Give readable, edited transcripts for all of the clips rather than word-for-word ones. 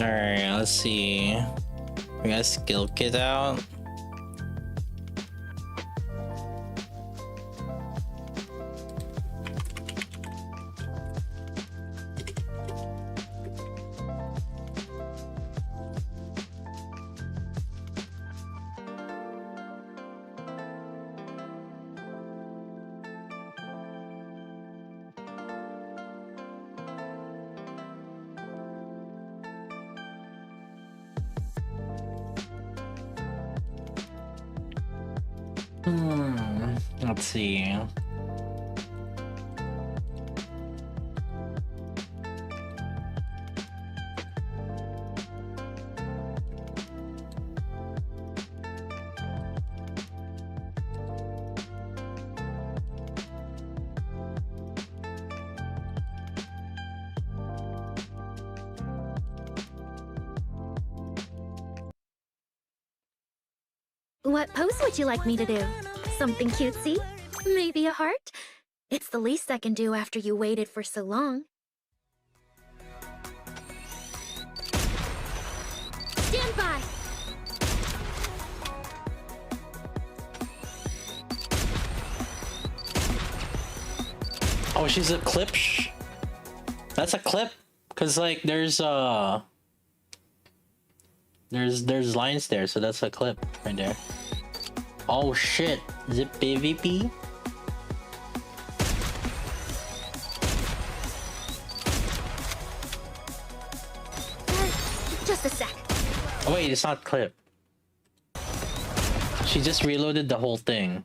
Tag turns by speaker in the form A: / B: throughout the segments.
A: Alright, let's see. We got a skill kit out. Let's see.
B: What pose would you like me to do? Something cutesy? Maybe a heart? It's the least I can do after you waited for so long. Stand by!
A: Oh, she's a clip? That's a clip? Cause like there's lines there, so that's a clip right there. Oh shit, is it PvP?
B: Just a sec.
A: Oh wait, it's not clip. She just reloaded the whole thing.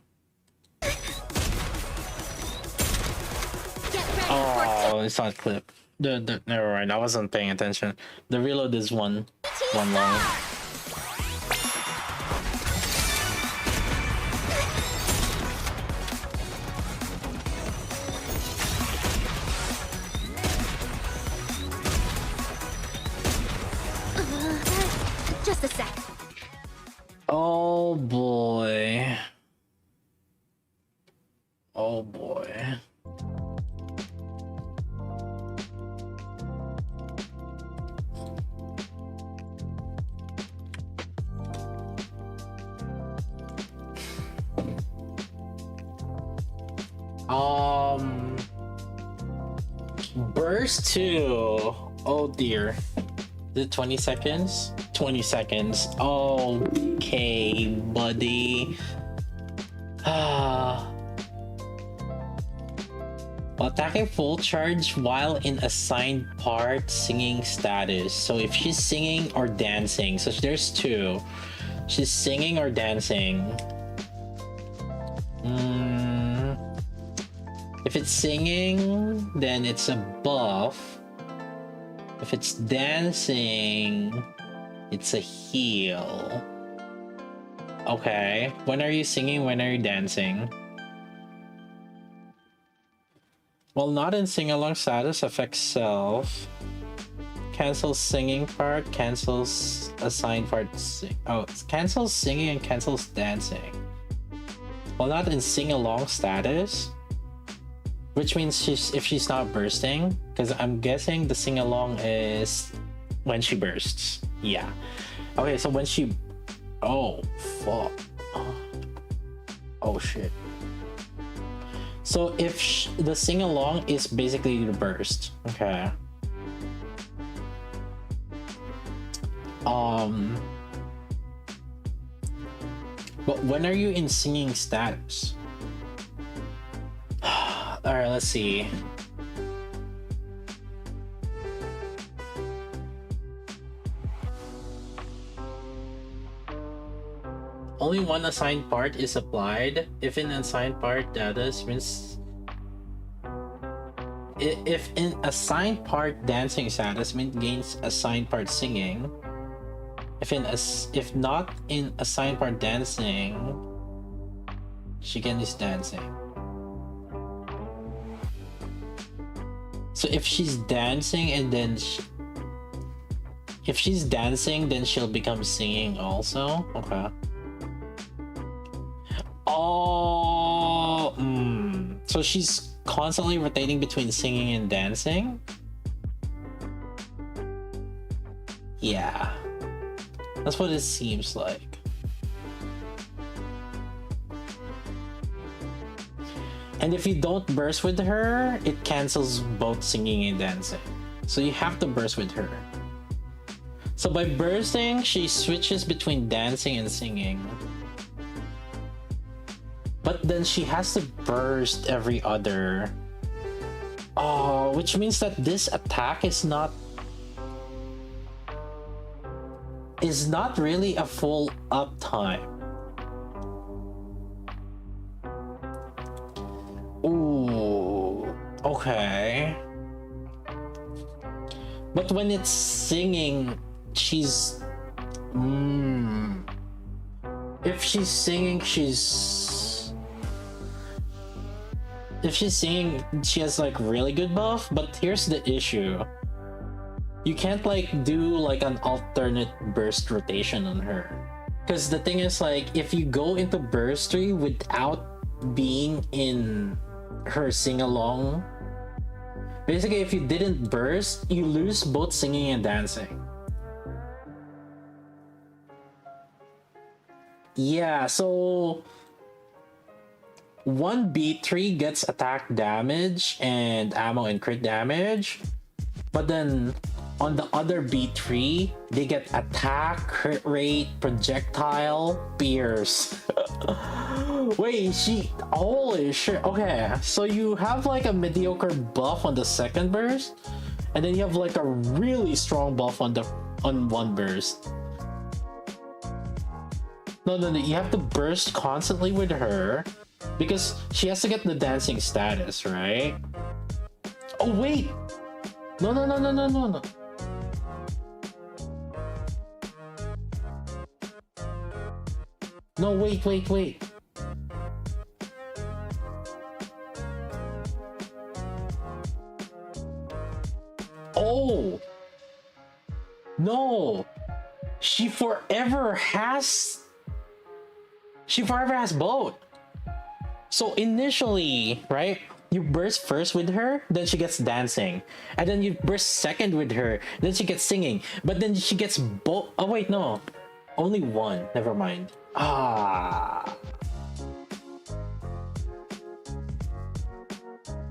A: Oh, it's not clip. Never mind, I wasn't paying attention. The reload is one long.
B: Just a sec.
A: Oh boy. Oh boy. Burst 2. Oh dear. Is it 20 seconds? 20 seconds. Okay, buddy. Attacking full charge while in assigned part singing status. So if she's singing or dancing, so there's two. She's singing or dancing. If it's singing, then it's a buff. If it's dancing, it's a heal. Okay. When are you singing? When are you dancing? Well, not in sing-along status, affects self. Cancels singing part, cancels assigned part. Cancels singing and cancels dancing. Well, not in sing-along status. Which means if she's not bursting, because I'm guessing the sing-along is when she bursts. Yeah. Okay, so when she... Oh, fuck. Oh, shit. So if the sing-along is basically the burst. Okay. But when are you in singing status? Alright, let's see. Only one assigned part is applied. If in assigned part status means... If in assigned part dancing status means gains assigned part singing. If not in assigned part dancing, she is dancing. So if she's dancing and then if she's dancing, then she'll become singing also. Okay. Oh, so she's constantly rotating between singing and dancing. Yeah. That's what it seems like. And if you don't burst with her, it cancels both singing and dancing. So you have to burst with her. So by bursting, she switches between dancing and singing. But then she has to burst every other. Oh, which means that this attack is not really a full uptime. Ooh, okay. But when it's singing, she's if she's singing, she has like really good buff. But here's the issue: you can't like do like an alternate burst rotation on her, because the thing is, like, if you go into burst 3 without being in her sing along, basically if you didn't burst, you lose both singing and dancing. Yeah, so one B3 gets attack damage and ammo and crit damage, but then on the other B3 they get attack, crit rate, projectile, pierce. Wait, holy shit. Okay, so you have like a mediocre buff on the second burst, and then you have like a really strong buff on one burst. No, you have to burst constantly with her because she has to get the dancing status, right? Oh wait, no. No, wait. Oh! No! She forever has both. So initially, right? You burst first with her, then she gets dancing. And then you burst second with her, then she gets singing. But then she gets both. Oh wait, no. Only one. Never mind.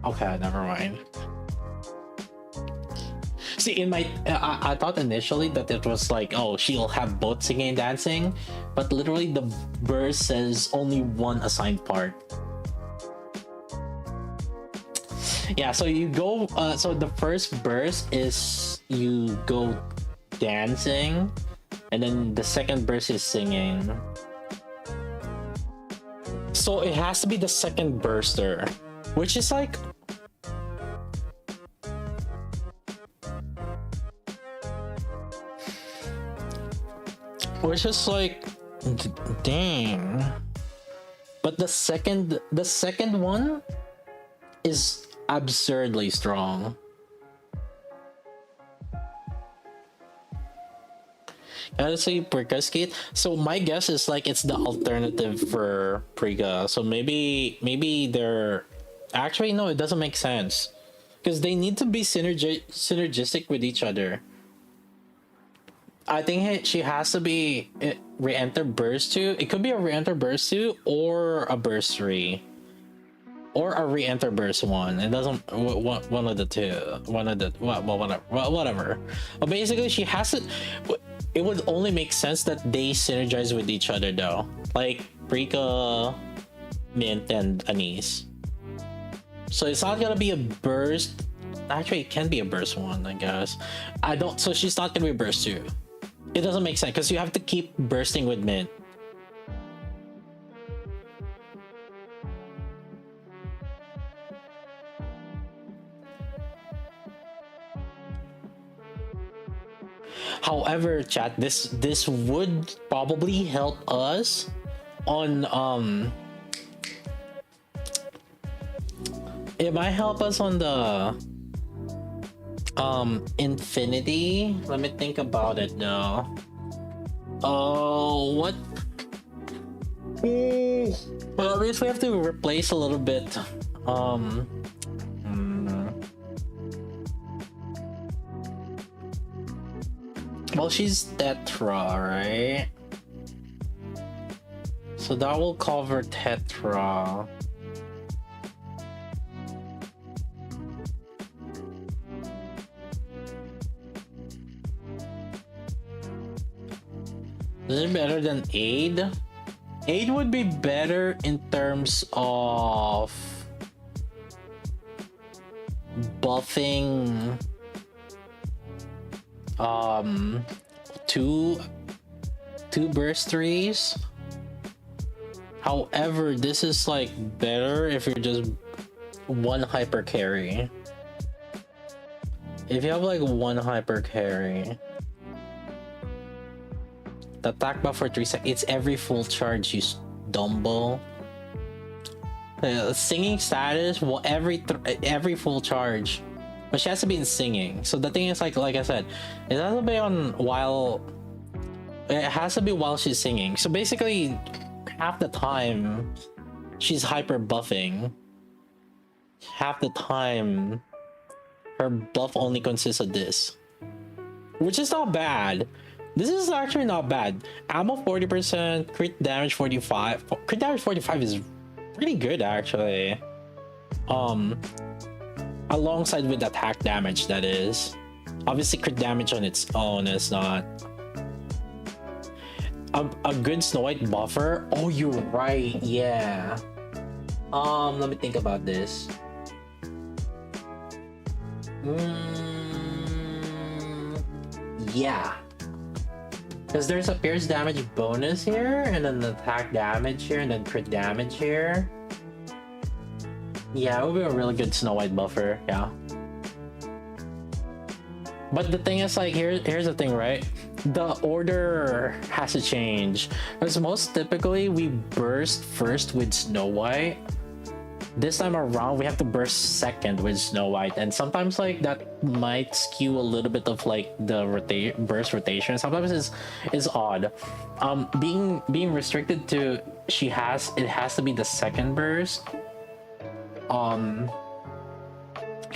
A: Okay, never mind. See, in my I thought initially that it was like, oh, she'll have both singing and dancing, but literally the verse says only one assigned part. Yeah, so you go so the first burst is you go dancing, and then the second burst is singing. So it has to be the second burster, which is like, dang. But the second one is absurdly strong. Gotta say Prika Skate. So my guess is like it's the alternative for Prika. So maybe they're actually, no, it doesn't make sense because they need to be synergistic with each other. I think she has to be re-enter burst 2. It could be a re-enter burst 2 or a burst 3. Or a re-enter burst 1. It doesn't, one of the two. Whatever. But basically she has to, it would only make sense that they synergize with each other though. Like Prika, Mint, and Anise. So it's not gonna be a burst. Actually, it can be a burst 1, I guess. So she's not gonna be a burst 2. It doesn't make sense because you have to keep bursting with Mint. However, chat, this would probably help us on it might help us on the Infinity. Let me think about it now. Oh, what? Well, at least we have to replace a little bit. Well, she's Tetra, right? So that will cover Tetra. Is it better than Aid? Aid would be better in terms of buffing two burst threes. However, this is like better if you're just one hyper carry. If you have like one hyper carry, the attack buff for 3 seconds, it's every full charge, you dumbo. Singing status, well, every full charge, but she has to be in singing. So the thing is, like I said, it has to be on while. It has to be while she's singing. So basically, half the time, she's hyper buffing. Half the time, her buff only consists of this, which is not bad. This is actually not bad. Ammo 40%, crit damage 45. Crit damage 45 is pretty good actually. Alongside with attack damage, that is. Obviously, crit damage on its own is not a good Snow White buffer. Oh, you're right. Yeah. Let me think about this. Yeah. Because there's a pierce damage bonus here, and then the attack damage here, and then crit damage here. Yeah, it would be a really good Snow White buffer, yeah. But the thing is, like, here's the thing, right? The order has to change. Because most typically, we burst first with Snow White. This time around, we have to burst second with Snow White, and sometimes like that might skew a little bit of like the burst rotation. Sometimes it's odd. Being restricted to it has to be the second burst. Can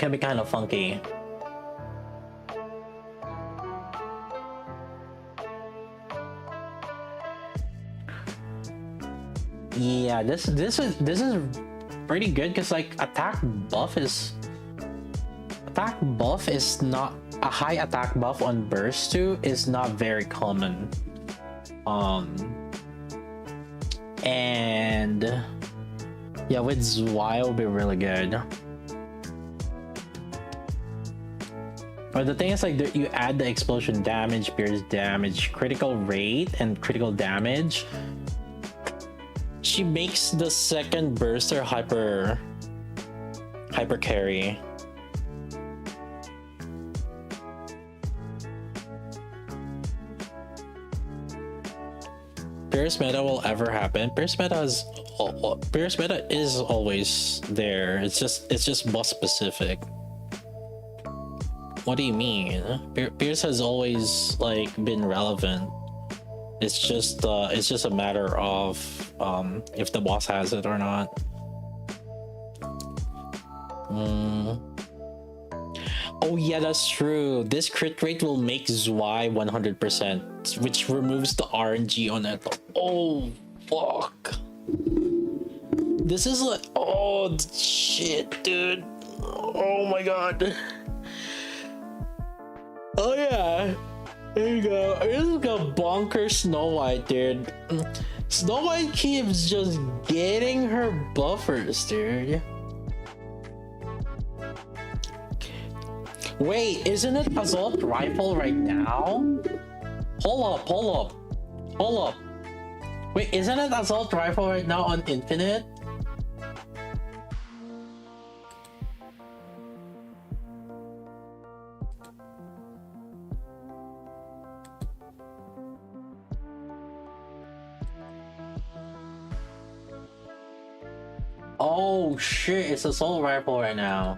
A: be kind of funky. Yeah, this is pretty good because like attack buff is not a high attack buff on burst 2 is not very common. And yeah, with Zwei will be really good. But the thing is, like, you add the explosion damage, pierce damage, critical rate, and critical damage. She makes the second burster hyper carry. Pierce meta will ever happen. Pierce meta is always there. It's just boss specific. What do you mean? Pierce has always like been relevant. It's just a matter of if the boss has it or not. Oh yeah, that's true. This crit rate will make Zwei 100%, which removes the RNG on it. Oh fuck. This is like, oh shit, dude. Oh my god. Oh yeah. There you go. This is a bonker Snow White, dude. Snow White keeps just getting her buffers, dude. Wait, isn't it assault rifle right now? Hold up. Wait, isn't it assault rifle right now on Infinite? Oh shit, it's assault rifle right now.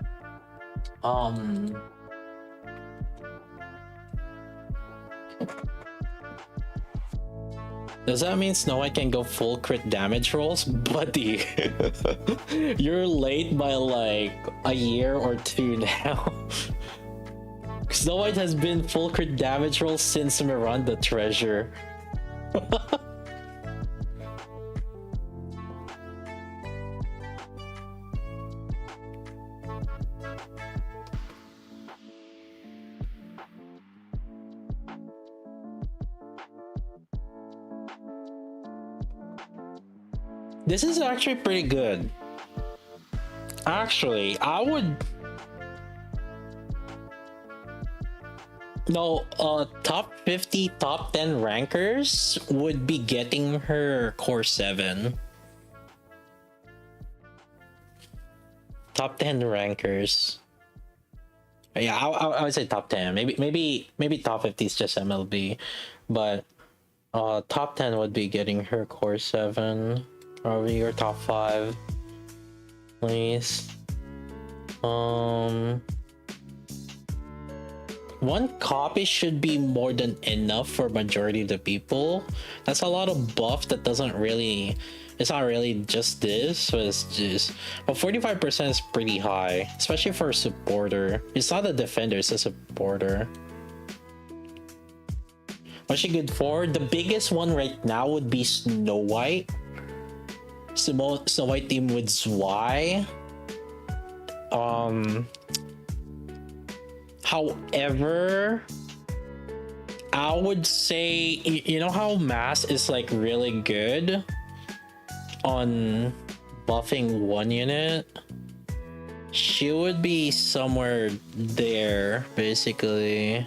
A: Does that mean Snow White can go full crit damage rolls? Buddy, you're late by like a year or two now. Snow White has been full crit damage roll since Miranda Treasure. This is actually pretty good. Actually, I would... No, top 50, top 10 rankers would be getting her core 7. Top 10 rankers. Yeah, I would say top 10. Maybe top 50 is just MLB, but top 10 would be getting her core 7. Probably your top 5, please. One copy should be more than enough for majority of the people. That's a lot of buff that doesn't really... It's not really just this, but it's just... But 45% is pretty high, especially for a supporter. It's not a defender, it's a supporter. What's she good for? The biggest one right now would be Snow White. Snow White team with Zwei. However, I would say, you know how Mass is like really good on buffing one unit? She would be somewhere there, basically.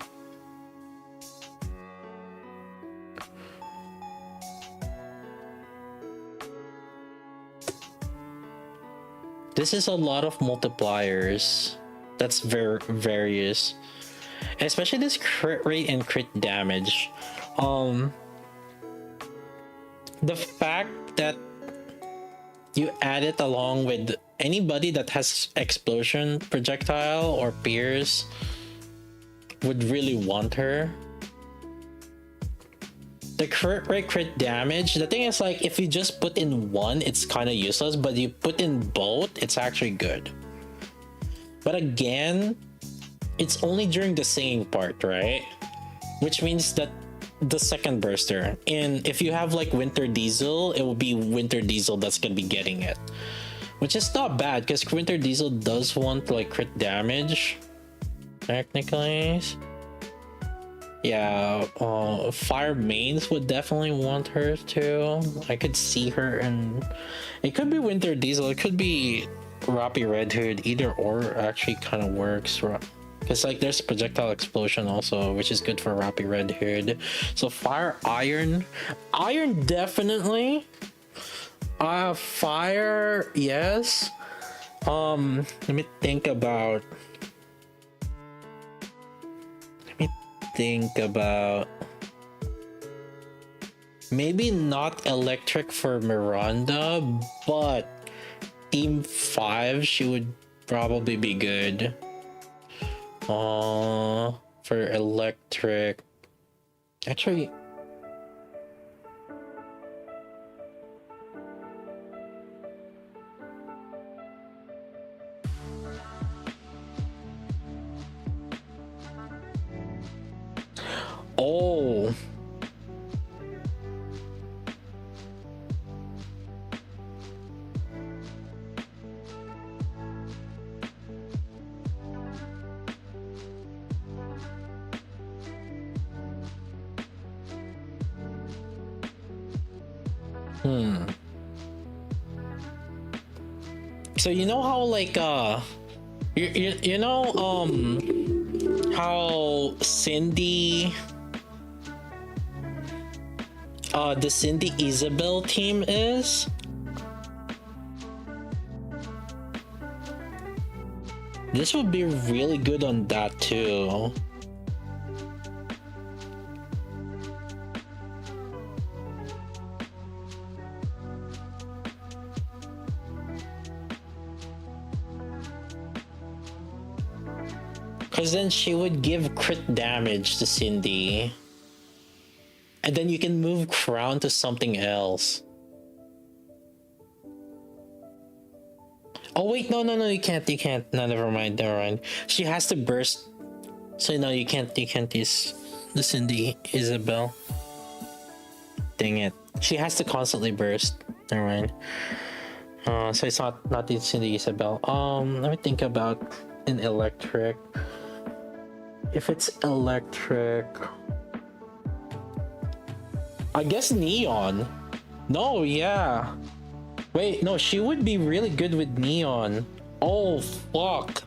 A: This is a lot of multipliers. That's various. And especially this crit rate and crit damage. The fact that you add it along with anybody that has explosion projectile or pierce would really want her. The crit rate, crit damage, the thing is, like, if you just put in one, it's kind of useless, but you put in both, it's actually good. But again, it's only during the singing part, right? Which means that the second burster, and if you have like Winter Diesel, it will be Winter Diesel that's gonna be getting it, which is not bad because Winter Diesel does want like crit damage technically. Yeah, Fire Mains would definitely want her too. I could see her, and it could be Winter Diesel, it could be Rappy Red Hood, either or actually kind of works. Because like there's projectile explosion also, which is good for Rappy Red Hood. So Fire Iron definitely. Fire, yes. Let me think about maybe not electric for Miranda, but team 5 she would probably be good for electric. Actually, oh, so you know how like you know how Cindy the Cindy Isabel team is? This would be really good on that too. Because then she would give crit damage to Cindy. And then you can move Crown to something else. Oh wait, no, you can't. No, never mind. She has to burst So no, you can't use the Cindy Isabel. Dang it. She has to constantly burst. Never mind. So it's not the Cindy Isabel. Let me think about an electric. If it's electric, I guess Neon. No, yeah. Wait, no, she would be really good with Neon. Oh, fuck.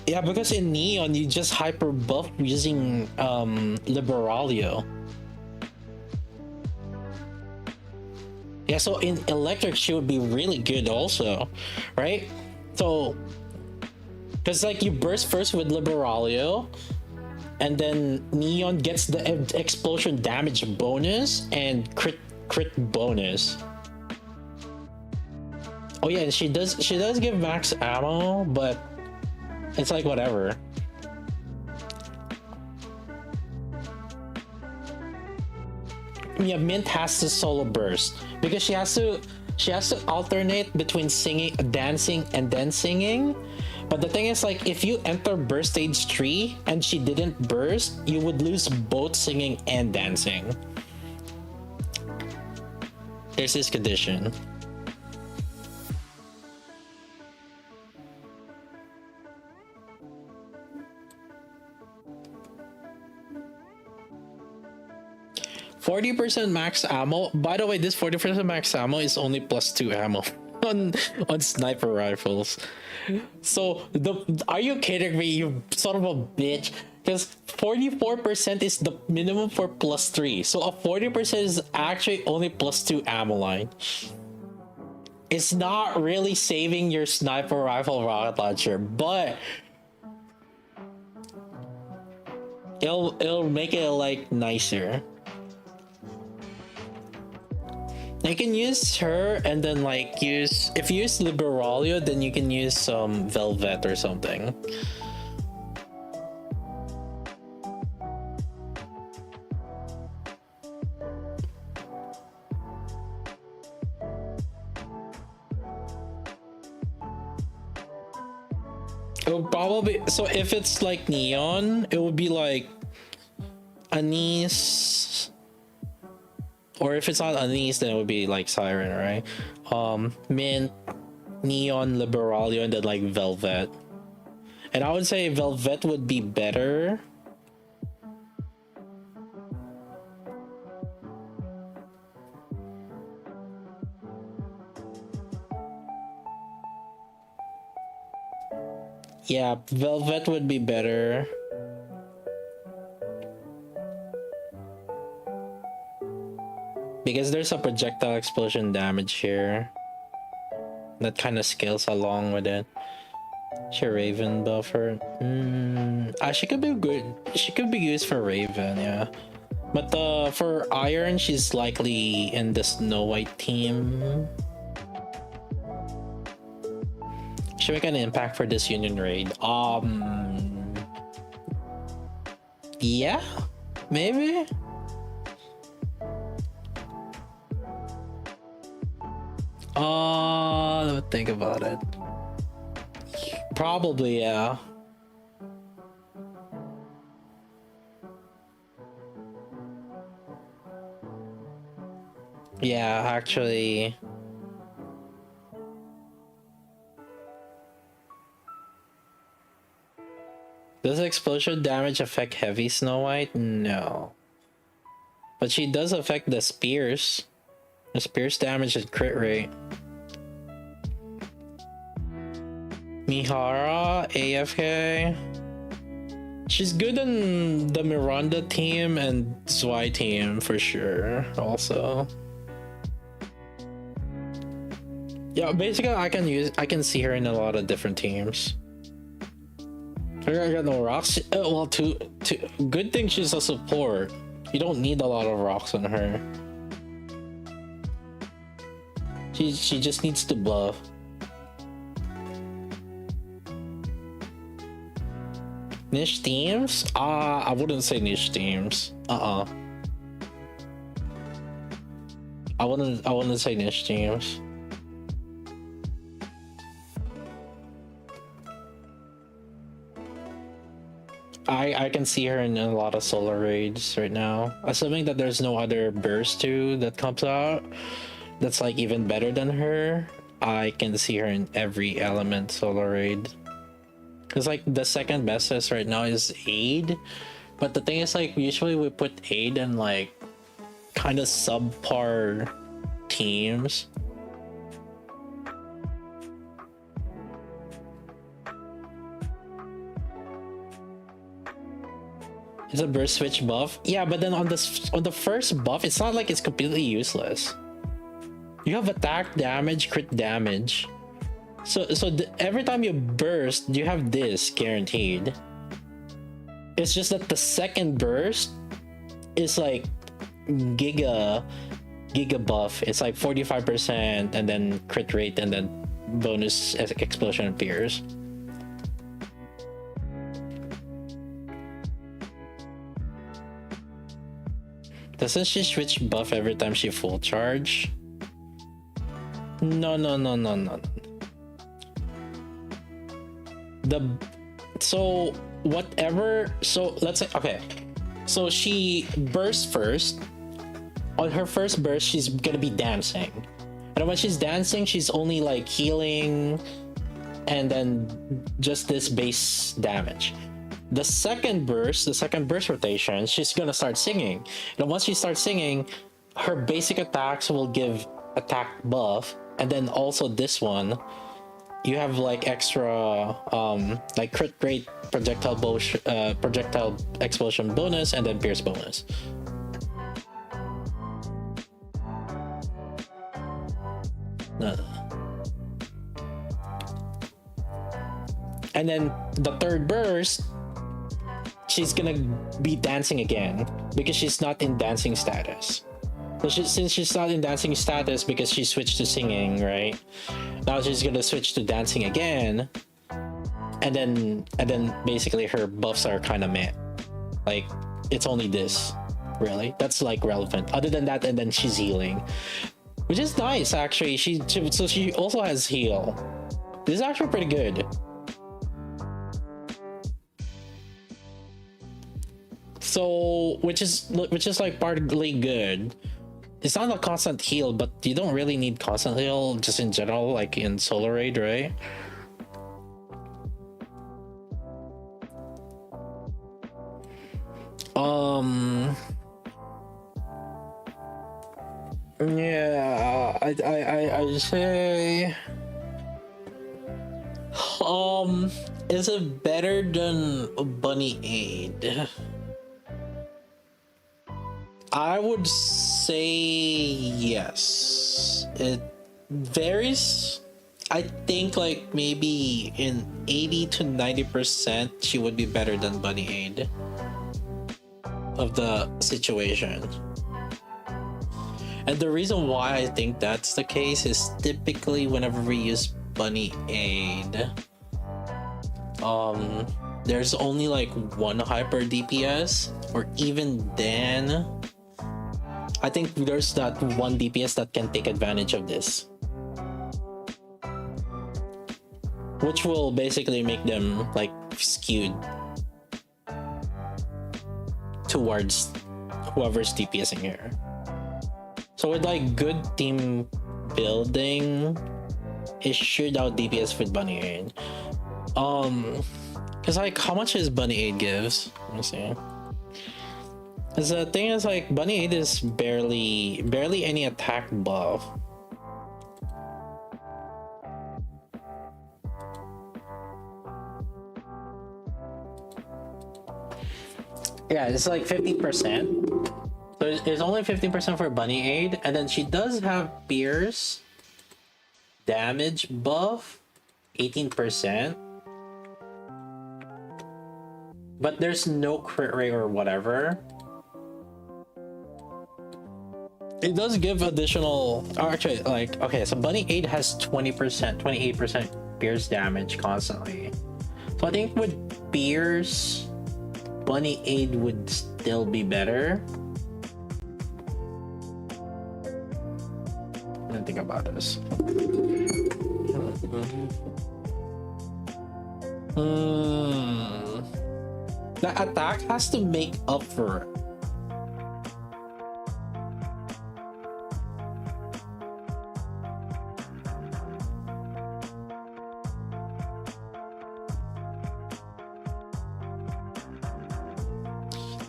A: Yeah, because in Neon, you just hyper buff using Liberalio. Yeah, so in electric, she would be really good also, right? So, because like you burst first with Liberalio, and then Neon gets the explosion damage bonus and crit bonus. Oh yeah, and she does give max ammo, but it's like whatever. Yeah, Mint has to solo burst because she has to alternate between dancing and then singing. But the thing is, like, if you enter burst stage 3 and she didn't burst, you would lose both singing and dancing. There's this condition. %40 max ammo. By the way, this 40% max ammo is only +2 ammo on sniper rifles. So are you kidding me, you son of a bitch? Because 44% is the minimum for +3. So a 40% is actually only +2 ammo line. It's not really saving your sniper rifle rocket launcher, but it'll make it like nicer. You can use her and then like if you use Liberalio, then you can use some Velvet or something. It would probably, so if it's like Neon, it would be like Anise. Or if it's not Anise, then it would be like Siren, right? Mint, Neon, Liberalio, and then like Velvet. And I would say Velvet would be better. Yeah, Velvet would be better. Because there's a projectile explosion damage here that kind of scales along with it. She Raven buffer. She could be good. She could be used for Raven, yeah. But for Iron, she's likely in the Snow White team. Should make an impact for this Union raid. Yeah, maybe. Let me think about it. Probably, yeah. Yeah, actually. Does explosion damage affect heavy Snow White? No. But she does affect the spears. The spears damage and crit rate. Mihara, AFK. She's good in the Miranda team and Zwei team for sure, also. Yeah, basically I can see her in a lot of different teams. I got no rocks. Well, good thing she's a support. You don't need a lot of rocks on her. She just needs to buff. Niche teams? I wouldn't say niche teams. I wouldn't say niche teams. I can see her in a lot of solar raids right now. Assuming that there's no other burst too that comes out that's like even better than her, I can see her in every element solar raid. Cause like the second bestest right now is Aid, but the thing is like usually we put Aid in like kind of subpar teams. It's a burst switch buff. Yeah, but then on the first buff, it's not like it's completely useless. You have attack damage, crit damage. So every time you burst, you have this guaranteed. It's just that the second burst is like giga buff. It's like 45% and then crit rate and then bonus explosion appears. Doesn't she switch buff every time she full charge? No. So whatever. So let's say okay. So she bursts first. On her first burst, she's gonna be dancing, and when she's dancing, she's only like healing, and then just this base damage. The second burst rotation, she's gonna start singing. And once she starts singing, her basic attacks will give attack buff, and then also this one, you have like extra like crit rate, projectile explosion bonus, and then pierce bonus. And then the third burst, she's gonna be dancing again because she's not in dancing status. So since she's not in dancing status because she switched to singing, right? Now she's gonna switch to dancing again, and then basically her buffs are kind of meh. Like it's only this, really. That's like relevant. Other than that, and then she's healing, which is nice actually. So she also has heal. This is actually pretty good. So, which is like partly good. It's not a constant heal, but you don't really need constant heal just in general, like in Solar Raid, right? Yeah, I say, is it better than Bunny Aid? I would say yes. It varies. I think like maybe in 80 to 90% she would be better than Bunny Aid of the situation. And the reason why I think that's the case is typically whenever we use Bunny Aid, there's only like one hyper DPS, or even then I think there's that one DPS that can take advantage of this, which will basically make them like skewed towards whoever's DPSing here. So with like good team building, it should out DPS with Bunny Aid. Cause like how much is Bunny Aid gives? Let me see. Cause the thing is like Bunny Aid is barely any attack buff. Yeah, it's like 50%. So it's only 15% for Bunny Aid, and then she does have Pierce damage buff, 18%. But there's no crit rate or whatever. It does give additional, actually, like, okay, so Bunny Aid has 20%, 28% Pierce damage constantly. So I think with Pierce, Bunny Aid would still be better. I didn't think about this. The attack has to make up for it.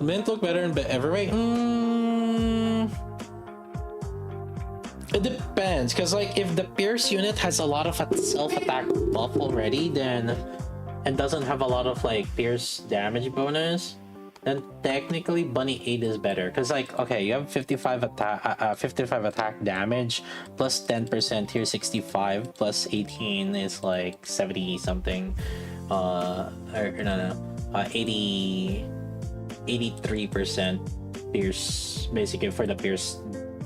A: Mint look better in every way. It depends, because like if the Pierce unit has a lot of self-attack buff already, then and doesn't have a lot of like Pierce damage bonus, then technically Bunny 8 is better. Because like, okay, you have 55 attack damage plus 10% here, 65 plus 18 is like 70 something. Or no, 83% Pierce, basically for the Pierce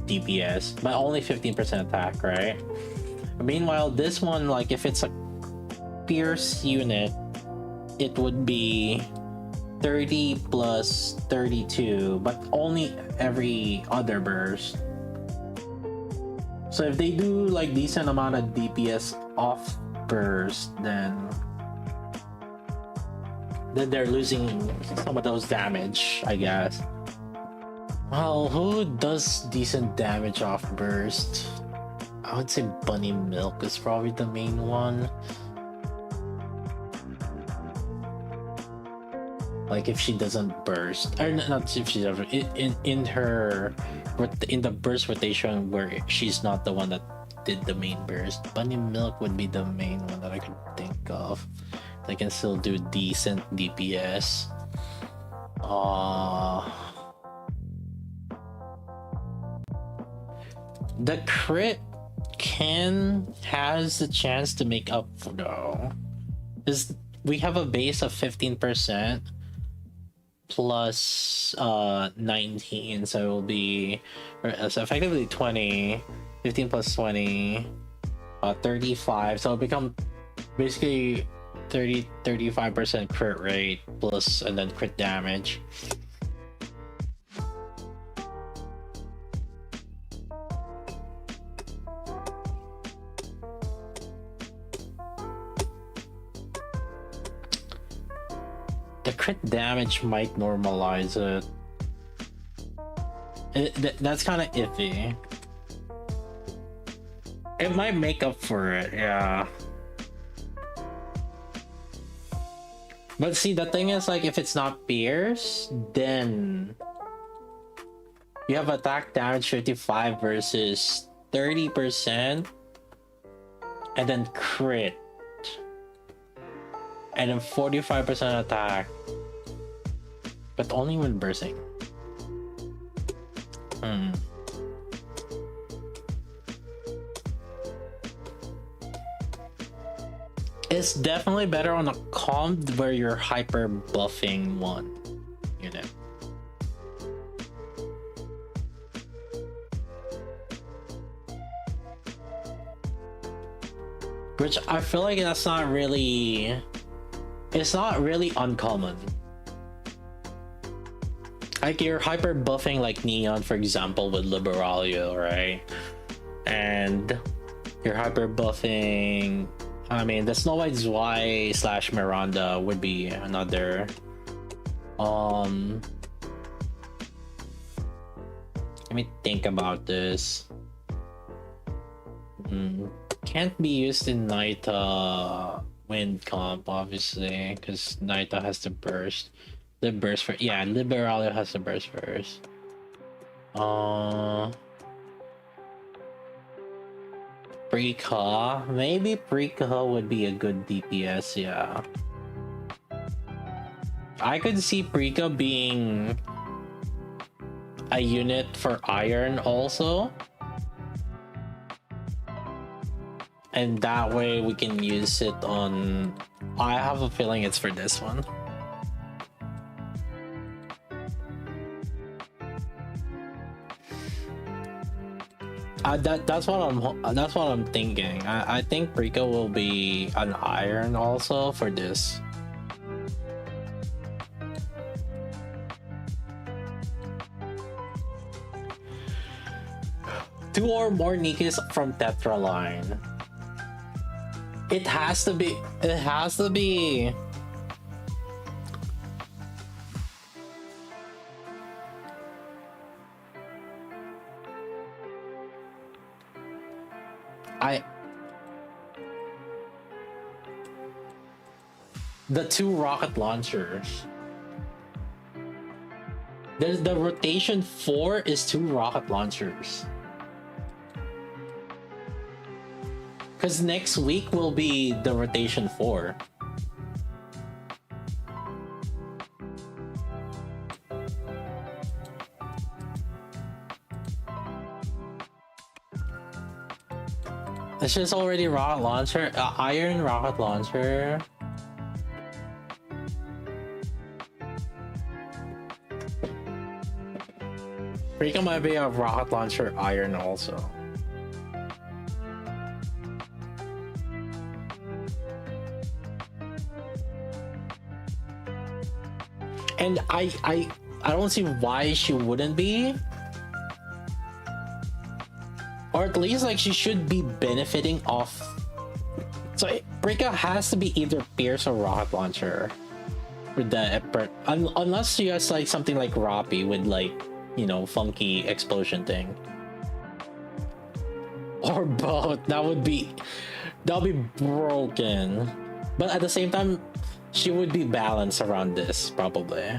A: DPS, but only 15% attack, right? Meanwhile, this one, like if it's a Pierce unit, it would be 30 plus 32, but only every other burst. So if they do like decent amount of DPS off burst, then they're losing some of those damage, I guess. Well, who does decent damage off burst? I would say Bunny Milk is probably the main one. Like if she doesn't burst, or not if she doesn't, in the burst rotation where she's not the one that did the main burst, Bunny Milk would be the main one that I could think of. They can still do decent DPS. The crit has the chance to make up for though. Is we have a base of 15% plus 19, so it will be so effectively 20. 15 plus 20, 35. So it'll become basically 35% crit rate plus and then crit damage. The crit damage might normalize it. That's kind of iffy. It might make up for it, yeah. But see, the thing is, like, if it's not Pierce, then you have attack damage 55 versus 30%, and then crit, and then 45% attack, but only when bursting. It's definitely better on a comp where you're hyper buffing one unit. Which I feel like that's not really... It's not really uncommon. Like you're hyper buffing like Neon, for example, with Liberalia, right? And you're hyper buffing... I mean, the Snow White Zwei / Miranda would be another. Let me think about this. Can't be used in Naita Wind comp, obviously, because Naita has the burst. The burst for Liberalia has the burst first. Prika, maybe Prika would be a good DPS, yeah. I could see Prika being a unit for Iron also. And that way we can use it on... I have a feeling it's for this one. That's what I'm thinking. I think Prika will be an Iron also for this. Two or more Nikkes from Tetra line. It has to be. I the 2 rocket launchers. There's the rotation 4 is 2 rocket launchers. Because next week will be the rotation 4. It's just already rocket launcher, iron rocket launcher. Rika might be a rocket launcher iron also. And I don't see why she wouldn't be. Or at least like she should be benefiting off. So Rika has to be either Pierce or rocket launcher with the unless she has like something like Roppy with like, you know, funky explosion thing. Or both. That'll be broken. But at the same time, she would be balanced around this probably.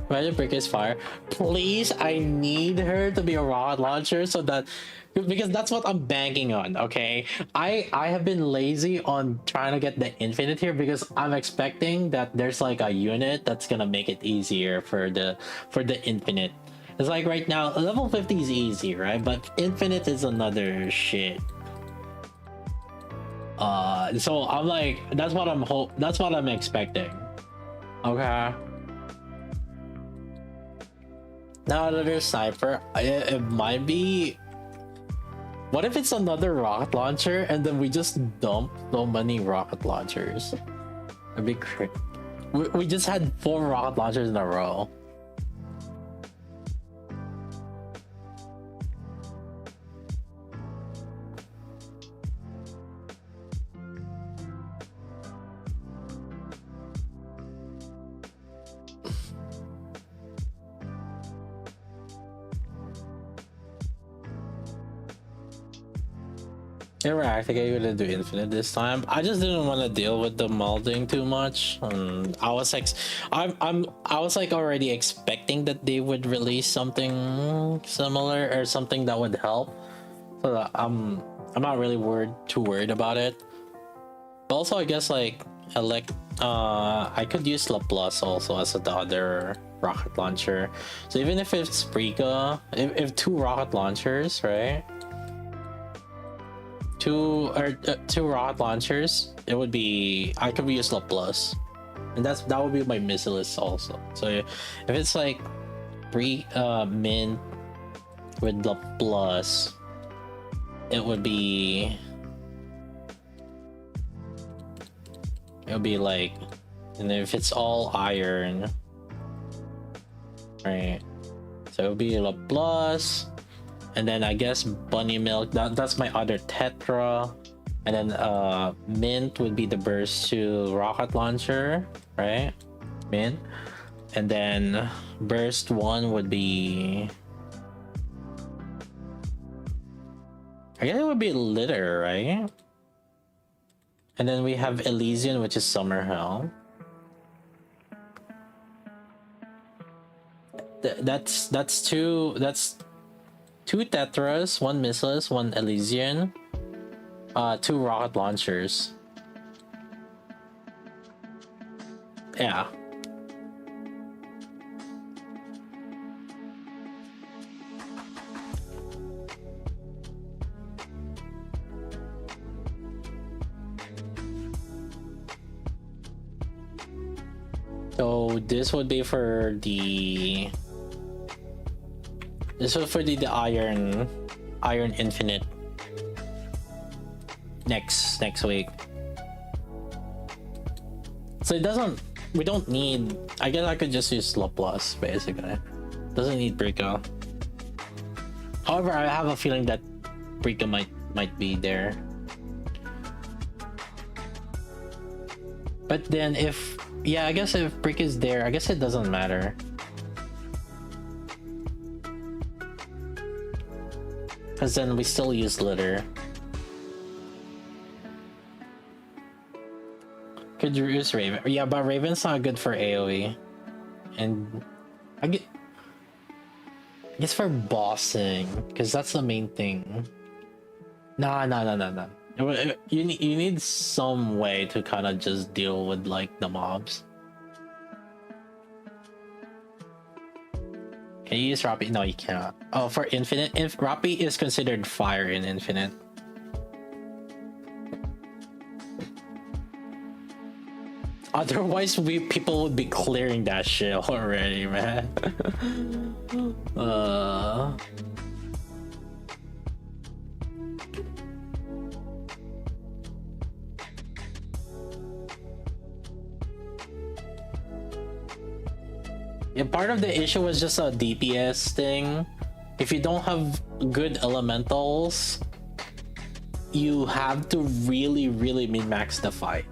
A: Imagine Brick is fire. Please, I need her to be a rocket launcher so that, because that's what I'm banking on. Okay, I have been lazy on trying to get the infinite here because I'm expecting that there's like a unit that's gonna make it easier for the infinite. It's like right now level 50 is easy, right? But infinite is another shit. So I'm like, that's what I'm expecting. Okay. Now another sniper, it might be. What if it's another rocket launcher and then we just dump so many rocket launchers? That'd be great. We just had 4 rocket launchers in a row. They were actually gonna do infinite this time. I just didn't want to deal with the molding too much. I was like already expecting that they would release something similar or something that would help. So that I'm not really too worried about it. But also I guess like I could use La Plus also as the other rocket launcher. So even if it's Sprika, if 2 rocket launchers, right? Two rocket launchers, it would be, I could use La Plus, and that would be my missilist also. So if it's like mint with La Plus, it would be like, and if it's all iron, right? So it would be La Plus. And then I guess Bunny Milk, that's my other Tetra. And then Mint would be the Burst 2 rocket launcher, right? Mint. And then Burst 1 would be, I guess it would be Litter, right? And then we have Elysian, which is Summer Hell. That's 2 Tetras, 1 Missilist, 1 Elysian, 2 rocket launchers. Yeah. So this would be for the. This was for the iron infinite next week. So we don't need, I guess I could just use La Plus basically. Doesn't need Brico. However, I have a feeling that Brico might be there. But then I guess if Brick is there, I guess it doesn't matter. Because then we still use litter. Could use Raven. Yeah, but Raven's not good for AoE. And I guess for bossing, because that's the main thing. Nah. You need some way to kind of just deal with like the mobs. Can you use Rappi? No, you cannot. Oh, for Infinite, Rappi is considered fire in Infinite. Otherwise, people would be clearing that shit already, man. Yeah, part of the issue was just a DPS thing. If you don't have good elementals, you have to really min-max the fight.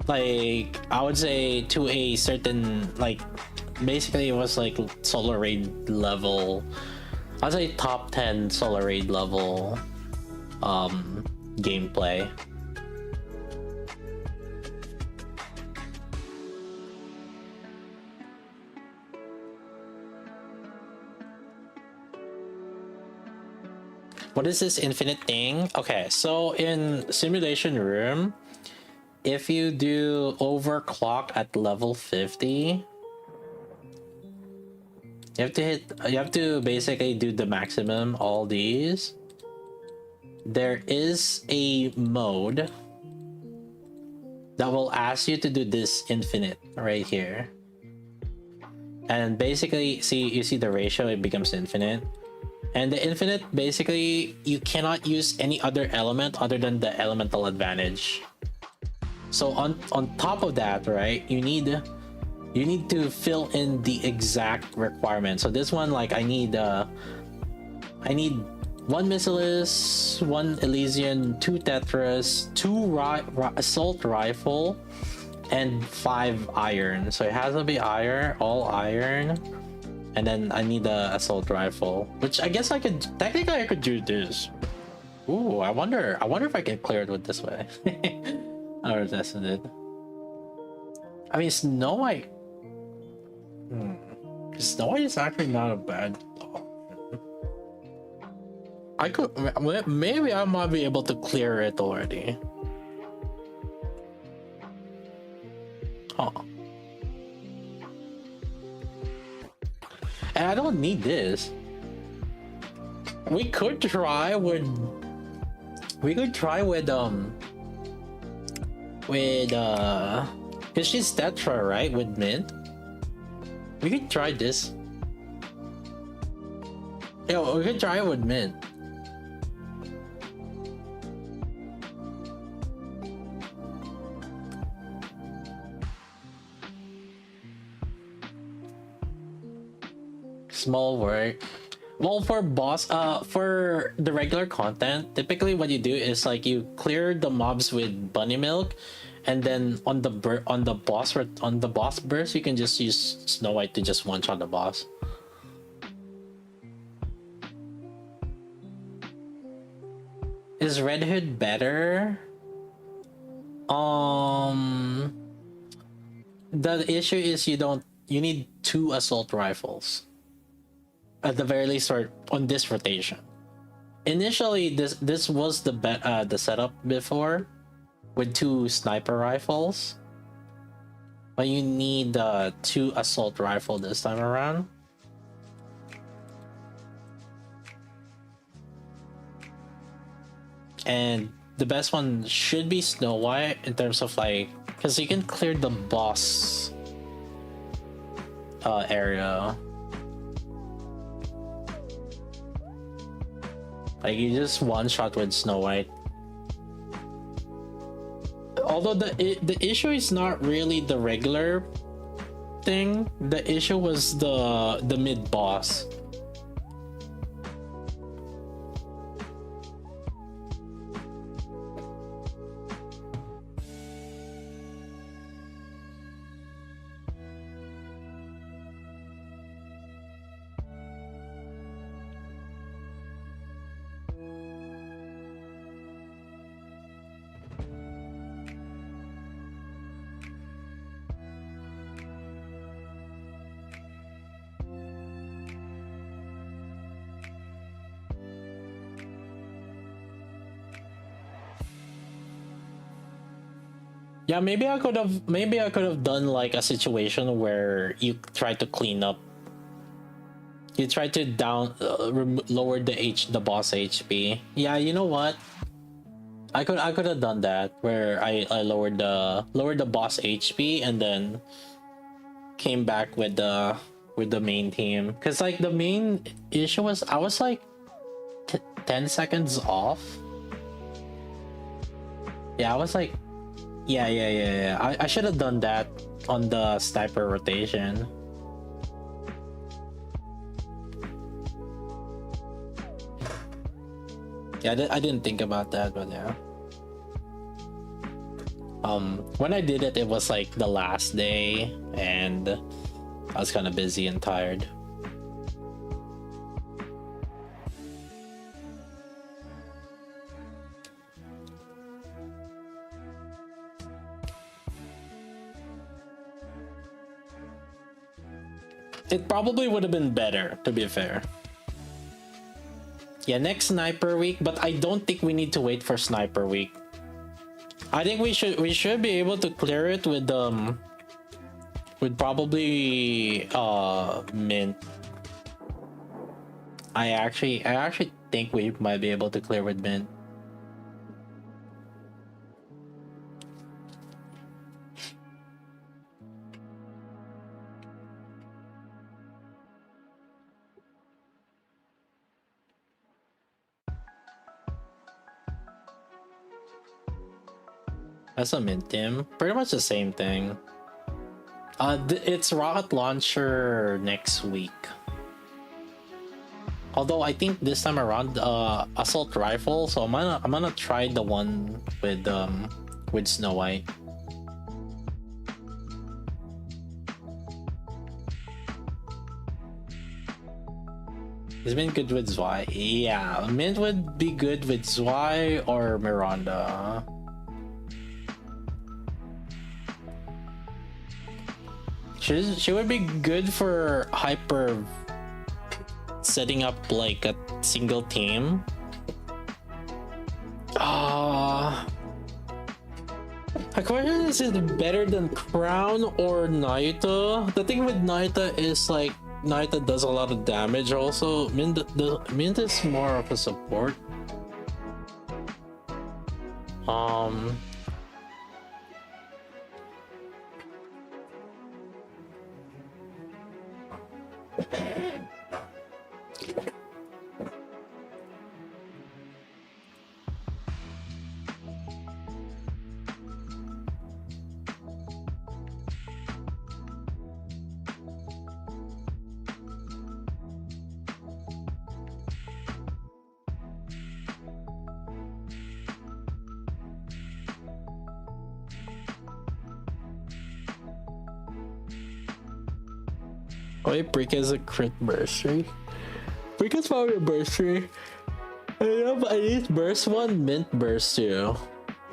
A: Like I would say to a certain, like, basically it was like solar raid level. I'd say top 10 solar raid level gameplay. What is this infinite thing? Okay, so in simulation room, if you do overclock at level 50, you have to basically do the maximum, all these. There is a mode that will ask you to do this infinite right here. And basically, you see the ratio, it becomes infinite. And the infinite, basically, you cannot use any other element other than the elemental advantage. So on top of that, right, you need to fill in the exact requirement. So this one, like, I need 1 Missilis, 1 Elysian, 2 Tetras, 2 assault rifle, and 5 iron. So it has to be iron, all iron. And then I need the assault rifle, which I guess I could do this. Ooh, I wonder if I can clear it with this way. Or tested it. I mean, Snow White. Snow White is actually not a bad option. Maybe I might be able to clear it already. Huh. And I don't need this. We could try with cause she's Tetra, right? With Mint. We could try this. Yo, we could try it with Mint. Small work. Well, for for the regular content, typically what you do is like you clear the mobs with bunny milk, and then on the boss burst, you can just use Snow White to just one shot the boss. Is Red Hood better? The issue is you need 2 assault rifles. At the very least, or on this rotation. Initially, this was the setup before, with 2 sniper rifles, but you need 2 assault rifle this time around. And the best one should be Snow White in terms of like, because you can clear the boss area. Like, you just one shot with Snow White. Although the issue is not really the regular thing, the issue was the mid boss. Yeah, maybe I could have done like a situation where you try to clean up. You try to lower the boss HP. Yeah, you know what? I could have done that where I lowered the boss HP and then came back with the main team, because like the main issue was I was like 10 seconds off. Yeah, I was like, yeah. I should have done that on the sniper rotation. Yeah, I didn't think about that, but yeah. When I did it, it was like the last day, and I was kind of busy and tired. It probably would have been better, to be fair. Yeah, next sniper week, but I don't think we need to wait for sniper week. I think we should be able to clear it with probably mint. I actually think we might be able to clear with mint. That's a mint team. Pretty much the same thing. It's rocket launcher next week. Although I think this time around, assault rifle. So I'm gonna try the one with Snow White. It's been good with Zwei. Yeah, mint would be good with Zwei or Miranda. She would be good for hyper setting up like a single team. The question is it better than Crown or Naita? The thing with Naita is like Naita does a lot of damage also. Mint is more of a support. Wait, Brika's a crit bursary. Brika's probably a bursary. I have at least burst 1, mint burst 2.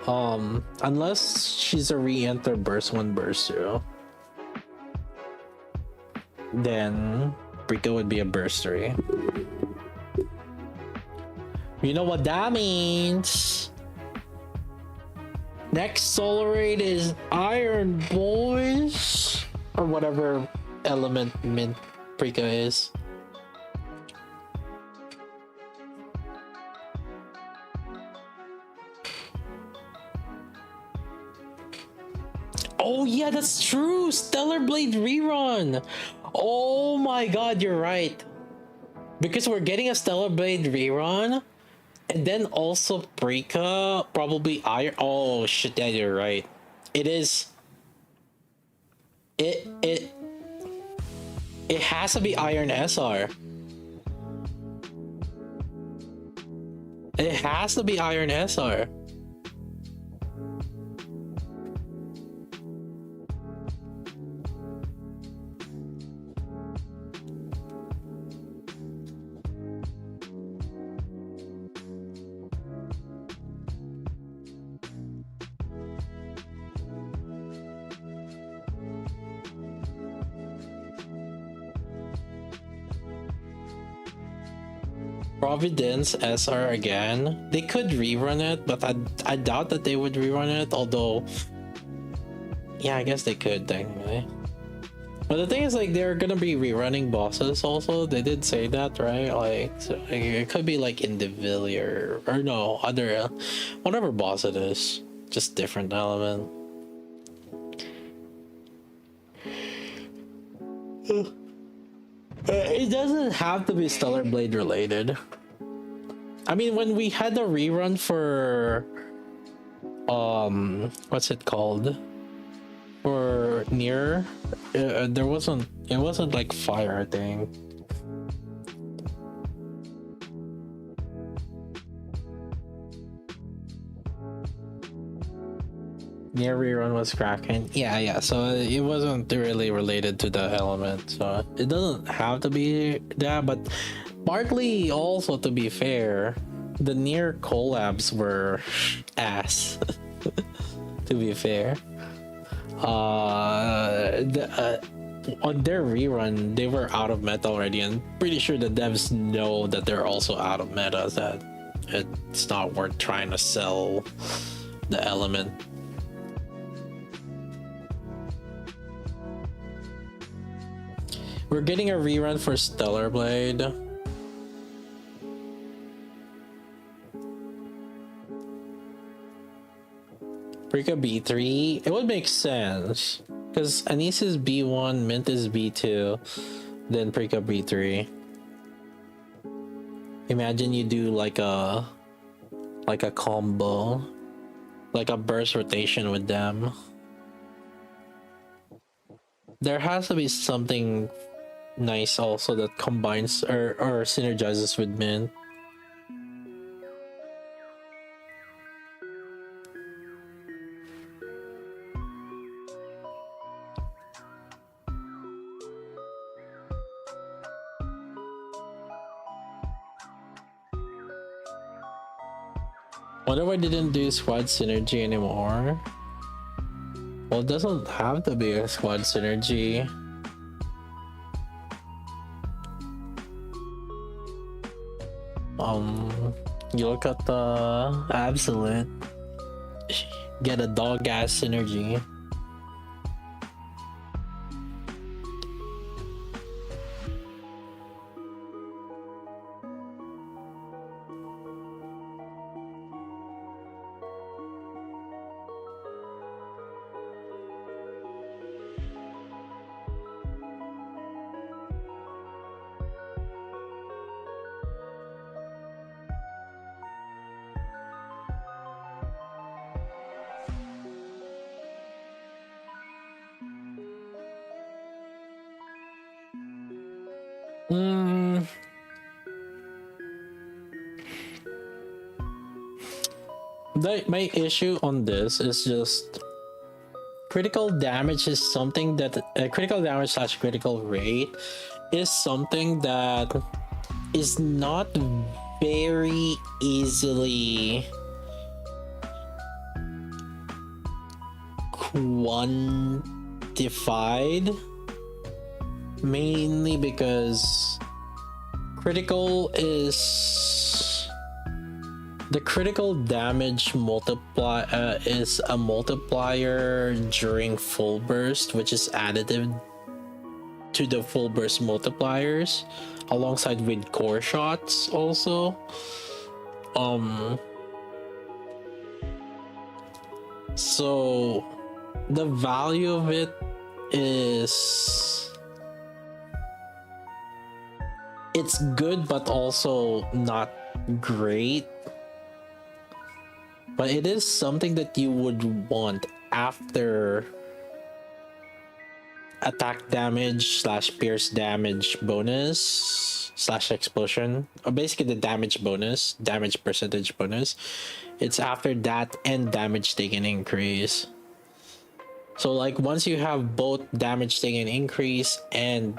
A: Unless she's a re-enter burst 1, burst 2. Then Brika would be a bursary. You know what that means? Next solar raid is Iron Boys, or whatever element mint Brika is. Oh yeah, that's true. Stellar Blade rerun. Oh my god, you're right. Because we're getting a Stellar Blade rerun, and then also Brika, probably Iron. Oh shit, yeah, you're right. It is. It has to be Iron SR. It has to be Iron SR. Providence SR again. They could rerun it, but I doubt that they would rerun it. Although Yeah, I guess they could technically. But the thing is, like, they're gonna be rerunning bosses also. They did say that, right? Like, so, like, it could be like in the Villier or no other, whatever boss it is, just different element. It doesn't have to be Stellar Blade related. I mean, when we had the rerun for, what's it called? For Near, it wasn't like fire, I think. Near rerun was Kraken. Yeah. So it wasn't really related to the element. So it doesn't have to be that, but partly also, to be fair, the Near collabs were ass. To be fair. On their rerun, they were out of meta already, and pretty sure the devs know that they're also out of meta, that it's not worth trying to sell the element. We're getting a rerun for Stellar Blade. Rika B3, it would make sense because Anise is B1, Mint is B2, then Prika B3. Imagine you do like a combo, like a burst rotation with them. There has to be something nice also that combines or synergizes with Mint. What if I didn't do squad synergy anymore? Well, it doesn't have to be a squad synergy. You look at the Absolute, get a dog ass synergy. My issue on this is just critical damage is something that critical damage slash critical rate is something that is not very easily quantified, mainly because the critical damage is a multiplier during full burst, which is additive to the full burst multipliers alongside with core shots also. So the value of it is it's good but also not great. But it is something that you would want after attack damage slash pierce damage bonus slash explosion, or basically the damage percentage bonus. It's after that and damage taken increase. So like once you have both damage taken increase and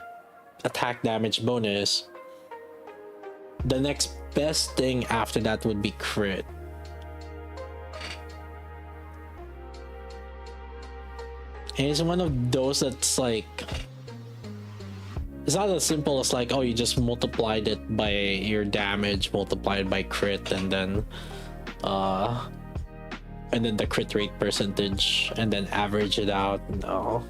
A: attack damage bonus, the next best thing after that would be crit. And it's one of those that's like, it's not as simple as like, oh, you just multiplied it by your damage multiplied by crit, and then and then the crit rate percentage and then average it out. No.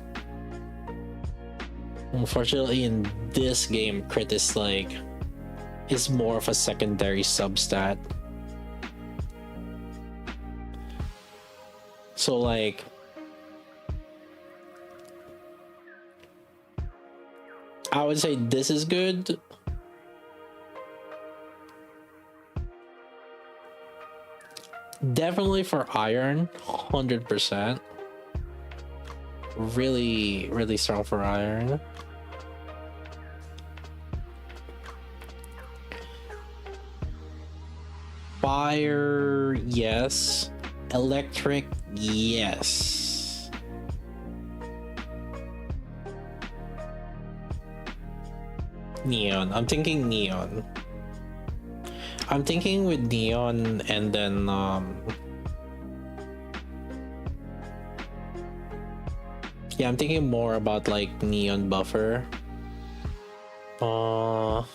A: Unfortunately, in this game, crit is like is more of a secondary substat. So like I would say this is good. Definitely for iron, 100%. Really, really strong for iron. Fire, yes. Electric, yes. Neon. I'm thinking neon. I'm thinking with neon and then yeah, I'm thinking more about like neon buffer. Oh,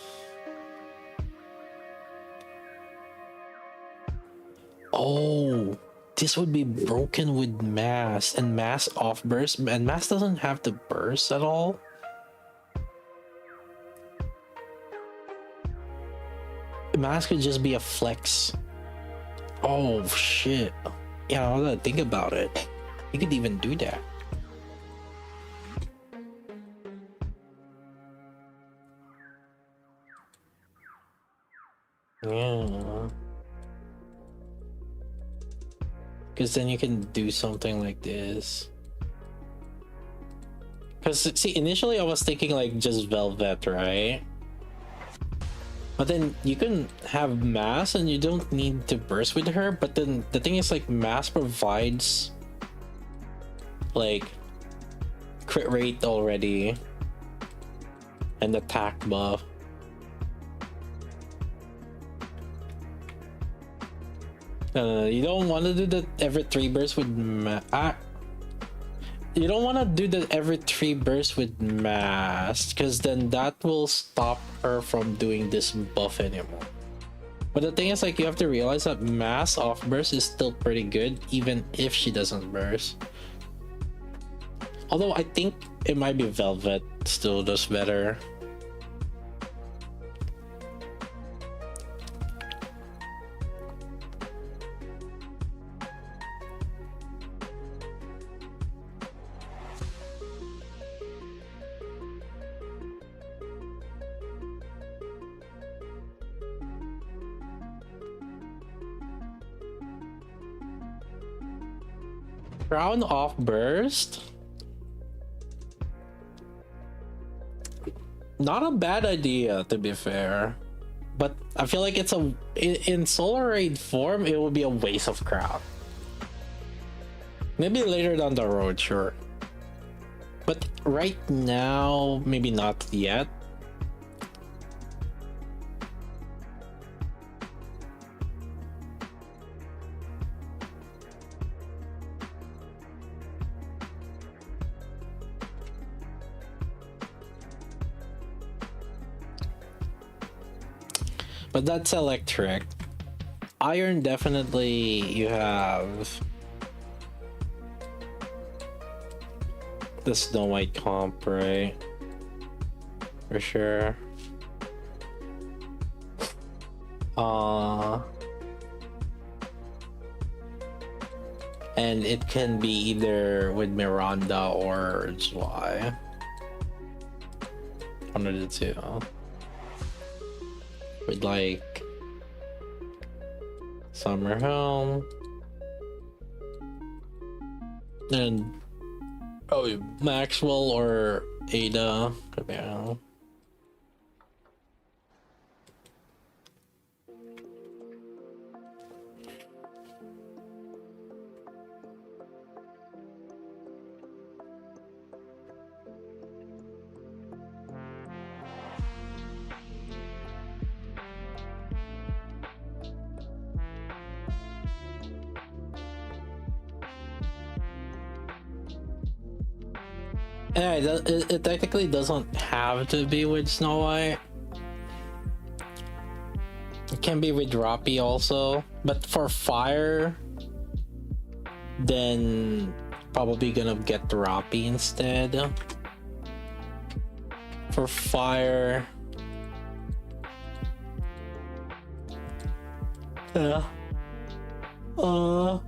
A: this would be broken with mass and mass off burst, and mass doesn't have the burst at all. Mass could just be a flex. Oh shit. Yeah, now that I think about it, you could even do that. Yeah. Because then you can do something like this. Because see, initially I was thinking like just Velvet, right? But then you can have mass and you don't need to burst with her. But then the thing is like mass provides like crit rate already and attack buff. You don't want to do that every 3 bursts with you don't want to do that every 3 bursts with mass, because then that will stop her from doing this buff anymore. But the thing is, like, you have to realize that mass off burst is still pretty good even if she doesn't burst. Although I think it might be Velvet still does better. Crown off burst? Not a bad idea, to be fair. But I feel like it's in Solar Raid form, it will be a waste of crown. Maybe later down the road, sure. But right now, maybe not yet. But that's electric. Iron, definitely you have the Snow White comp, right? For sure. And it can be either with Miranda or Zwei. One of the two. With like Summer Home and Maxwell or Ada. Yeah. Yeah, it technically doesn't have to be with Snow White. It can be with Roppy also, but for fire, then probably gonna get Droppy instead. For fire, yeah. I'll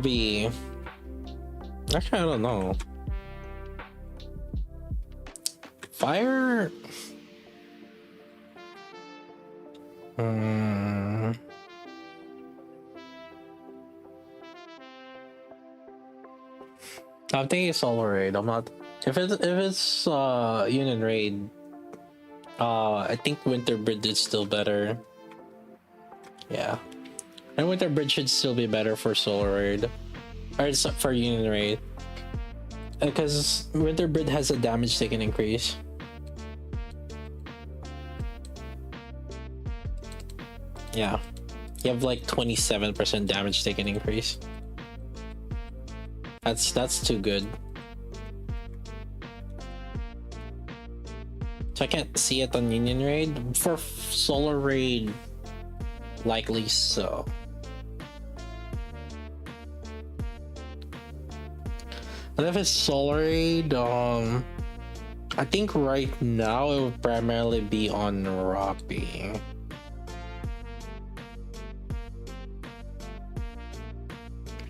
A: be. Actually, I don't know. Fire. I'm thinking Solar Raid. I'm not. If it's Union Raid, I think Winter Bridge is still better. Yeah, and Winter Bridge should still be better for Solar Raid, or it's for Union Raid, because Winter Bridge has a damage taken increase. Yeah, you have like 27% damage taken increase. That's too good. So I can't see it on Union Raid. For Solar Raid, likely so. And if it's Solar Raid, I think right now it would primarily be on Roppy.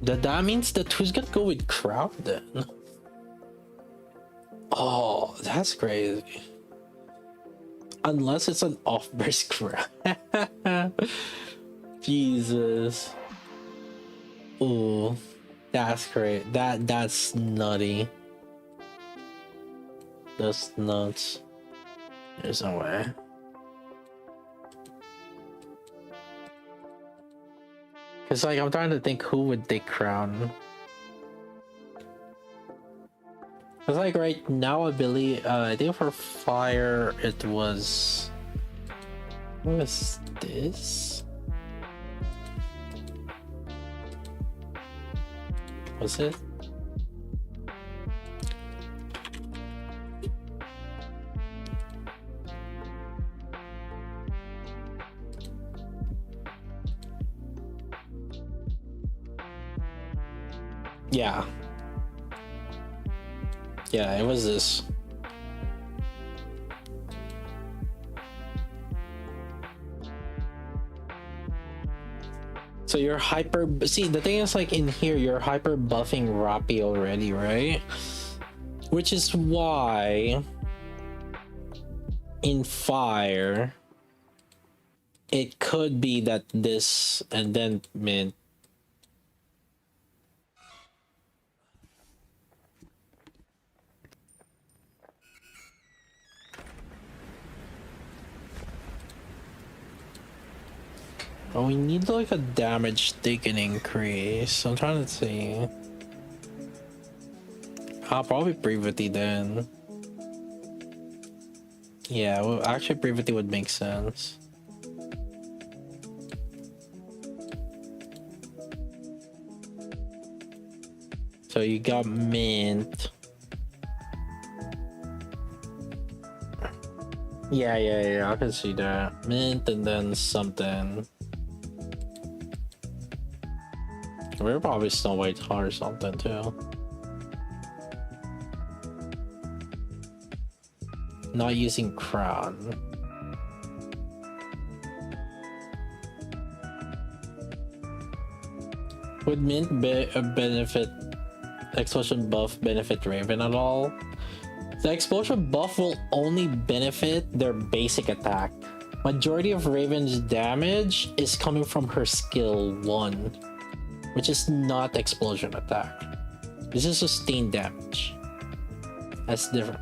A: That means that who's gonna go with Crown then? Oh, that's crazy. Unless it's an off-burst Crown. Jesus. Oh, that's great. That's nutty. That's nuts. There's no way. Cause like I'm trying to think who would take Crown. Cause like right now I think for fire it was, what was this? Was it? Yeah. Yeah, it was this. So you're hyper. See, the thing is, like in here, you're hyper buffing Roppy already, right? Which is why in fire, it could be that this and then mint. Oh, we need like a damage taken increase. I'm trying to see. I'll probably Privity then. Yeah, well, actually Privity would make sense. So you got mint. Yeah, I can see that. Mint and then something. We're probably Snow White Heart or something too. Not using Crown. Would Mint benefit Explosion buff benefit Raven at all? The Explosion buff will only benefit their basic attack. Majority of Raven's damage is coming from her skill 1, which is not explosion attack. This is sustained damage. That's different.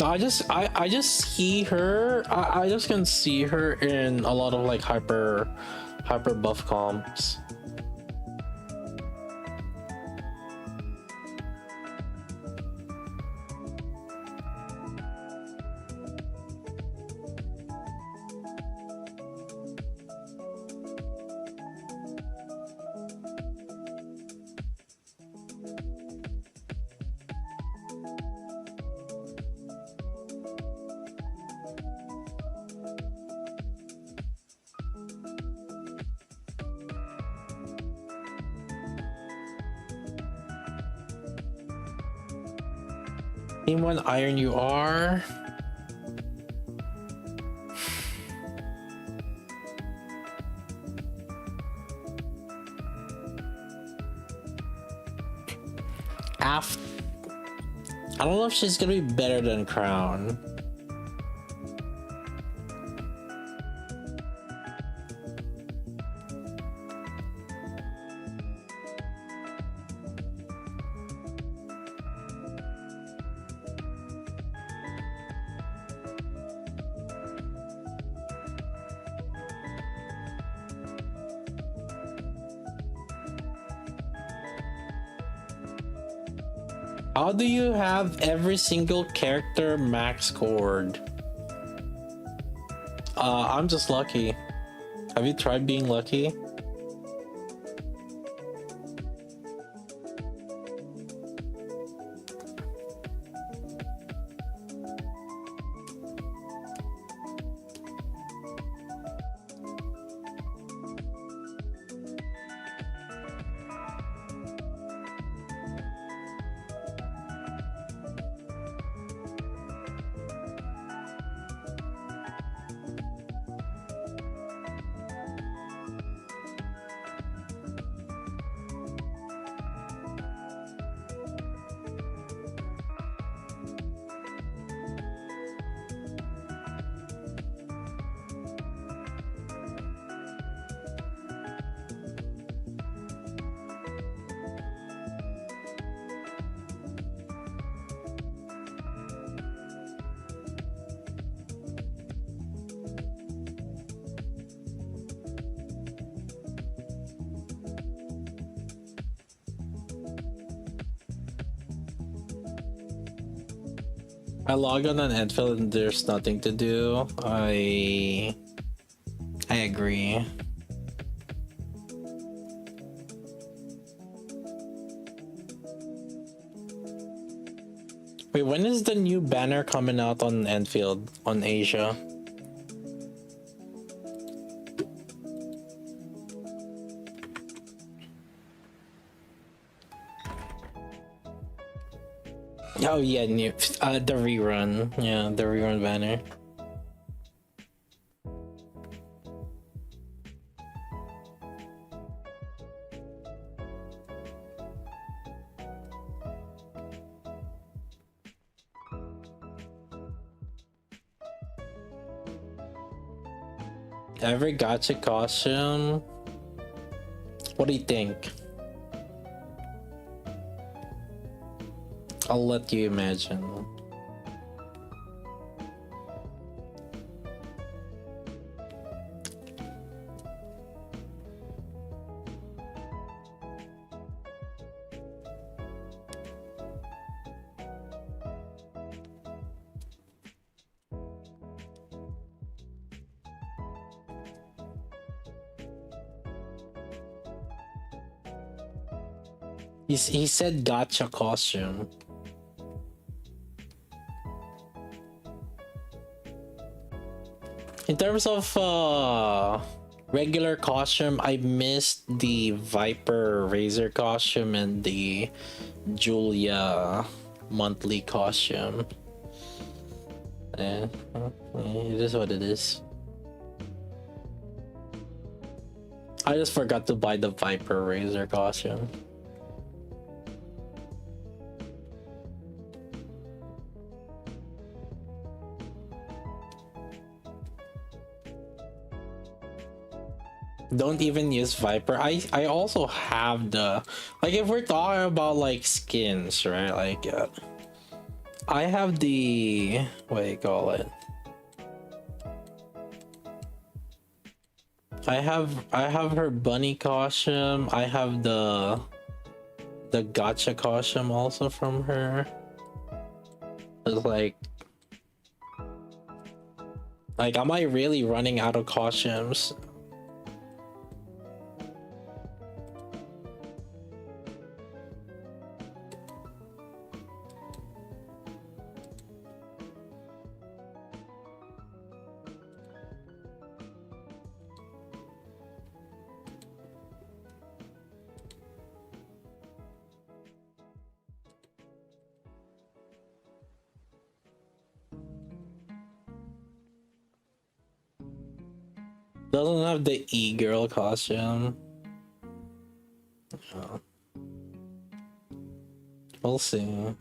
A: I just see her. I just can see her in a lot of like hyper buff comps. Team 1 Iron you are. After, I don't know if she's gonna be better than Crown. How do you have every single character max scored? I'm just lucky. Have you tried being lucky? I log on Enfield and there's nothing to do. I agree. Wait, when is the new banner coming out on Enfield on Asia? Oh yeah, new the rerun. Yeah, the rerun banner. Every gacha costume. What do you think? I'll let you imagine. He said gacha costume. In terms of regular costume, I missed the Viper Razor costume and the Julia monthly costume. It is what it is. I just forgot to buy the Viper Razor costume. Don't even use Viper. I also have the, like, if we're talking about like skins, right? Like I have the, what do you call it? I have her bunny costume. I have the gacha costume also from her. It's like am I really running out of costumes? Doesn't have the e-girl costume. Oh. We'll see.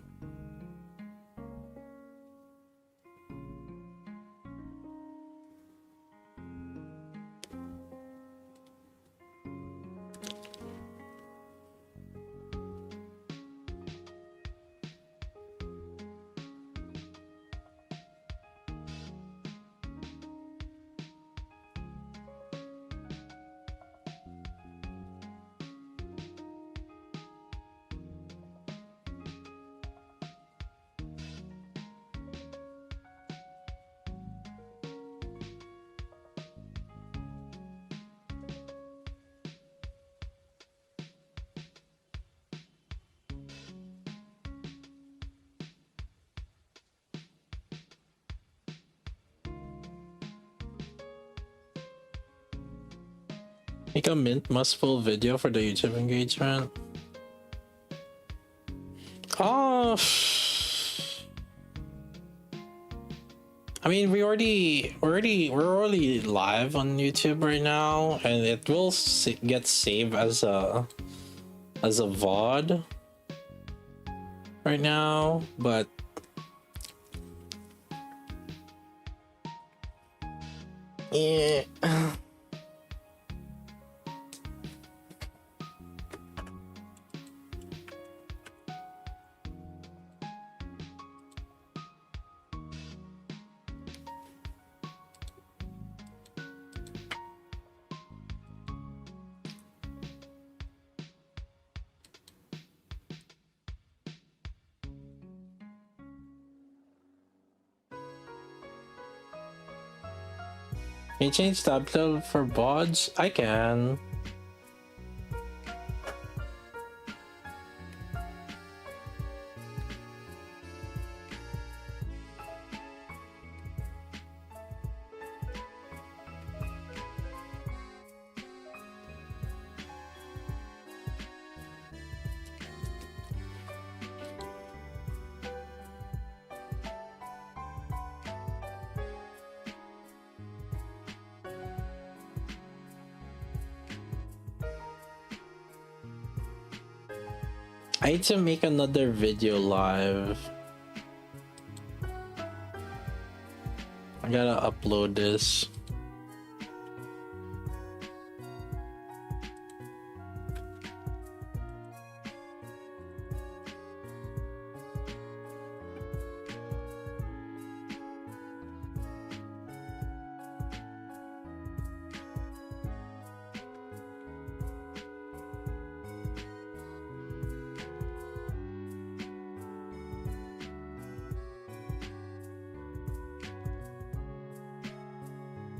A: Make a mint must full video for the YouTube engagement. Oh, I mean, we're already live on YouTube right now, and it will get saved as a VOD right now, but yeah. Can you change tab title for VODs? I can. I need to make another video live. I gotta upload this.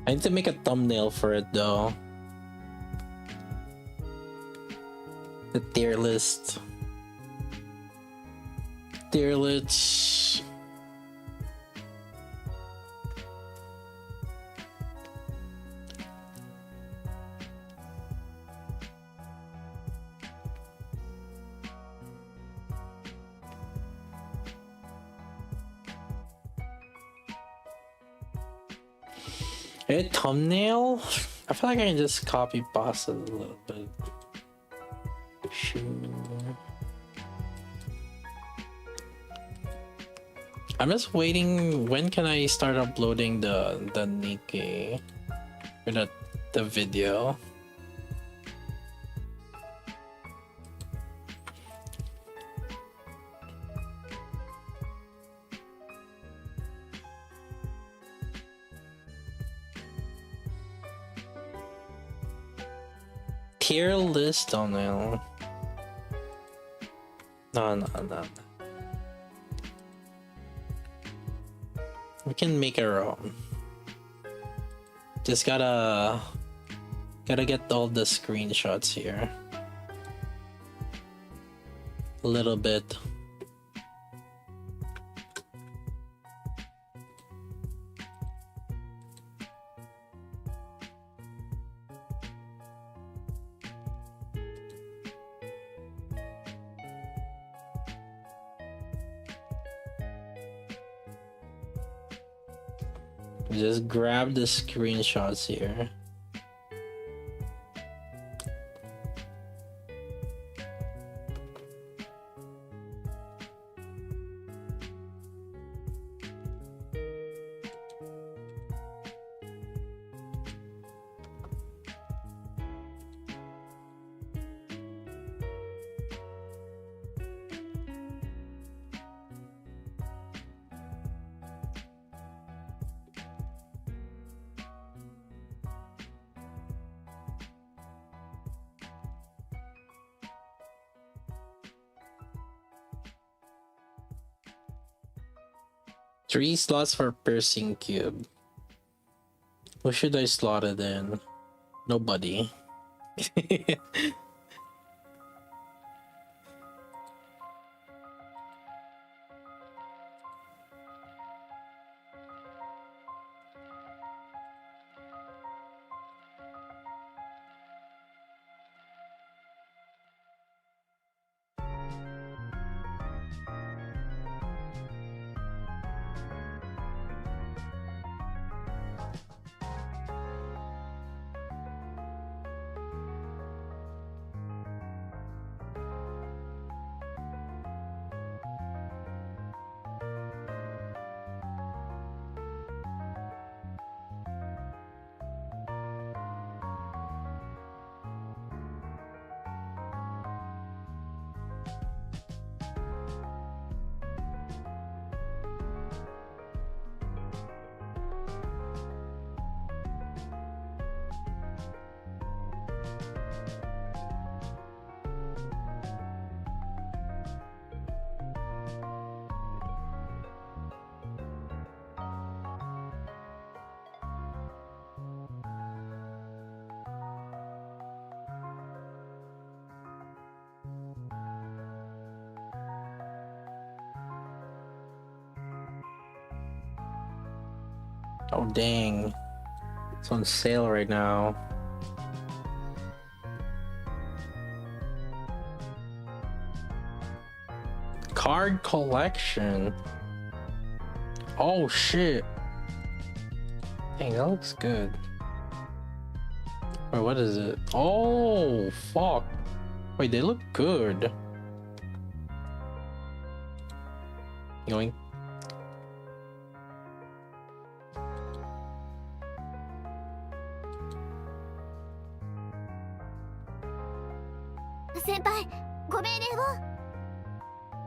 A: I need to make a thumbnail for it though. The tier list. Tier list. A thumbnail? I feel like I can just copy paste it a little bit. Sure. I'm just waiting. When can I start uploading the Nikke or the video? Tier list thumbnail. No. We can make our own. Just gotta get all the screenshots here. A little bit. Just grab the screenshots here. 3 slots for piercing cube. Who should I slot it in? Nobody. Oh dang. It's on sale right now. Card collection. Oh shit. Dang, that looks good. Wait, what is it? Oh fuck. Wait, they look good. Going.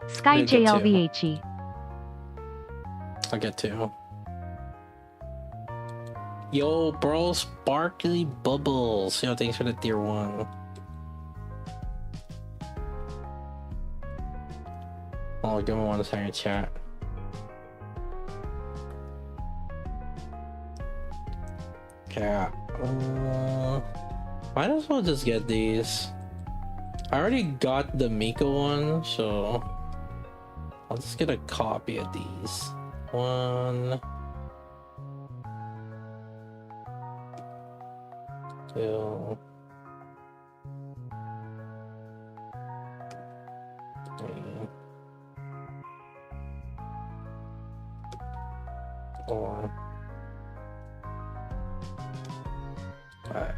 C: Sky
A: We'll get to.
C: JLVHE.
A: I'll get to. Yo, bro, sparkly bubbles. Yo, thanks for the tier 1. Oh, give me 1 second, chat. Okay. Might as well just get these. I already got the Mika one, so I'll just get a copy of these. 1, 2, 3, 4, 5.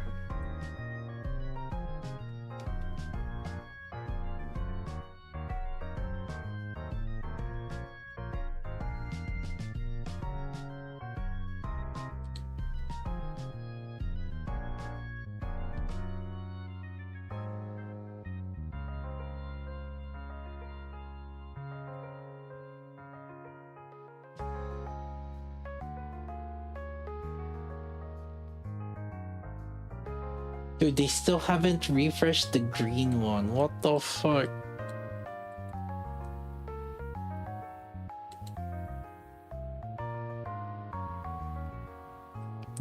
A: Dude, they still haven't refreshed the green one. What the fuck?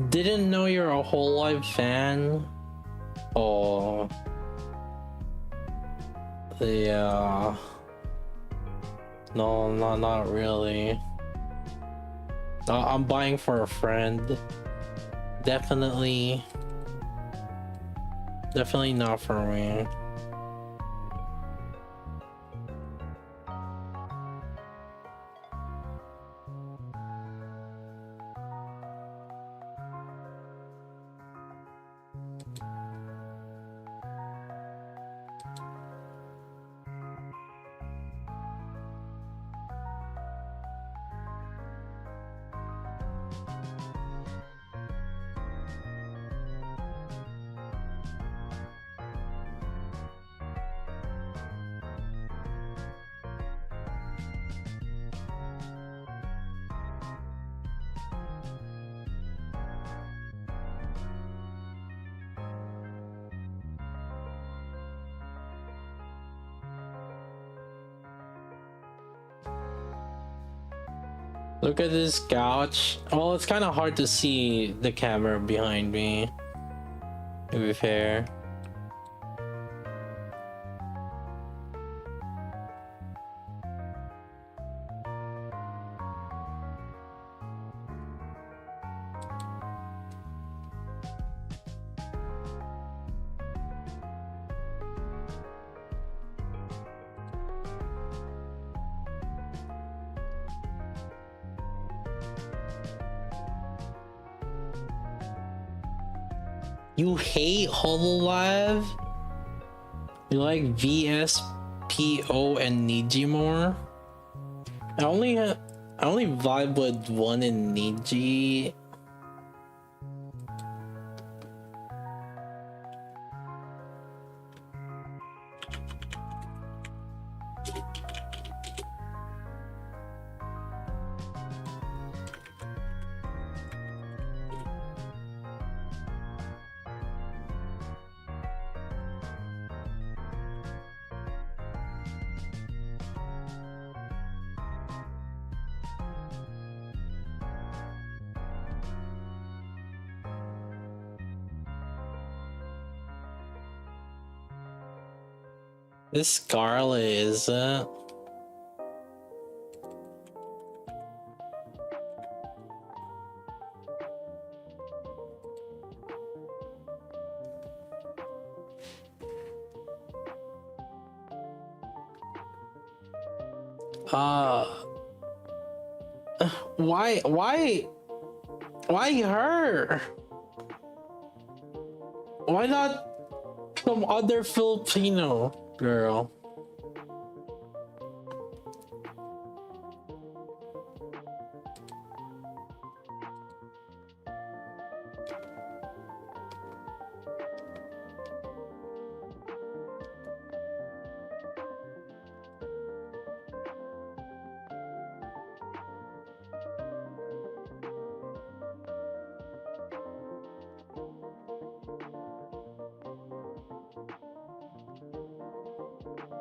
A: Didn't know you're a whole life fan? Oh. Yeah. No, not really. I'm buying for a friend. Definitely not for me. Look at this couch. Well, it's kind of hard to see the camera behind me, to be fair. You hate Hololive? You like VSPO and Niji more? I only vibe with one in Niji. This Scarlet is uh why her? Why not some other Filipino girl?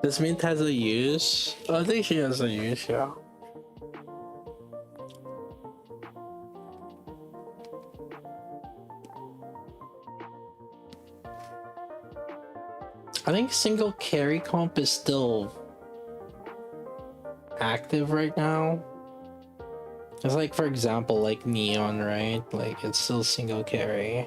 A: This mint has a use? I think she has a use, yeah. I think single carry comp is still active right now. It's like, for example, like Neon, right? Like, it's still single carry.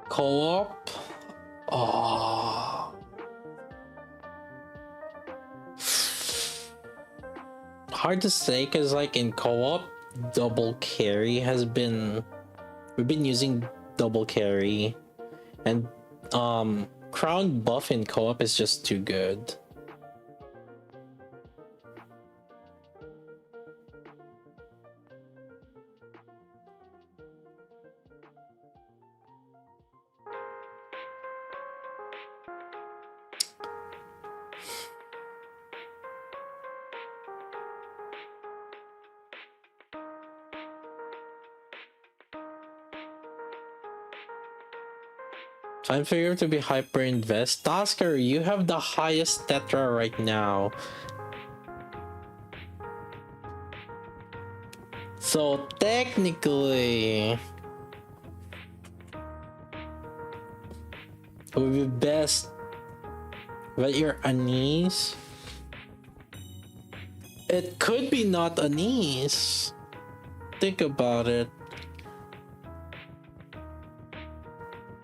A: Co-op? Oh. Hard to say, because like in co-op, double carry has been... We've been using double carry. And crown buff in co-op is just too good. Time for you to be hyper invest. Tasker, you have the highest tetra right now. So technically, it would be best that you're Anise. It could be not Anise. Think about it.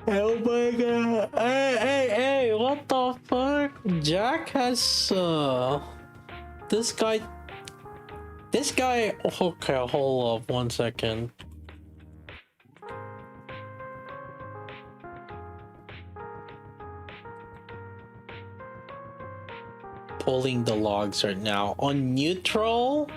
A: Oh my god. Hey, what the fuck? Jack has this guy, okay, hold up 1 second. Pulling the logs right now on neutral.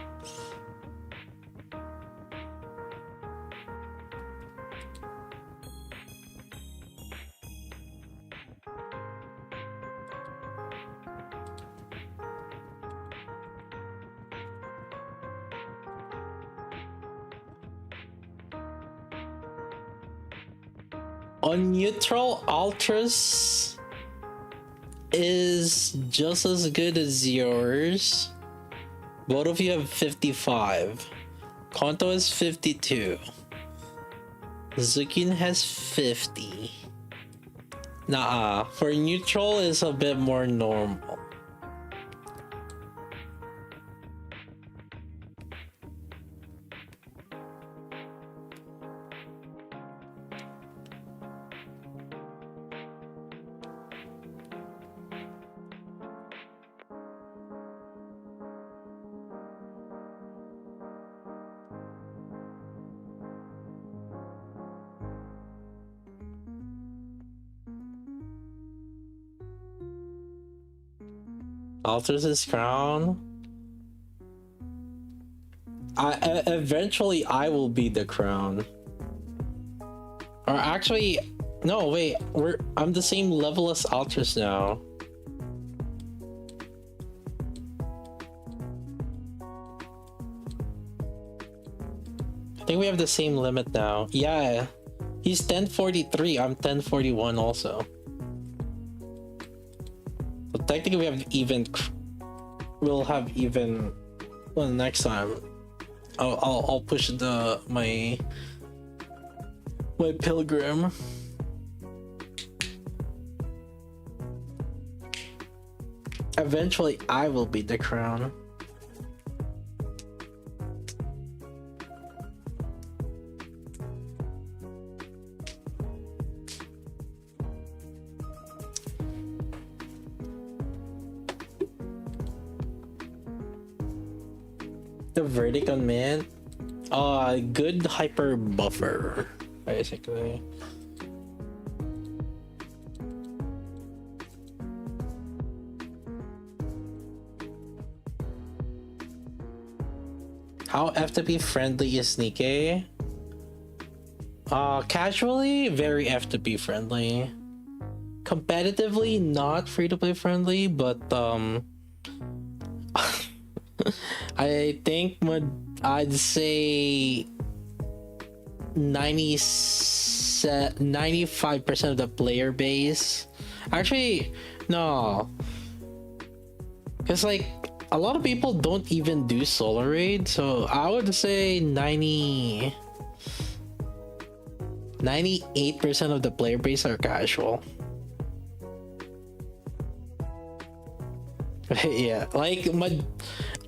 A: On neutral, Ultras is just as good as yours. Both of you have 55. Konto is 52. Zukin has 50. Nah, for neutral is a bit more normal. Alters his crown. Eventually I will be the crown. Or actually, no, wait, I'm the same level as Alters now. I think we have the same limit now. Yeah, he's 1043. I'm 1041 also. So technically we have even. We'll have even. Well, next time, I'll push my pilgrim. Eventually, I will be the crown. The verdict on mint, good hyper buffer, basically. How FTP friendly is Nikke? Casually, very FTP friendly. Competitively, not free to play friendly, but I think I'd say 95% of the player base. Actually, no. Because like a lot of people don't even do solo raid, so I would say 98% of the player base are casual. Yeah, like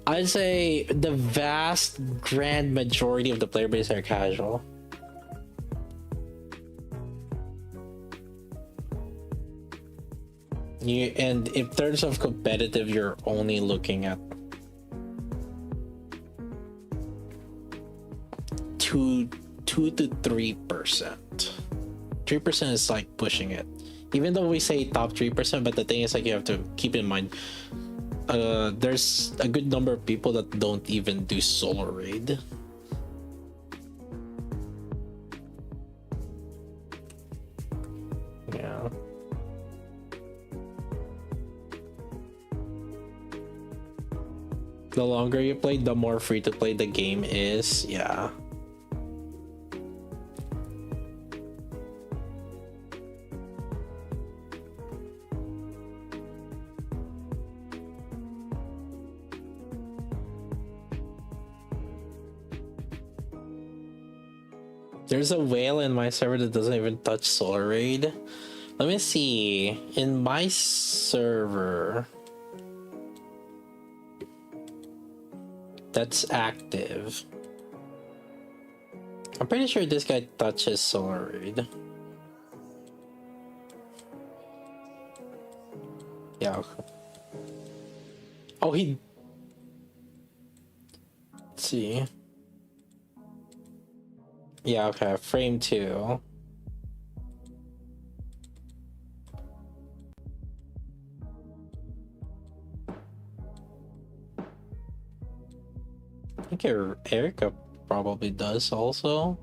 A: I'd say the vast grand majority of the player base are casual. And in terms of competitive, you're only looking at 2 to 3%. 3% is like pushing it. Even though we say top 3%, but the thing is like you have to keep in mind there's a good number of people that don't even do solo raid. Yeah. The longer you play, the more free to play the game is. Yeah. There's a whale in my server that doesn't even touch Solar Raid. Let me see. In my server that's active, I'm pretty sure this guy touches Solar Raid. Yeah. Oh, he. Let's see. Yeah, okay, frame 2. I think Erica probably does also.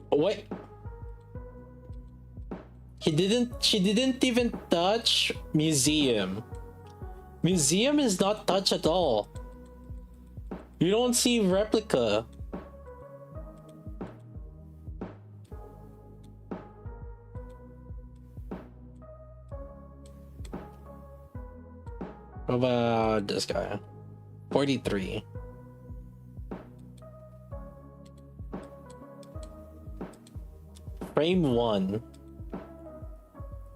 A: What? She didn't even touch museum. Museum is not touch at all. You don't see replica. What about this guy? 43. Frame 1.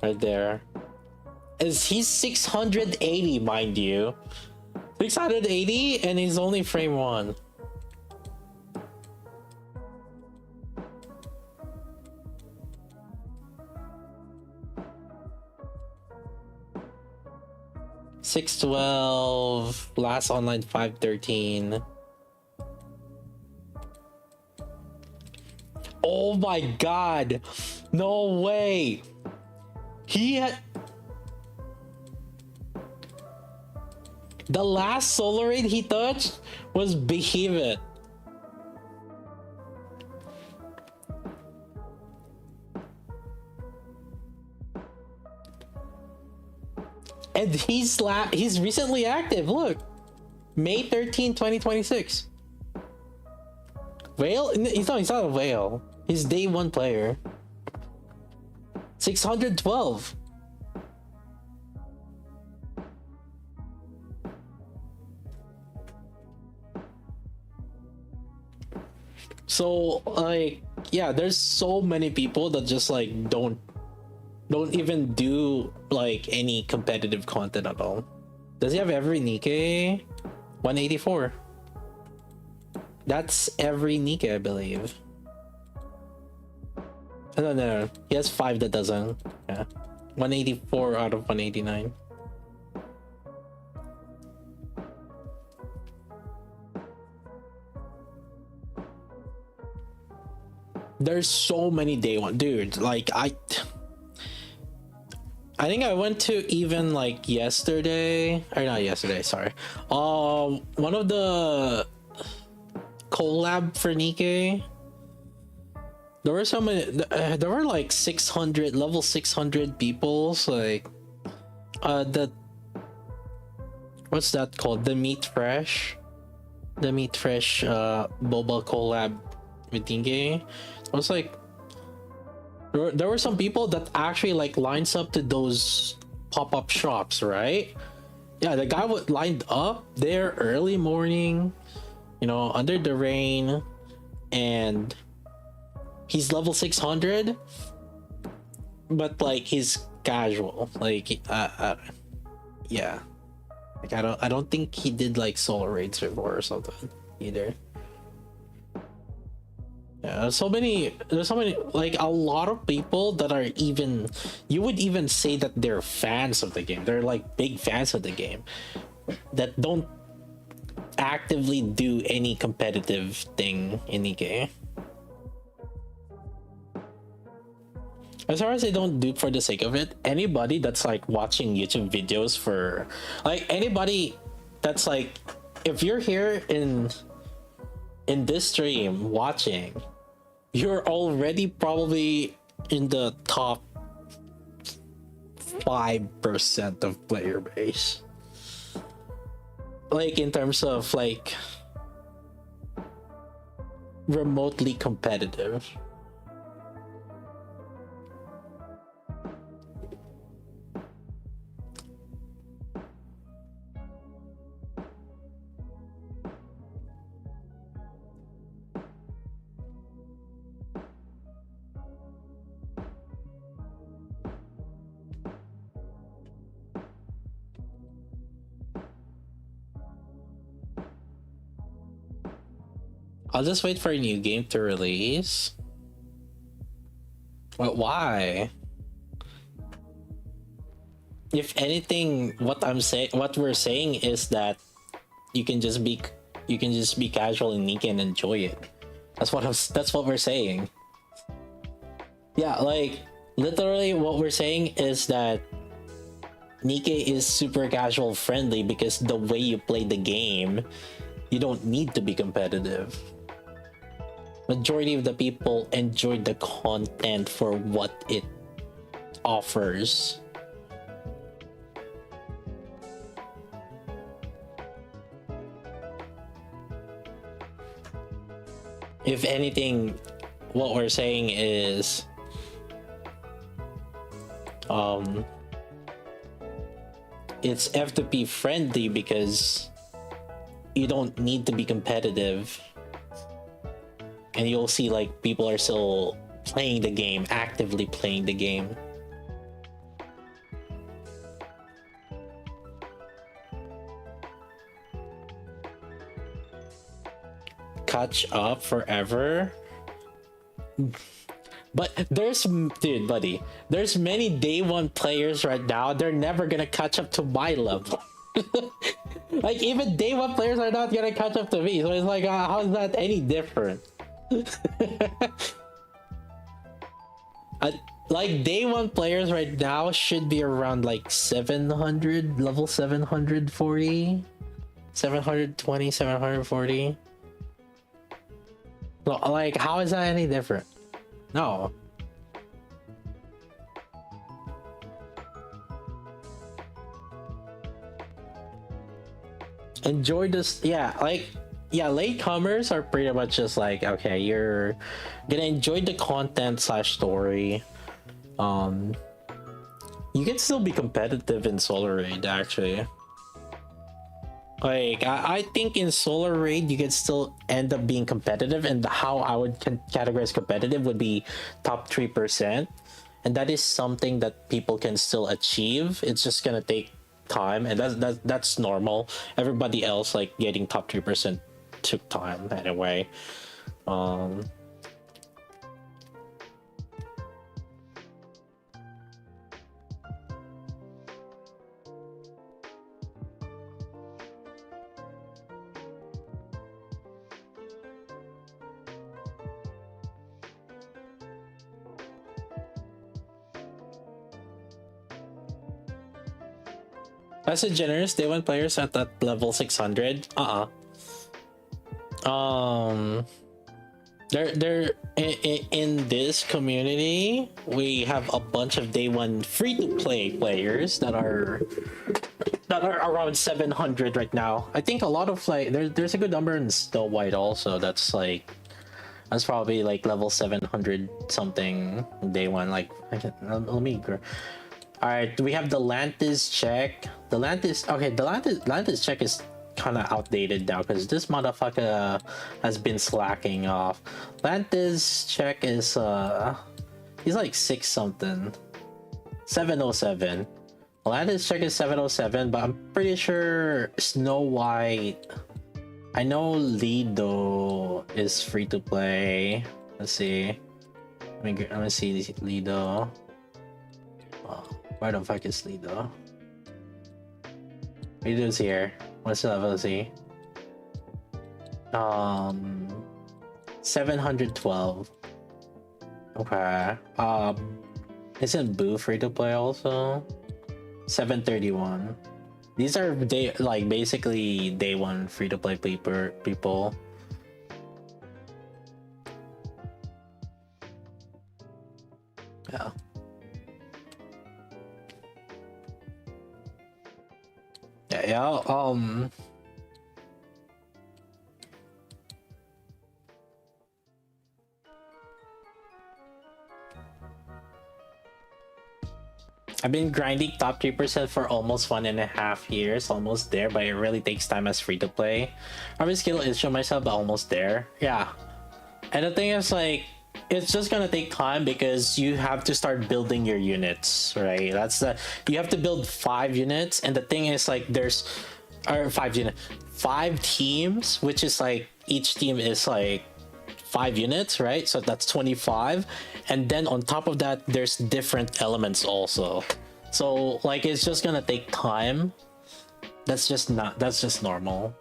A: Right there. He's 680, mind you. 680 and he's only frame 1. $612, last online $513. Oh my god, no way. He had the last solar raid he touched was Behemoth. And he's recently active. Look, May 13, 2026. Whale? He's not a whale. He's day 1 player. 612. So like, yeah, there's so many people that just like don't even do like any competitive content at all. Does he have every Nikke? 184. That's every Nikke, I believe. No. He has 5 that doesn't. Yeah. 184 out of 189. There's so many day 1. Dude, like I think I went to even like yesterday, or not yesterday, sorry. One of the collab for Nikke. There were so many. There were like 600 level 600 people. So like, the what's that called? The Meat Fresh boba collab with Nikke. I was like, there were some people that actually like lines up to those pop-up shops, right? Yeah, the guy would lined up there early morning, you know, under the rain, and he's level 600, but like he's casual, like yeah, like I don't think he did like solo raids before or something either. Yeah, there's so many, like a lot of people that are even, you would even say that they're fans of the game. They're like big fans of the game that don't actively do any competitive thing in Nikke. As far as they don't do it for the sake of it, anybody that's like watching YouTube videos for, like anybody that's like, if you're here in this stream watching, you're already probably in the top 5% of player base, like in terms of like remotely competitive. I'll just wait for a new game to release. But why? If anything, what we're saying is that you can just be casual in Nikke and enjoy it. That's what we're saying. Yeah, like literally what we're saying is that Nikke is super casual friendly because the way you play the game, you don't need to be competitive. Majority of the people enjoy the content for what it offers. if anything, what we're saying is it's F2P friendly because you don't need to be competitive, and you'll see like people are still playing the game, actively playing the game. Catch up forever. But dude, buddy, there's many day one players right now. They're never gonna catch up to my level. Like even day one players are not gonna catch up to me. So it's like, how is that any different? Like day one players right now should be around like 700, level 740, 720, 740. So, like, how is that any different? No. Enjoy this. Yeah, like, yeah, latecomers are pretty much just like, okay, you're gonna enjoy the content slash story. You can still be competitive in Solar Raid, actually. Like, I think in Solar Raid you can still end up being competitive, and how I would categorize competitive would be top 3%, and that is something that people can still achieve. It's just gonna take time, and that's normal. Everybody else like getting top 3% took time anyway. As a generous day one players at that level 600, they're in this community. We have a bunch of day one free to play players that are around 700 right now. I think a lot of like there's a good number in Snow White also. That's probably like level 700 something day one. Like let me. All right, we have the Lantis check. The Lantis check is kind of outdated now because this motherfucker has been slacking off. Lantis check is he's like 6 something, 707. Lantis check is 707, but I'm pretty sure Snow White. I know Lido is free to play. Let's see. Let me see Lido. Where the fuck is Lido? Lido's here. What's the level is he? 712. Okay. Isn't Boo free to play also? 731. These are basically day one free to play people. Yeah. Yeah, I've been grinding top 3% for almost 1.5 years, almost there, but it really takes time as free to play. I'm skill is show myself, but almost there. Yeah. And the thing is, like, it's just gonna take time because you have to start building your units, right? You have to build 5 units, and the thing is, like, there's 5 teams, which is like each team is like 5 units, right? So that's 25, and then on top of that there's different elements also. So like it's just gonna take time. That's just normal.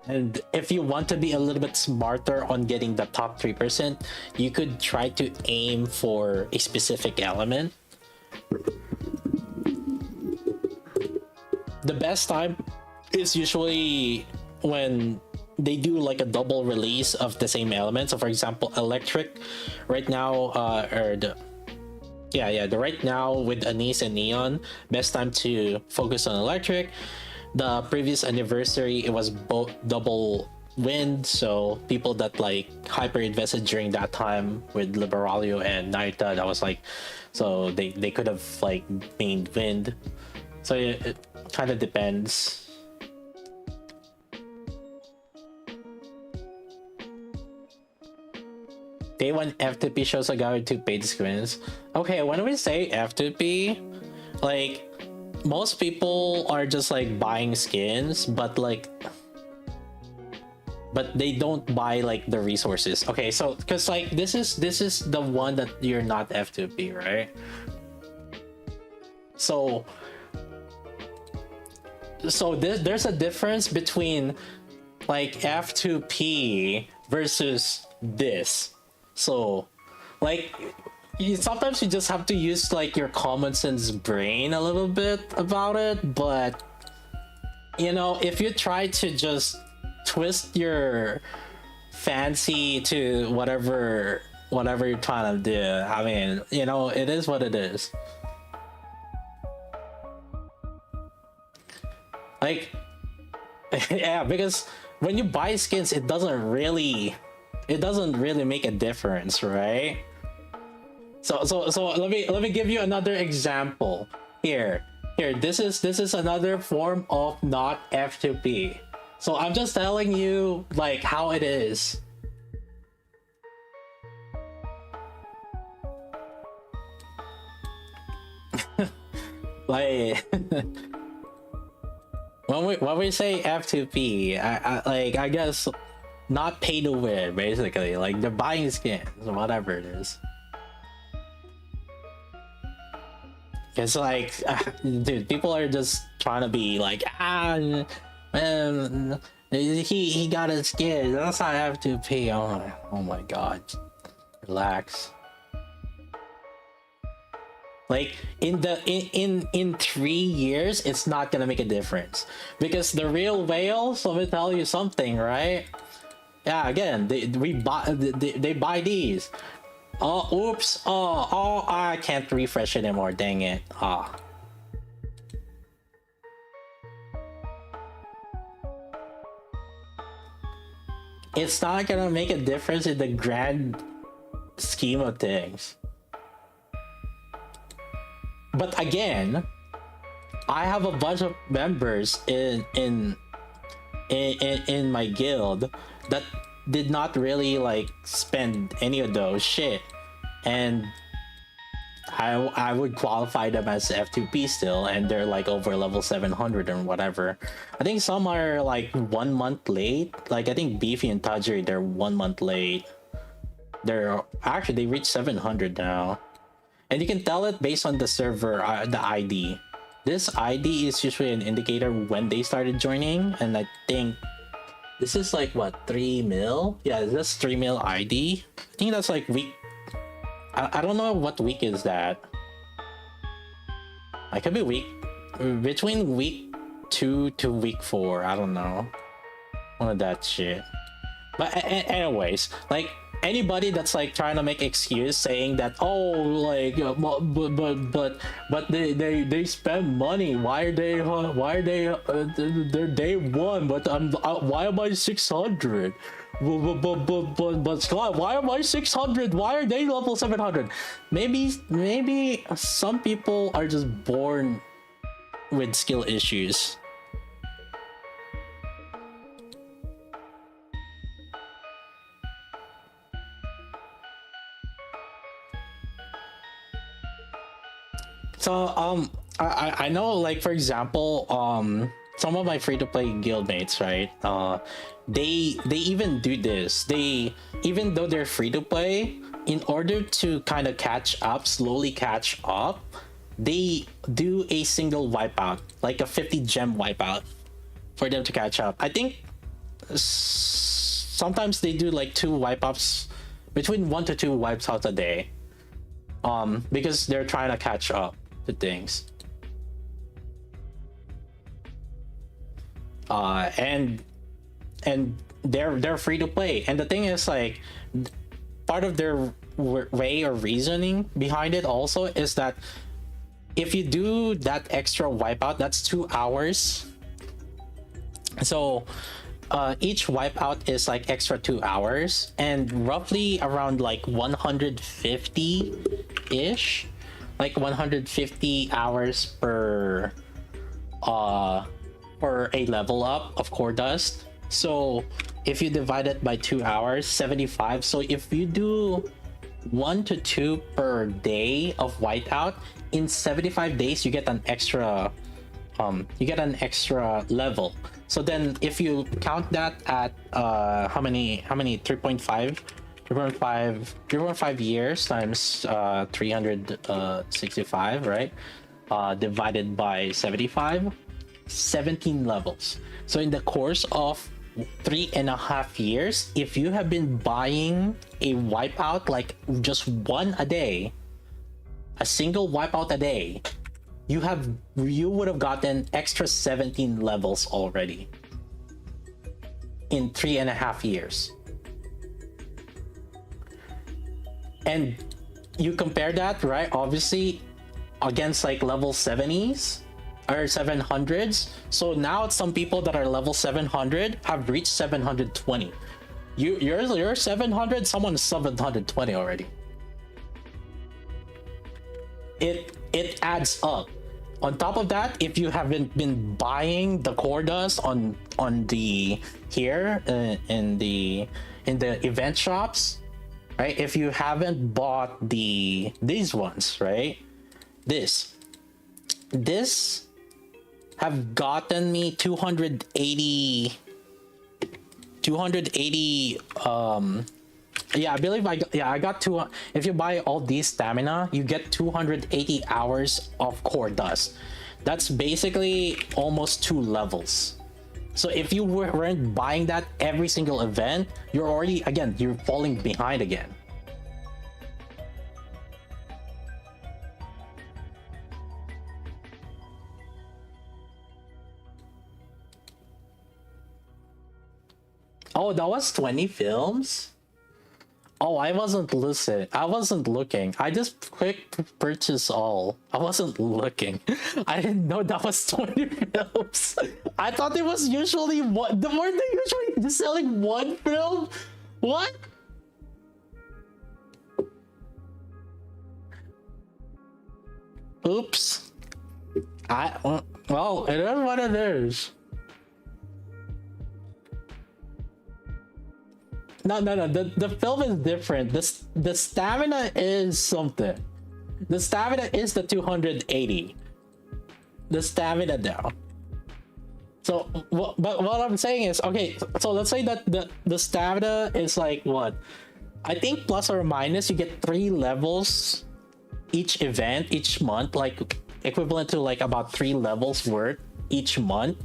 A: And if you want to be a little bit smarter on getting the top 3%, you could try to aim for a specific element. The best time is usually when they do like a double release of the same element. So for example, electric right now, right now with Anise and Neon, best time to focus on electric. The previous anniversary, it was both double wind, so people that like hyper invested during that time with Liberalia and Naita, that was like, so they could have like mained wind. So it kind of depends. Day one F2P shows a guy with 2 paid skins. Okay, when we say F2P, like most people are just like buying skins, but they don't buy like the resources. Okay, so because like this is the one that you're not F2P, right? So there's a difference between like F2P versus this. So like sometimes you just have to use like your common sense brain a little bit about it, but you know, if you try to just twist your fancy to whatever you're trying to do, I mean, you know, it is what it is. Like yeah, because when you buy skins, it doesn't really make a difference, right? So let me give you another example. Here, this is another form of not F2P. So I'm just telling you like how it is. Like when we say F2P, I guess not pay to win, basically. Like they're buying skins, whatever it is. It's like, dude, people are just trying to be like, man, he got his skin. That's not F2P. Oh my god, relax. Like in 3 years, it's not gonna make a difference because the real whales. Let me tell you something, right? Yeah, again, they buy these. Oh, oops. Oh, I can't refresh anymore. Dang it. It's not gonna make a difference in the grand scheme of things. But again, I have a bunch of members in my guild that did not really like spend any of those shit, and I would qualify them as F2P still, and they're like over level 700 and whatever. I think some are like 1 month late. Like I think Beefy and Tajiri, they're 1 month late. They're actually, they reached 700 now, and you can tell it based on the server, the ID. This ID is usually an indicator when they started joining, and I think this is like what, 3 mil? Yeah, this 3 mil ID. I think that's like week. I don't know what week is that. I could be week between week 2 to week 4. I don't know. One of that shit. But anyways, like anybody that's like trying to make excuse saying that, oh, like but they spend money. Why are they they're day 1, but why am I 600? But Scott, why am I 600? Why are they level 700? Maybe some people are just born with skill issues. So I know, like for example, some of my free-to-play guildmates, right? They even do this. They, even though they're free-to-play, in order to kind of slowly catch up, they do a single wipeout, like a 50 gem wipeout, for them to catch up. I think sometimes they do like 2 wipeouts, between 1 to 2 wipes out a day, because they're trying to catch up to things. And they're free to play, and the thing is, like, part of their way or reasoning behind it also is that if you do that extra wipeout, that's 2 hours. So each wipeout is like extra 2 hours, and roughly around like 150 ish, like 150 hours per a level up of core dust. So if you divide it by 2 hours, 75. So if you do 1 to 2 per day of whiteout, in 75 days you get an extra level. So then if you count that at how many 3.5 years times 365, right? Divided by 75, 17 levels. So in the course of 3.5 years, if you have been buying a wipeout, like just one a day, a single wipeout a day, you would have gotten extra 17 levels already in 3.5 years. And you compare that, right, obviously against like level 70s or 700s. So now some people that are level 700 have reached 720. You're 700, someone's 720 already. It adds up. On top of that, if you haven't been buying the core dust on the here in the event shops, right? If you haven't bought these ones, right? This have gotten me 280 yeah, I believe I got two. If you buy all these stamina, you get 280 hours of core dust. That's basically almost 2 levels. So if you weren't buying that every single event, you're falling behind again. Oh, that was 20 films? Oh, I wasn't looking. I just clicked purchase all. I wasn't looking. I didn't know that was 20 films. I thought it was usually one. Weren't they usually just selling one film? What? Oops. Well, it is what it is. No. The film is different. The stamina is something. The stamina is the 280. The stamina now. So, but what I'm saying is, okay. So let's say that the stamina is like what? I think plus or minus you get 3 levels each event each month, like equivalent to like about 3 levels worth each month.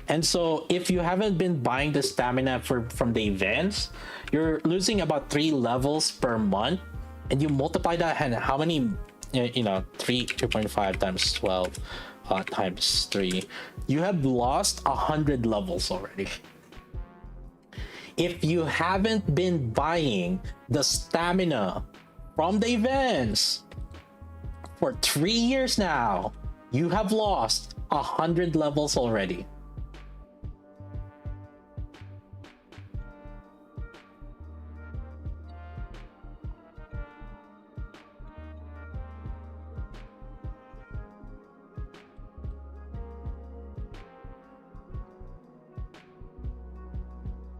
A: And so if you haven't been buying the stamina from the events, you're losing about 3 levels per month, and you multiply that and how many, 2.5 times 12 times 3, you have lost 100 levels already. If you haven't been buying the stamina from the events for 3 years now, you have lost 100 levels already.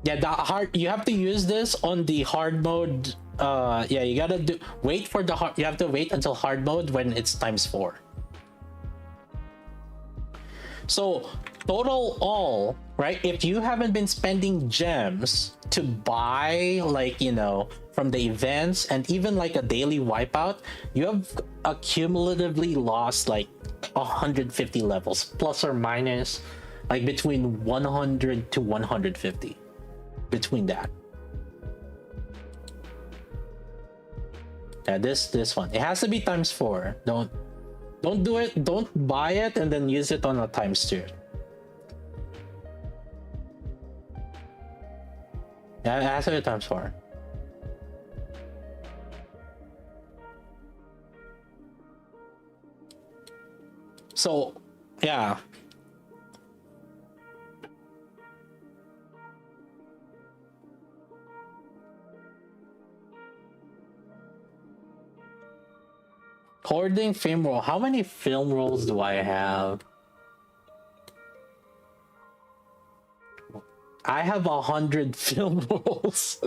A: Yeah, you have to use this on the hard mode. Yeah, you gotta wait for the hard. You have to wait until hard mode when it's times 4. So total all, right? If you haven't been spending gems to buy, like, from the events and even like a daily wipeout, you have accumulatively lost like 150 levels, plus or minus, like between 100 to 150. Between that. Yeah, this one. It has to be times 4. Don't do it. Don't buy it and then use it on a times 2. Yeah, it has to be times 4. So, yeah. Hoarding film roll. How many film rolls do I have? I have 100 film rolls.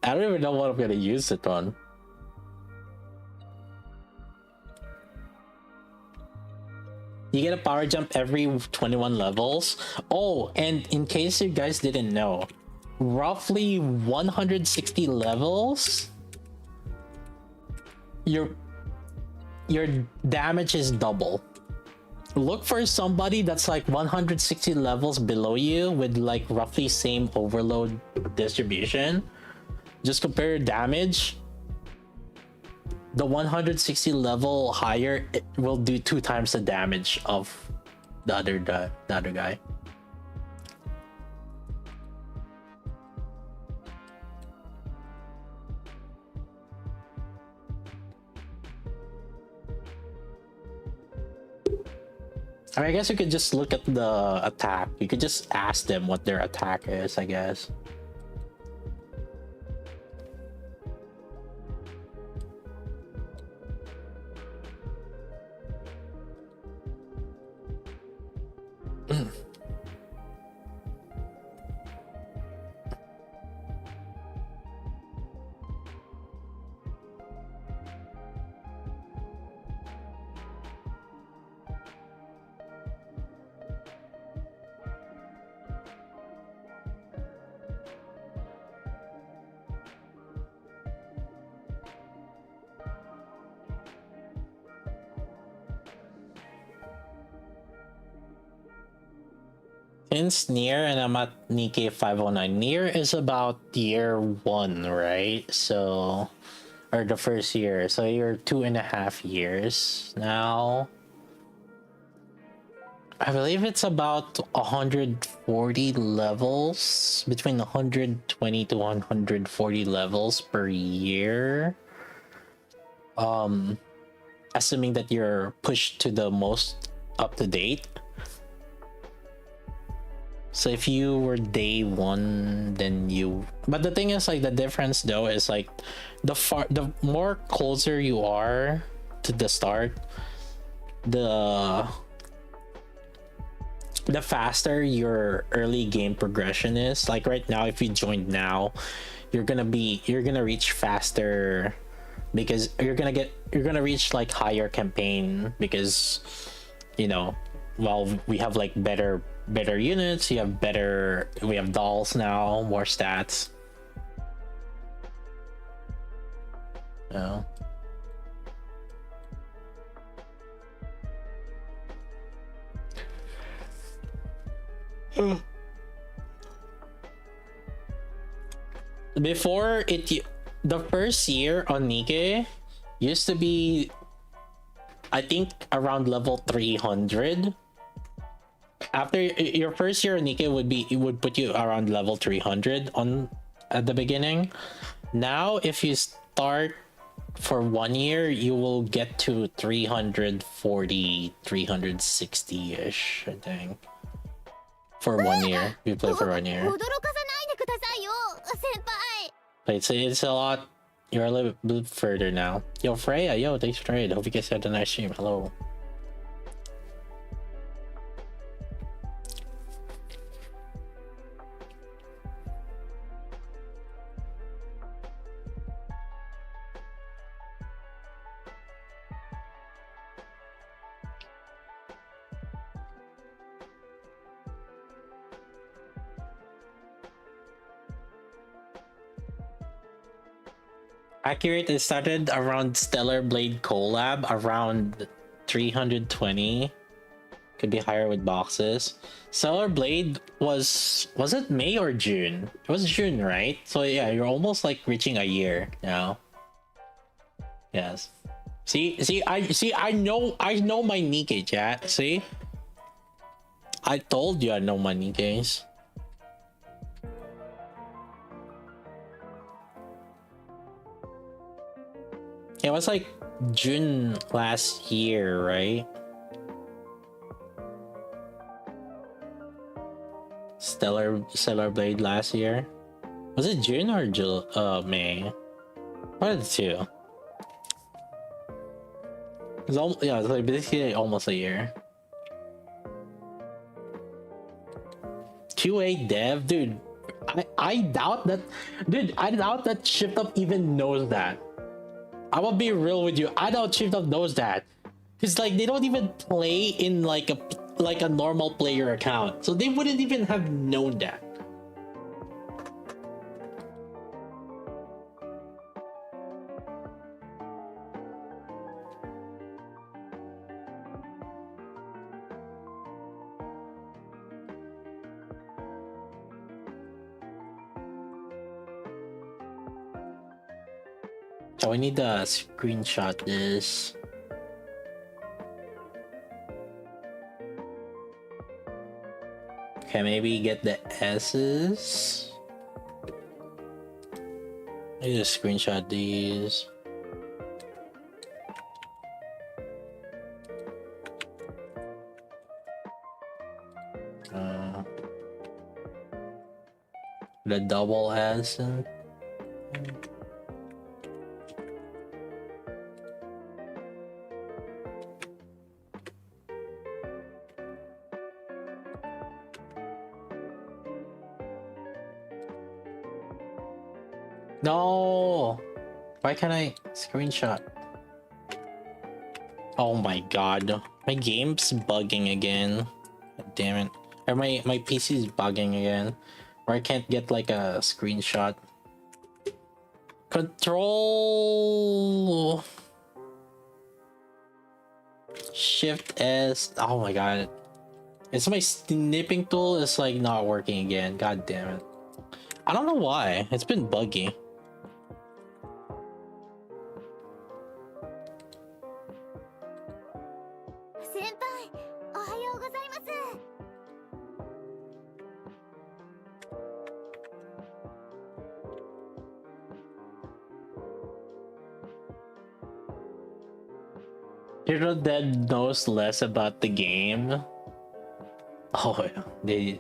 A: I don't even know what I'm gonna use it on. You get a power jump every 21 levels. Oh, and in case you guys didn't know, roughly 160 levels, your damage is double. Look for somebody that's like 160 levels below you with like roughly same overload distribution. Just compare damage. The 160 level higher, it will do 2 times the damage of the other guy. I mean, I guess you could just look at the attack. You could just ask them what their attack is, I guess. Since near and I'm at Nikke 509. Near is about year 1, right? So, or the first year. So you're 2.5 years now. I believe it's about 140 levels, between 120 to 140 levels per year. Assuming that you're pushed to the most up to date. So if you were day 1, then you... But the thing is, like, the difference though is like the more closer you are to the start, the faster your early game progression is. Like right now, if you joined now, you're gonna reach faster because you're gonna reach like higher campaign because, you know, well, we have like better units, we have dolls now, more stats. Yeah. Before the first year on Nikke used to be, I think, around level 300. After your first year on Nikke would put you around level 300 at the beginning. Now if you start for 1 year, you will get to 340, 360-ish, I think. For 1 year. You play for 1 year. But it's a lot. You're a little bit further now. Yo, Freya, yo, thanks for trade. Hope you guys had a nice stream. Hello. Accurate, it started around Stellar Blade collab around 320. Could be higher with boxes. Stellar Blade was it May or June? It was June, right? So yeah, you're almost like reaching a year now. Yes. I know my Nikke, chat. See? I told you I know my Nikkes. It was like June last year, right? Stellar Blade last year. Was it June or May? What is it 2? It's almost, yeah, it's like basically almost a year. QA dev, dude. I doubt that, dude. I doubt that Shift Up even knows that. I will be real with you. I doubt Shift Up knows that. It's like they don't even play in like a normal player account, so they wouldn't even have known that. So we need to screenshot this. Okay, maybe get the S's. I need to screenshot these. The double S. No! Why can't I screenshot? Oh my god. My game's bugging again. God damn it. Or my PC's bugging again. Or I can't get like a screenshot. Control Shift S. Oh my god. It's my snipping tool is like not working again. God damn it. I don't know why. It's been buggy. Hero that knows less about the game. Oh, yeah. They.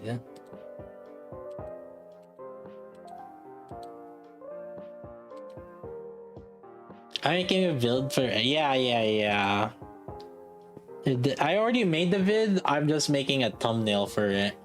A: I'm making a build for. Yeah. I already made the vid. I'm just making a thumbnail for it.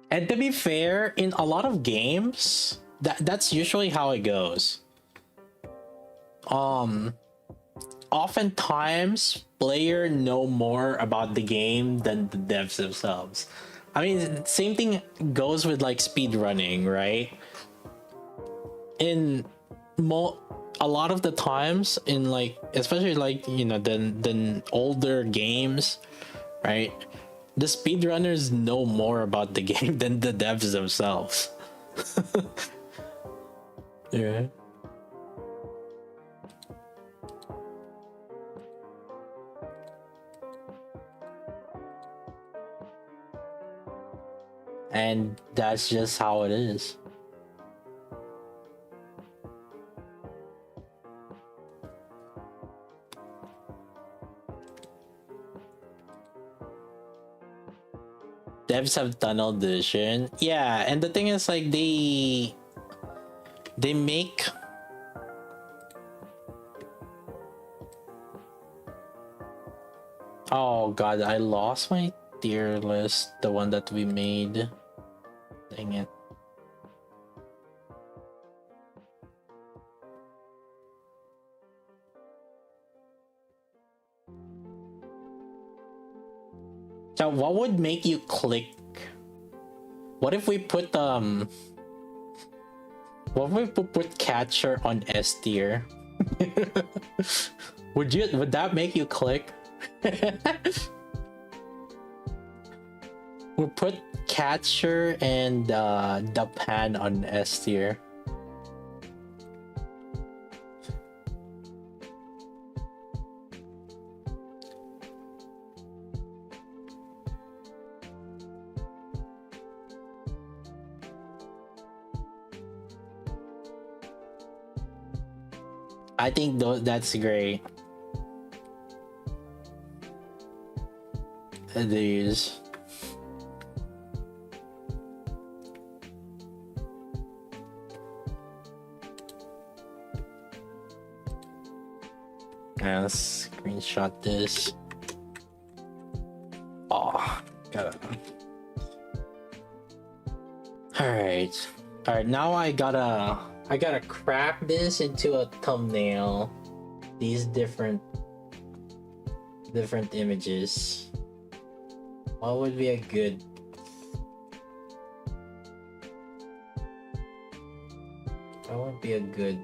A: And to be fair, in a lot of games, that's usually how it goes. Oftentimes player know more about the game than the devs themselves. I mean, same thing goes with like speed running, right? A lot of the times in like, especially like, you know, the older games, right? The speedrunners know more about the game than the devs themselves. Yeah. And that's just how it is. Devs have tunnel vision. Yeah, and the thing is like they make oh god, I lost my tier list, the one that we made. Dang it. So what would make you click? What if we put what if we put catcher on S tier? Would that make you click? We'll put catcher and the pan on S tier. I think that's great. These. Let's screenshot this. Oh, gotta. All right. Now I gotta crack this into a thumbnail. These different images. What would be a good? What would be a good?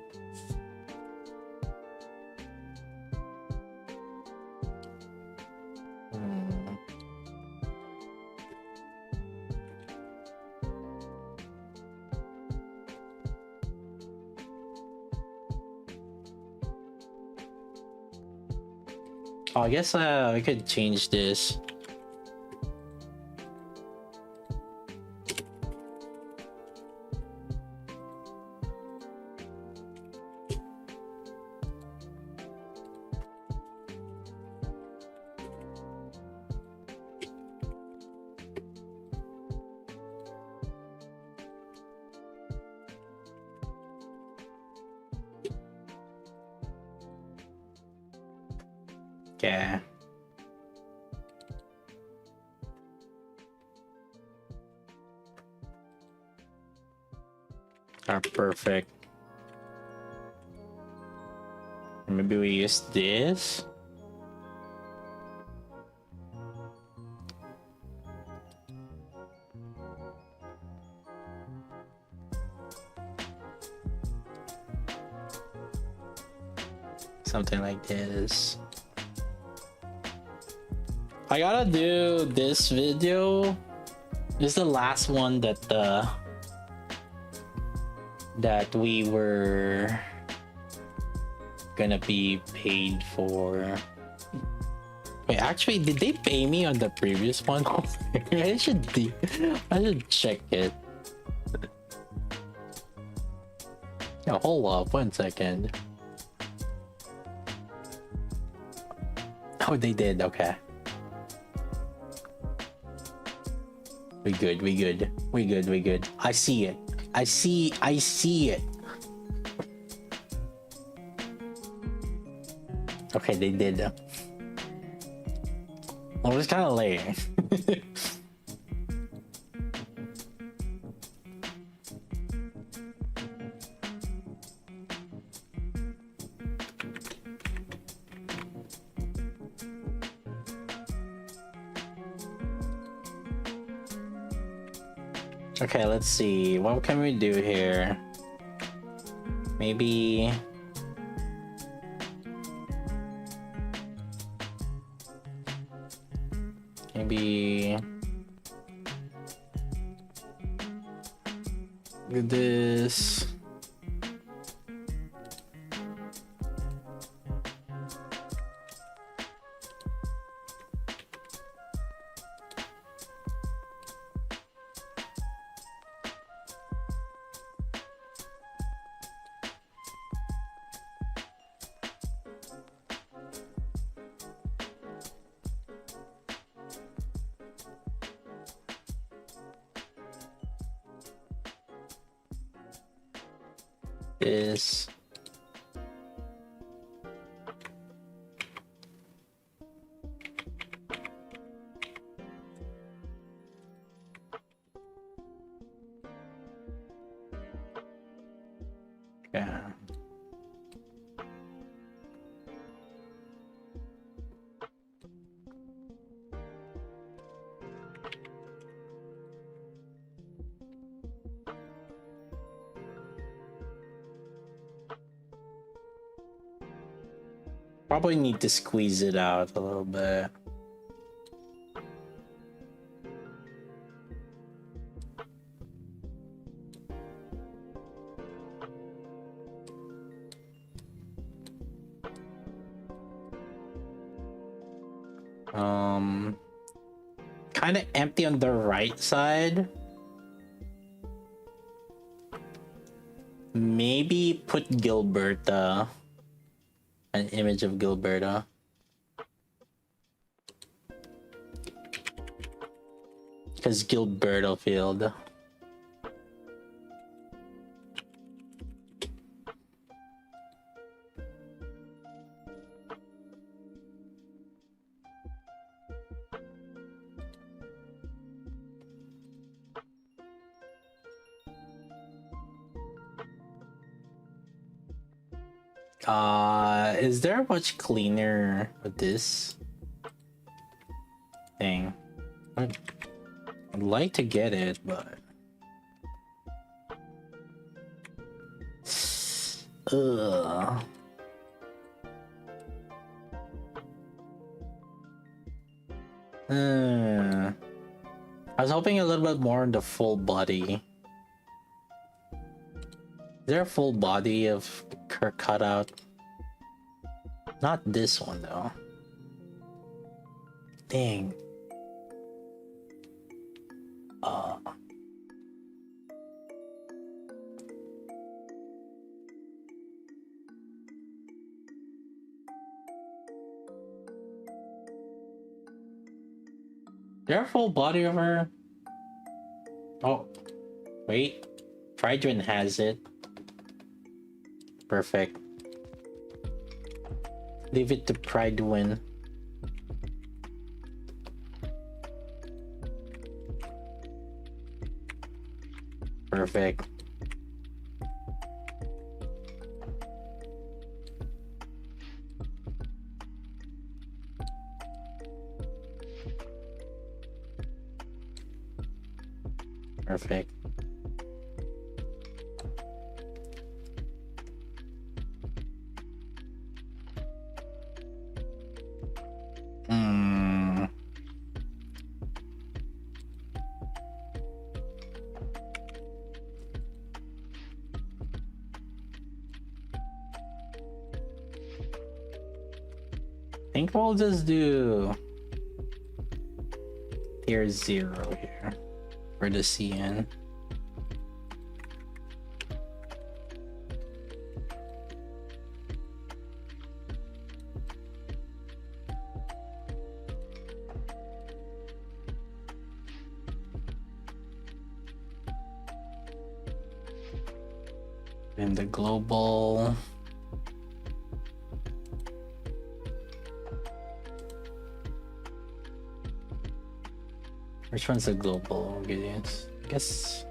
A: Oh, I guess I could change this. Yeah. Perfect. Maybe we use this. Something like this. I gotta do this video. This is the last one that we were gonna be paid for. Wait, actually, did they pay me on the previous one? I should check it. Yeah, hold up, 1 second. Oh, they did. Okay. We good. I see it. I see it. Okay, they did. Well, it was kind of late. Okay, let's see. What can we do here? Maybe... this. This. Yeah. Probably need to squeeze it out a little bit. Kind of empty on the right side. Maybe put Gilbert An image of Gilberto. Because Gilberto failed. Is there much cleaner with this thing? I'd like to get it, but ugh. I was hoping a little bit more on the full body. Is there a full body of her cutout? Not this one though. Dang. There a full body of her? Oh, wait. Fridwin has it. Perfect. Leave it to Pridewin. Perfect. Perfect. I think we'll just do tier 0 here for the CN. And the global. Which one's the global ingredients? I guess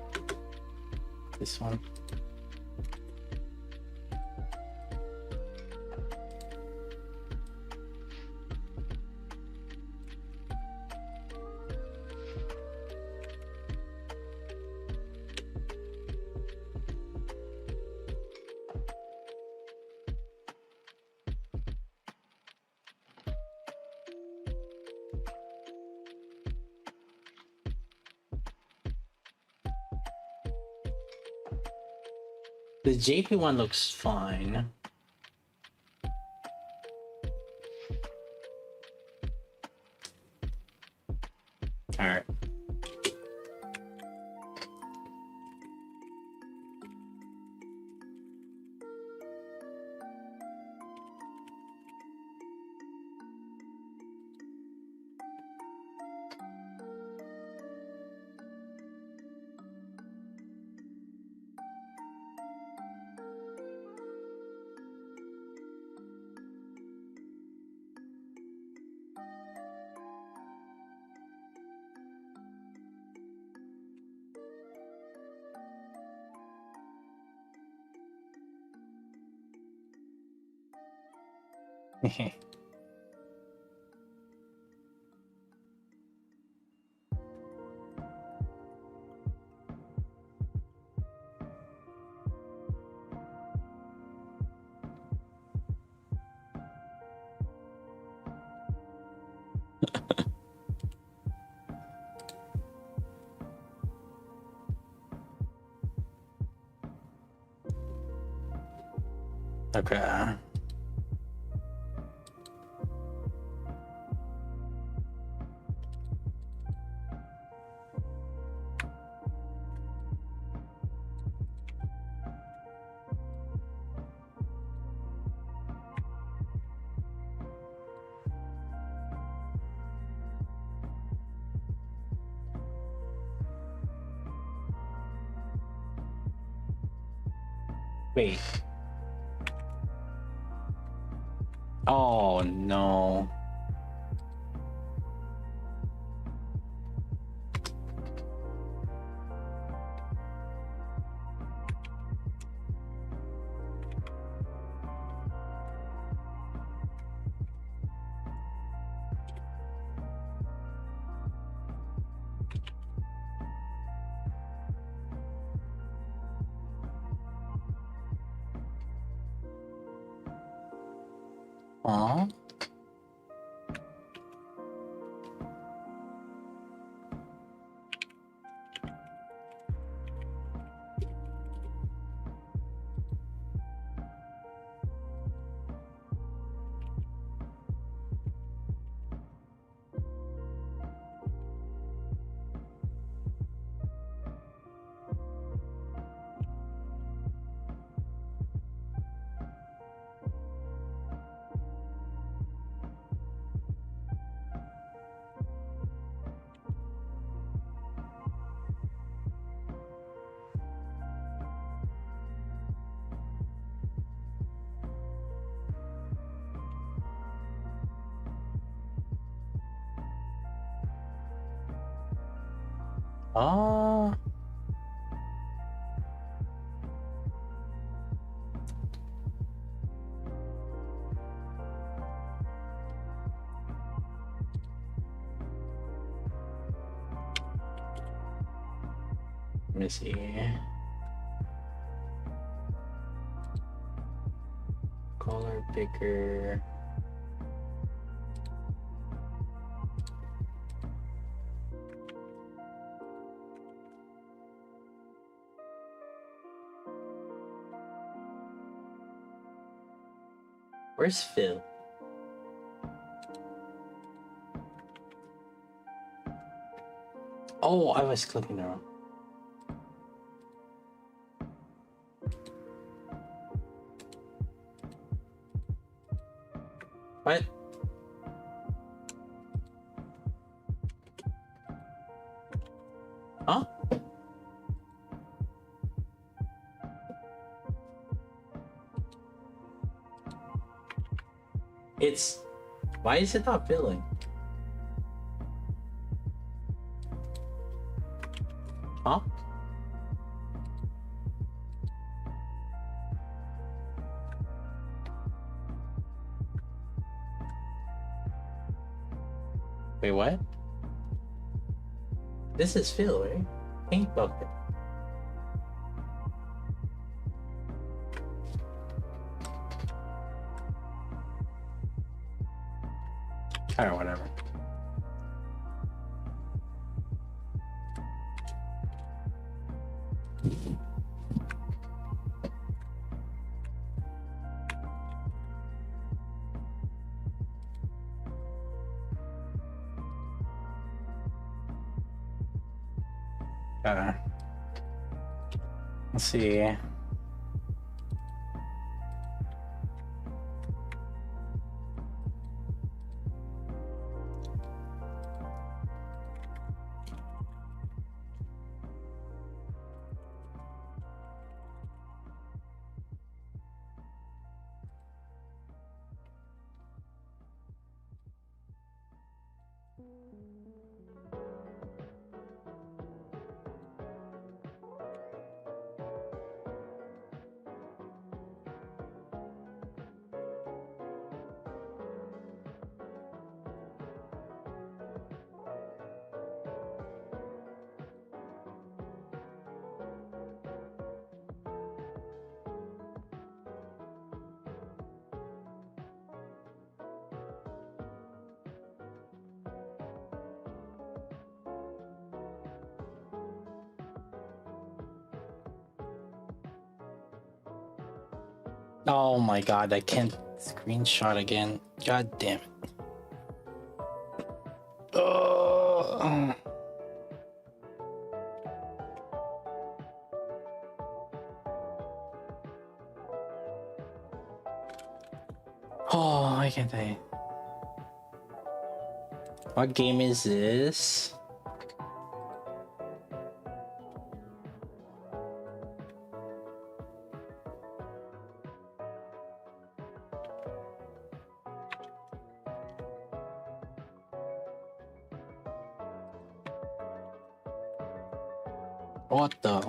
A: this one. The JP one looks fine. All right. Okay. Wait. Oh no. Huh? Ah. Let me see. Color bigger. Where's Phil? Oh, I was clicking the wrong. What? Huh? It's... Why is it not filling? Huh? Wait, what? This is Phil, right? Paint bucket. Or whatever. Let's see. Oh my god, I can't screenshot again. God damn it. Oh, why can't I? What game is this? What the?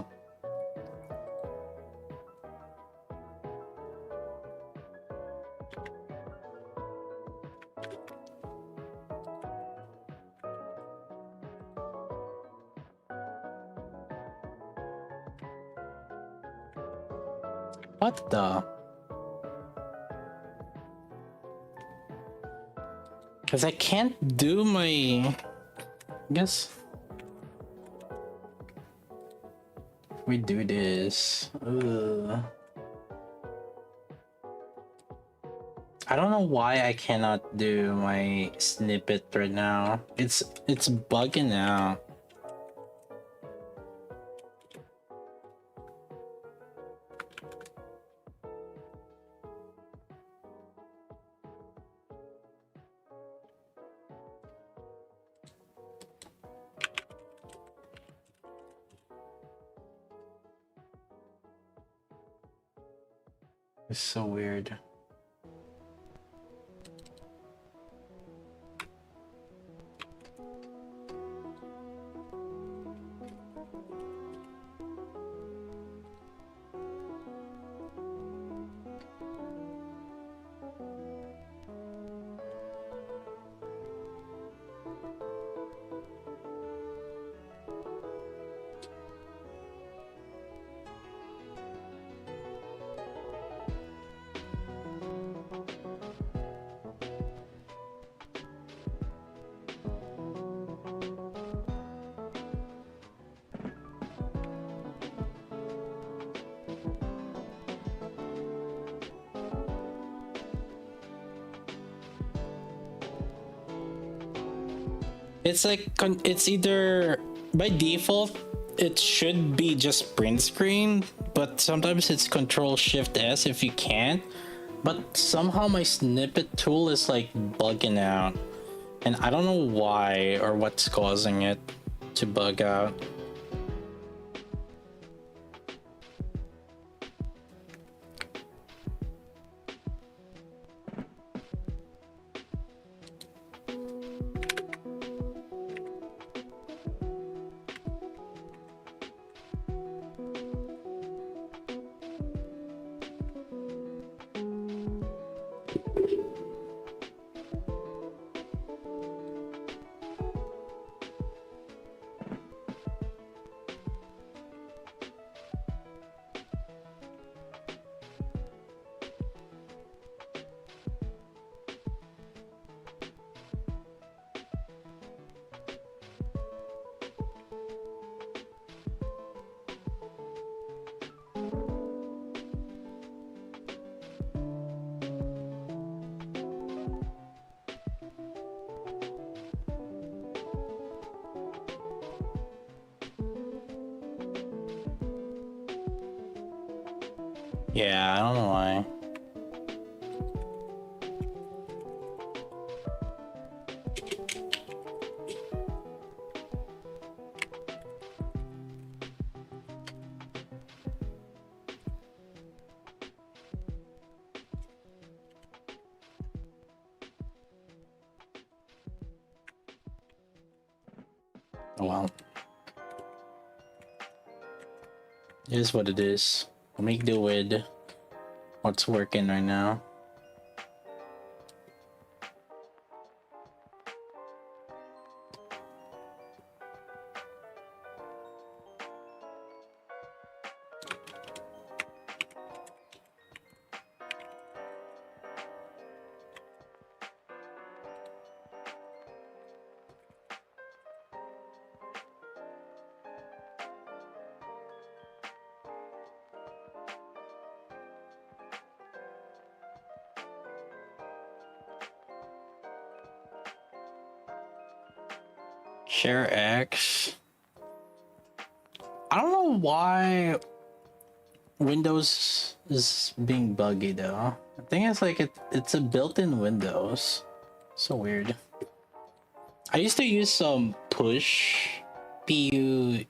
A: What the? Because I can't do my... I guess... we do this. Ugh. I don't know why I cannot do my snippet right now. It's bugging out. It's so weird. It's like it's either by default it should be just print screen, but sometimes it's Control Shift S if you can't. But somehow my snippet tool is like bugging out, and I don't know why or what's causing it to bug out. Yeah, I don't know why. Oh well. It is what it is. We'll make do with what's working right now. Share X. I don't know why Windows is being buggy though. I think it's like it's a built-in Windows. So weird. I used to use some push PU.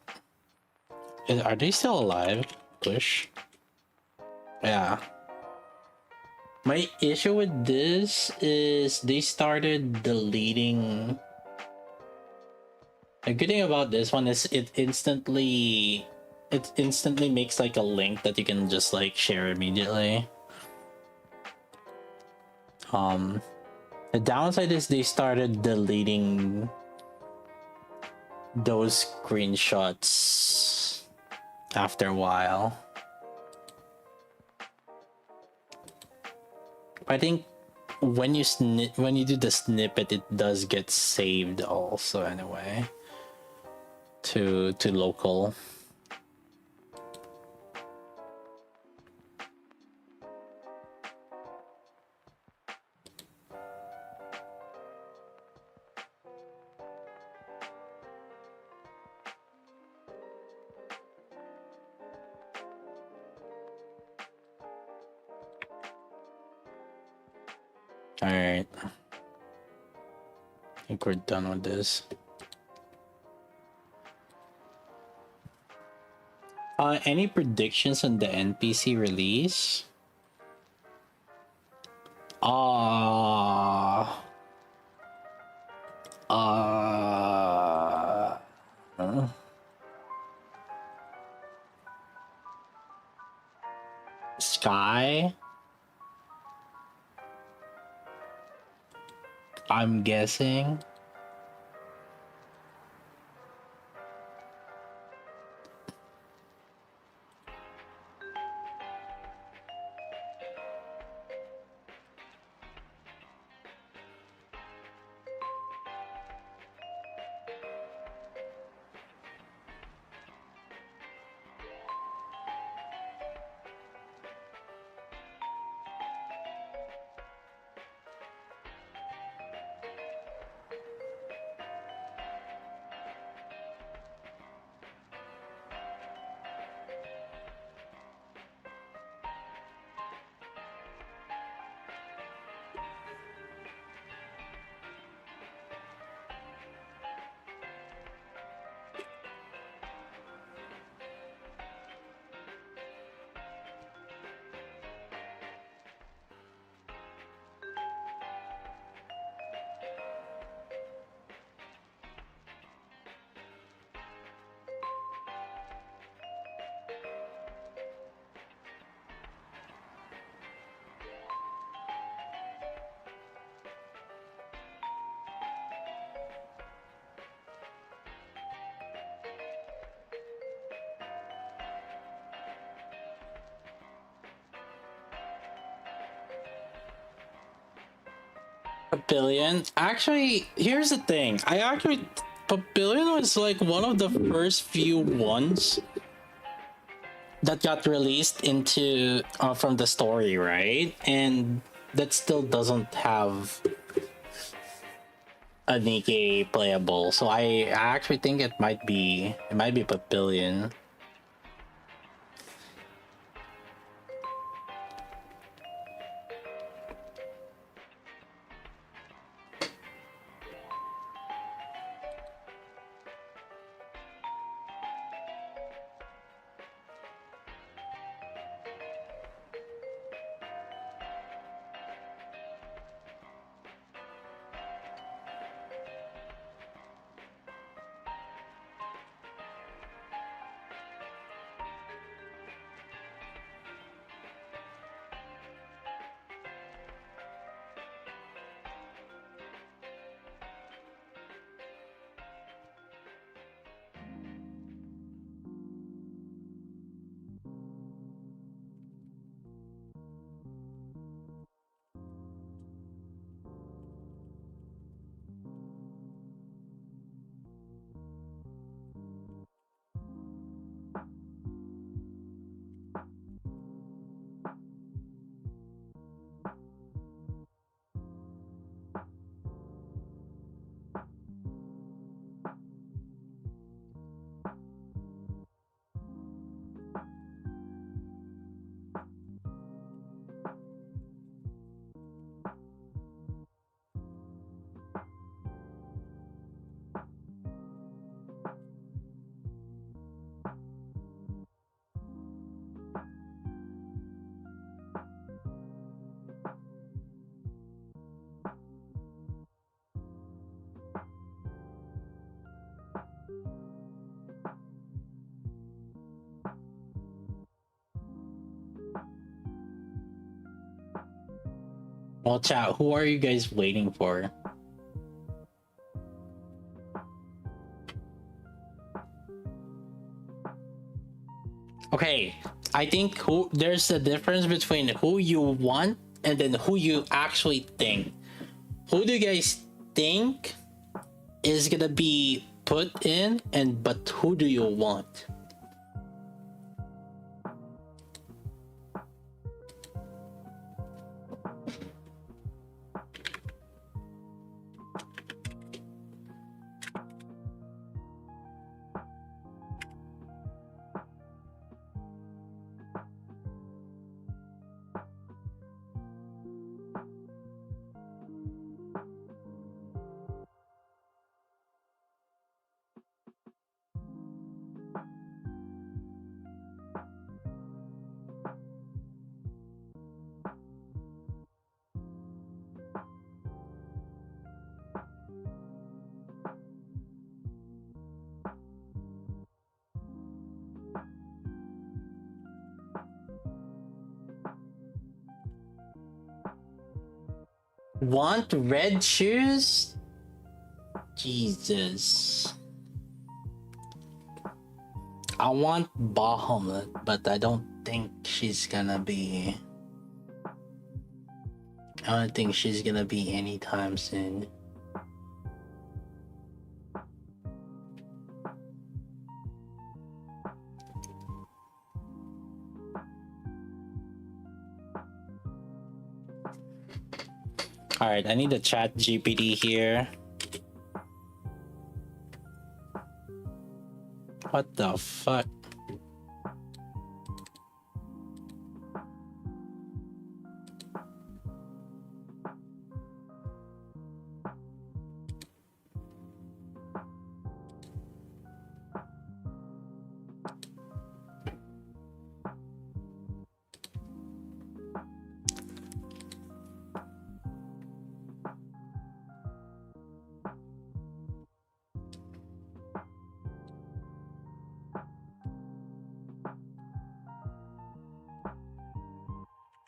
A: Are they still alive? Push. Yeah. My issue with this is they started deleting. The good thing about this one is it instantly it instantly makes like a link that you can just like share immediately. The downside is they started deleting those screenshots after a while. I think when you do the snippet, it does get saved also anyway to local. All right, I think we're done with this. Any predictions on the NPC release? Uh, uh, Sky? I'm guessing. Papillion. Actually, here's the thing. Papillion was like one of the first few ones that got released into from the story, right? And that still doesn't have a Nikke playable. So I actually think it might be Papillion. Well, chat, who are you guys waiting for? Okay, I think there's a difference between who you want and then who you actually think. Who do you guys think is gonna be put in, and but who do you want? Want red shoes? Jesus. I want Bahamut, but I don't think she's gonna be. I don't think she's gonna be anytime soon. Alright, I need a chat GPT here. What the fuck?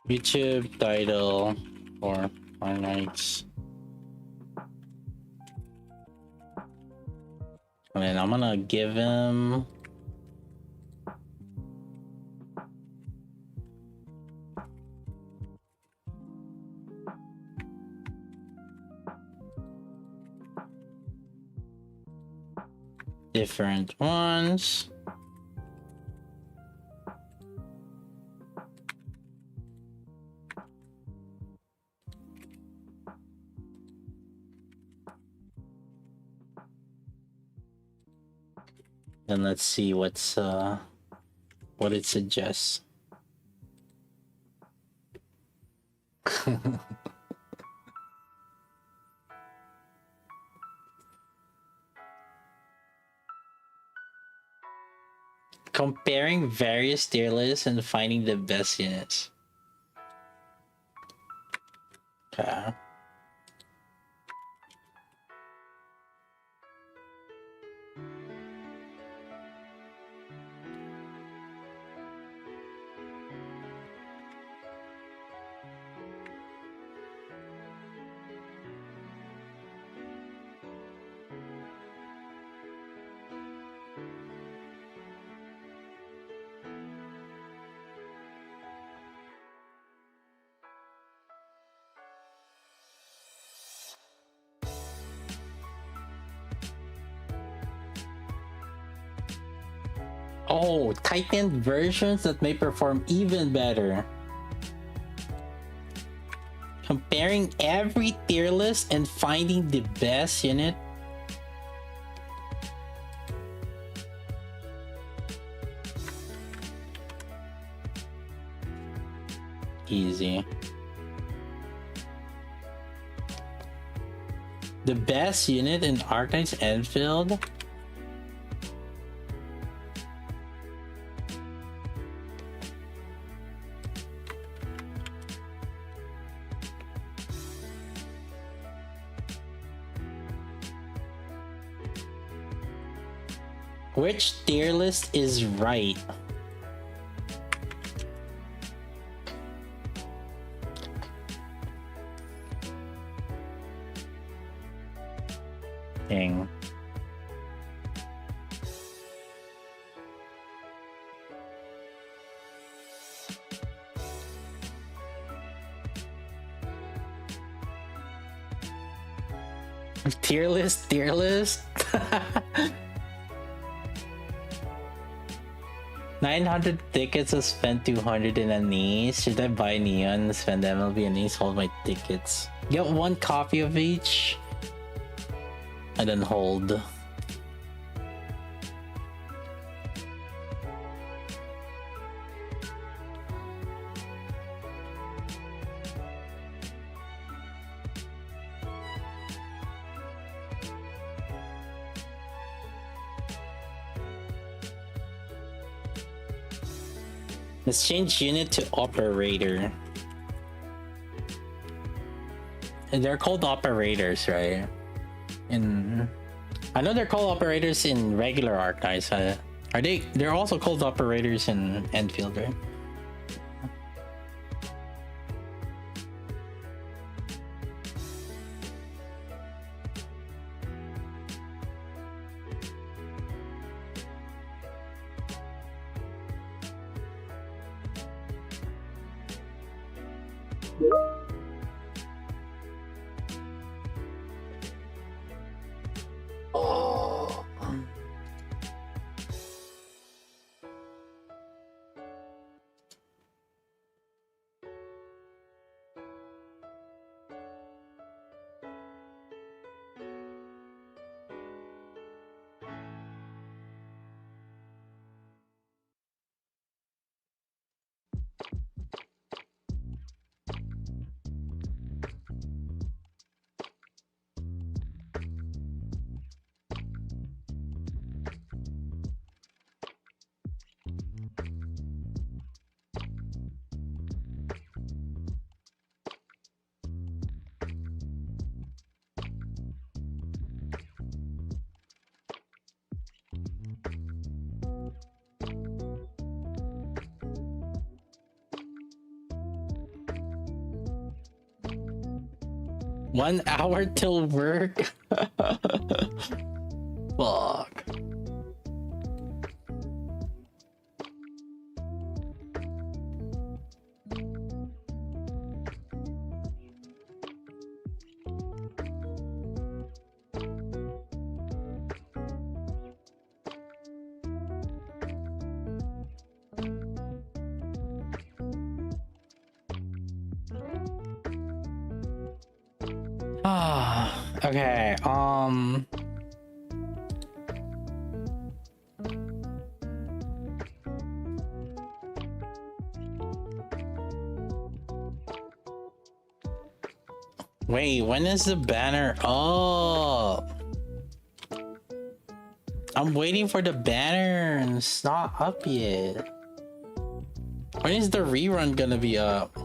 A: YouTube title for my nights. And then I'm gonna give him different ones. And let's see what it suggests. Comparing various tier lists and finding the best units. Okay. Oh, tightened versions that may perform even better. Comparing every tier list and finding the best unit. Easy. The best unit in Arknight's Enfield. Which tier list is right? King. Tier list, tier list. 900 tickets to spend 200 in a niece. Should I buy Neon, spend MLB and niece, hold my tickets? Get one copy of each and then hold. Let's change unit to operator. And they're called operators, right? I know they're called operators in regular Archives. Are they? They're also called operators in Enfield, right? One hour till work. Fuck. Okay, wait, when is the banner up? I'm waiting for the banner and it's not up yet. When is the rerun gonna be up?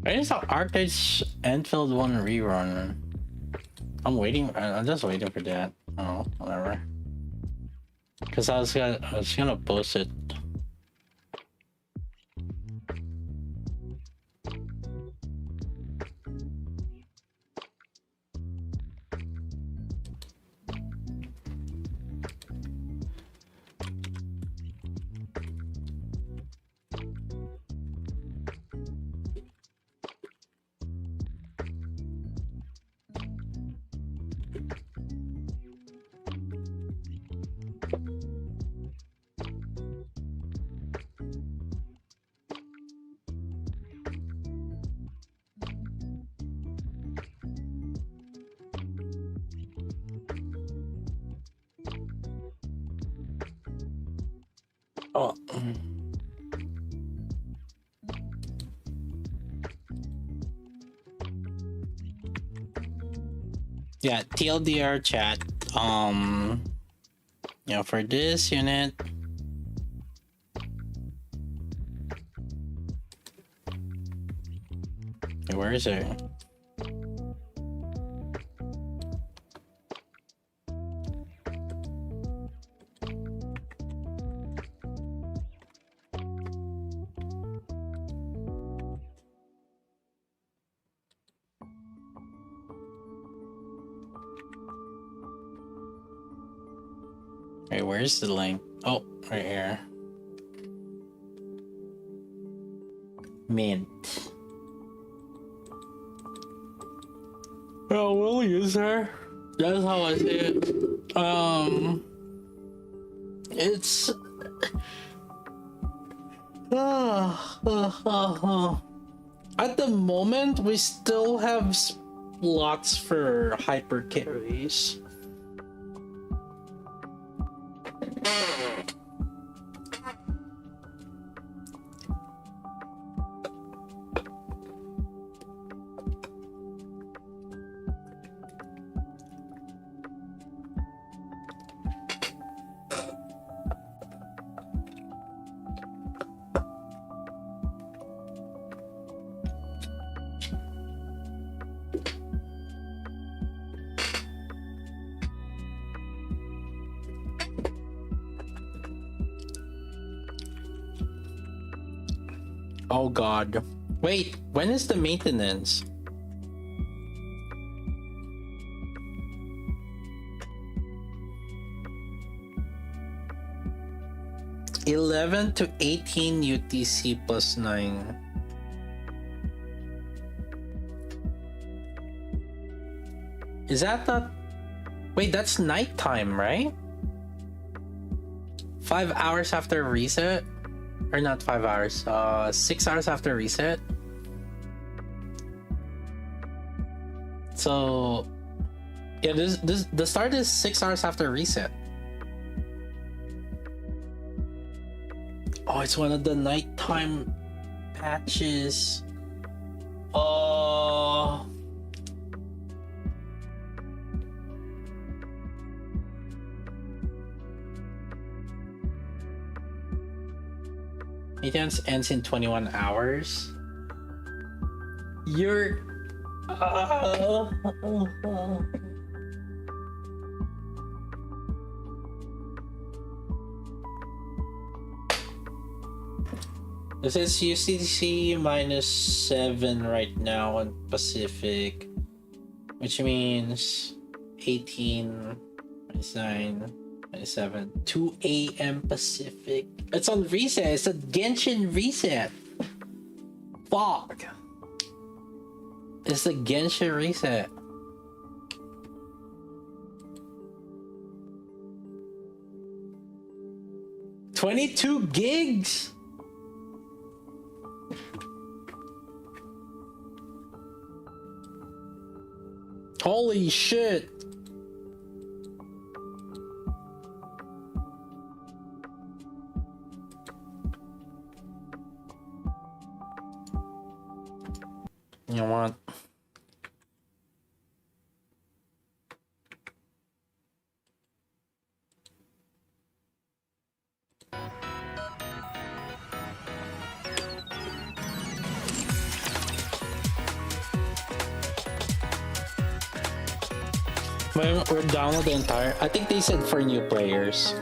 A: When is the Arcade Enfield 1 rerun? I'm waiting. I'm just waiting for that. Oh, whatever. Cause I was gonna post it. Oh. Yeah, TLDR chat. For this unit. Where is it? Wait, where's the link? Oh, right here. Mint. Oh, we'll use her. That's how I see it. It's at the moment we still have slots for hyper carries. Oh god. Wait, when is the maintenance? $11 to $18 UTC plus 9. Is that the... Wait, that's nighttime, right? 5 hours after reset? Or not 5 hours, 6 hours after reset. So yeah, the start is 6 hours after reset. Oh, it's one of the nighttime patches. Oh. Maintenance ends in 21 hours. You're... This is UCC -7 right now on Pacific, which means 18, 29, 27, 2 a.m. Pacific. It's on reset. It's a Genshin reset. Fuck. It's a Genshin reset. $22 gigs. Holy shit. You know what? We're download the entire... I think they said for new players.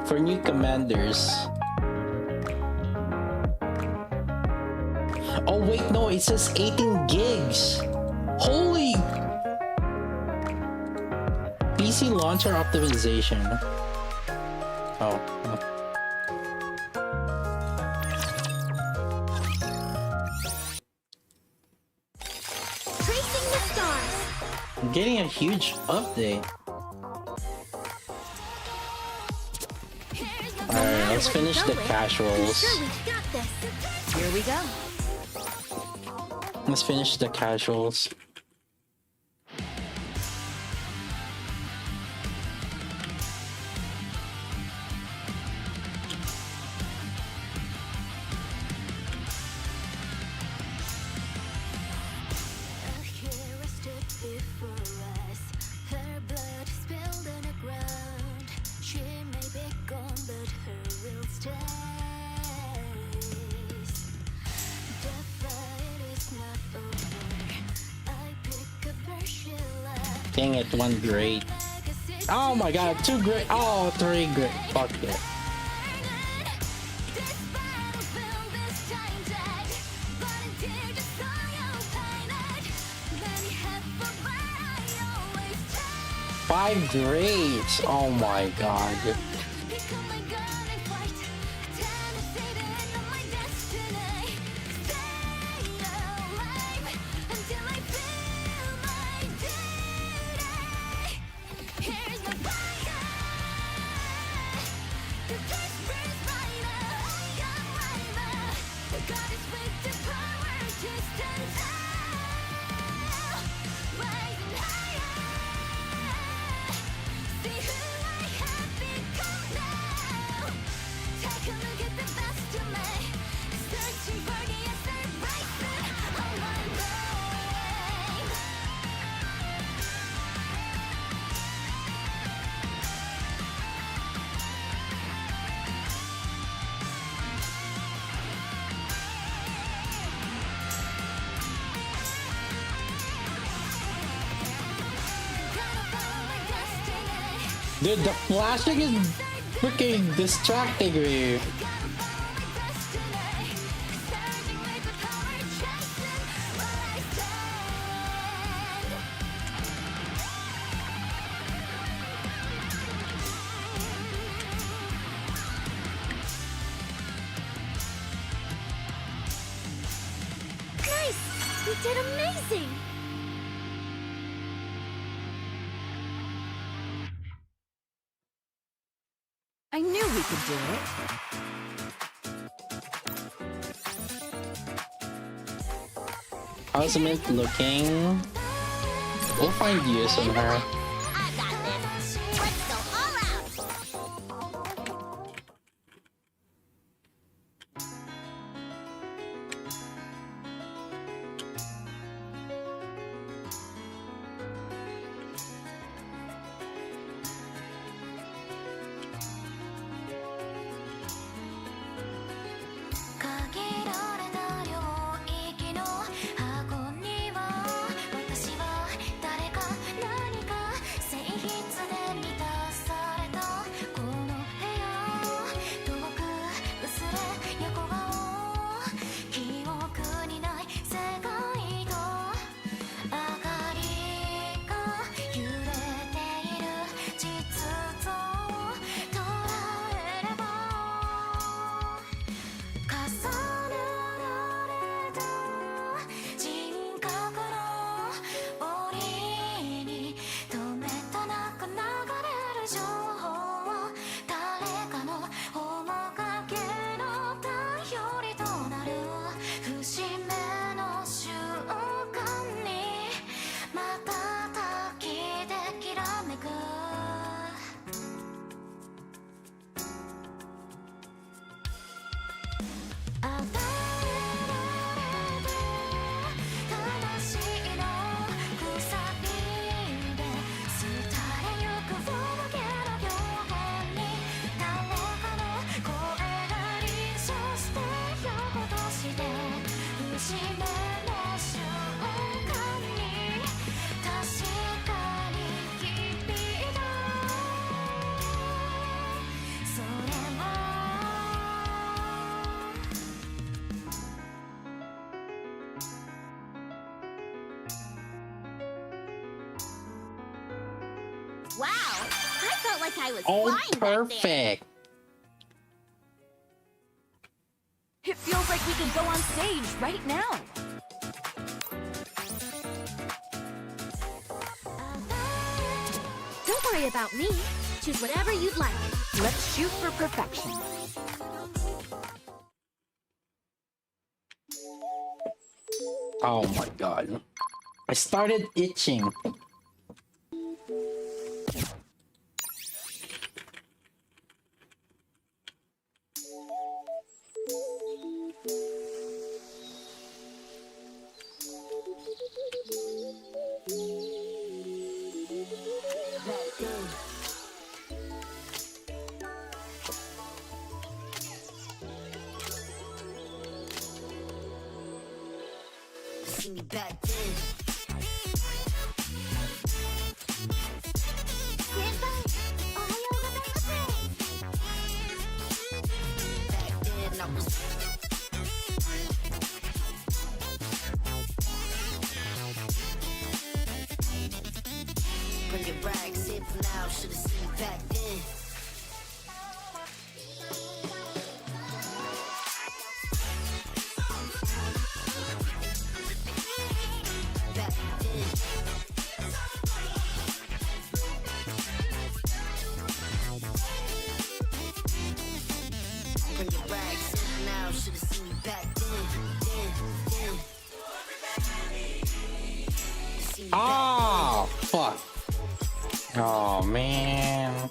A: For new commanders. Oh wait, no, it says 18 gigs. Holy... PC launcher optimization. Oh. I'm getting a huge update. Alright, let's finish the casuals.
B: Here we go.
A: Let's finish the casuals. Dang it, one great. Oh my god, two great. Oh, three great. Fuck it. Five greats. Oh my god. Dude, the flashing is freaking distracting me.
B: Nice! You did amazing!
C: I knew we could do it.
A: How's Mint looking? We'll find use on her.
B: I got this. Let's go all out! Wow! I felt like I was
A: Oh,
B: flying back there.
A: perfect.
C: It feels like we could go on stage right now.
B: Don't worry about me. Choose whatever you'd like.
C: Let's shoot for perfection.
A: Oh my god. I started itching.
D: back then. Back then I was. Bring it back, sit for now, should've seen you back then. Back then. Bring it back, sit for now, should've seen you back then. Seen you back
A: Oh, fuck. Oh, man.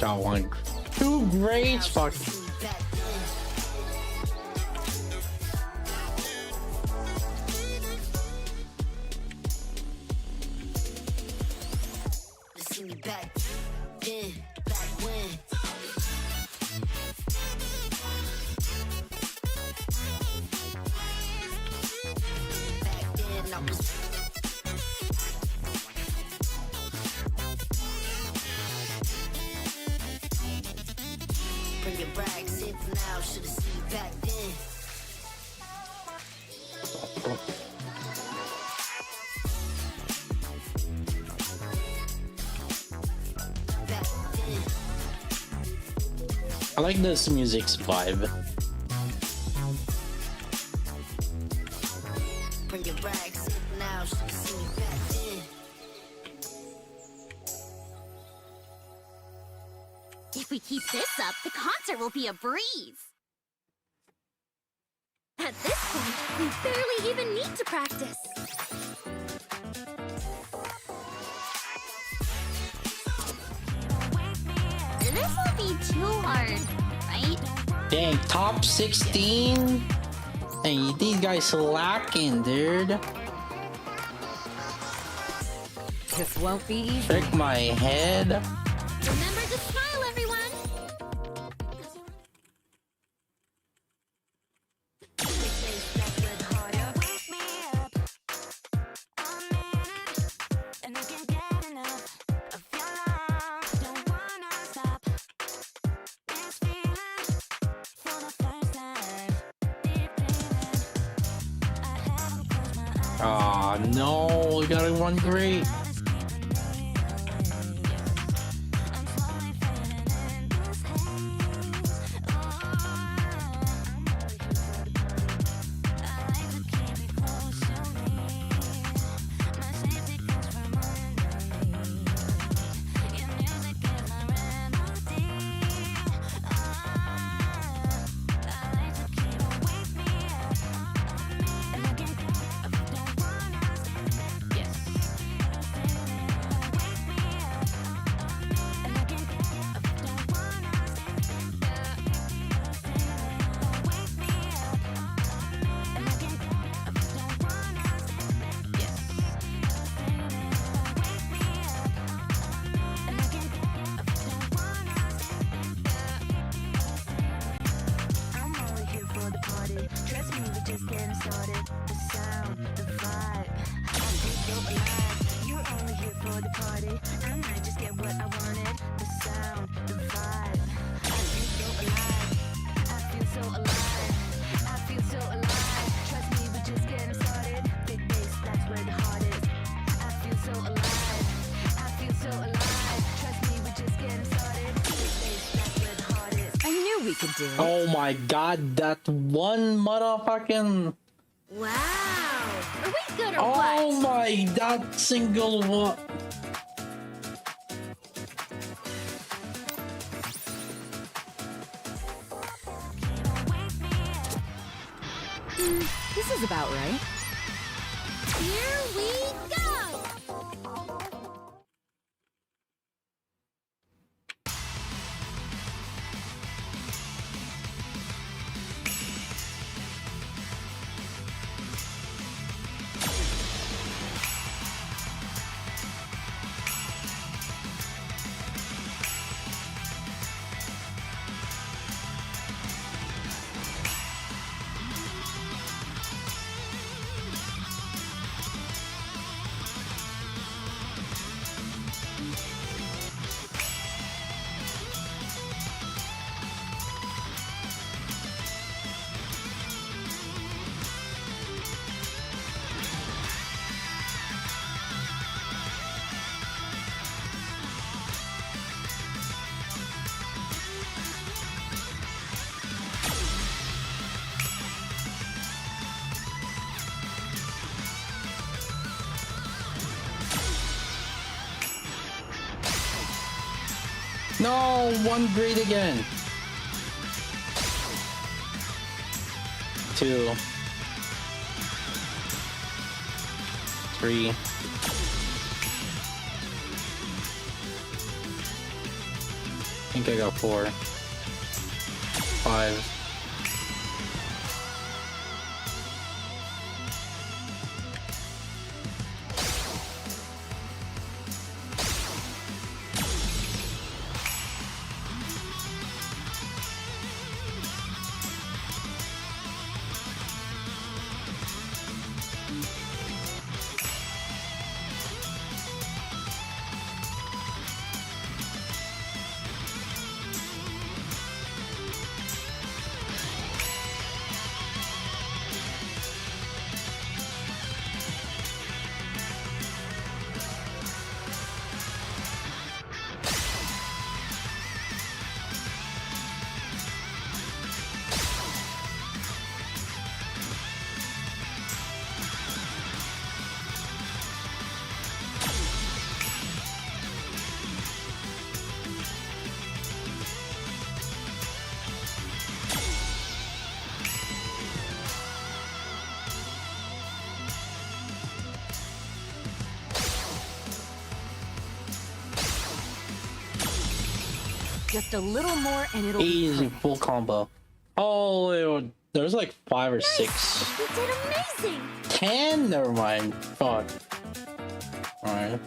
A: Got one. Two grades, fuck.
D: seen you back then. See me back then, back when. Back then I was. Bring it back, sit for now, should've seen you back then. Back then.
A: I like this music's vibe.
D: Bring it back, sit for now, should've seen you back then.
C: If we keep this up, the concert will be a breeze.
B: At this point, we barely even need to practice.
C: This won't be too hard, right?
A: Dang, top 16? Hey, these guys lacking, dude.
C: This won't be easy.
A: Shake my head.
B: Remember to smile, everyone!
A: Aw, no, we got one great.
C: We could do it.
A: Oh my god, that one motherfucking.
B: Wow! Are we good or
A: Oh
B: what?
A: my, that single one.
C: This is about right.
B: Here we go!
A: No, one grade again. 2, 3. I think I got 4, 5.
C: Just a little more and it'll be
A: Easy
C: perfect.
A: full combo. Oh, there's like 5 or 6.
B: You did amazing!
A: 10? Never mind. Fuck. Alright.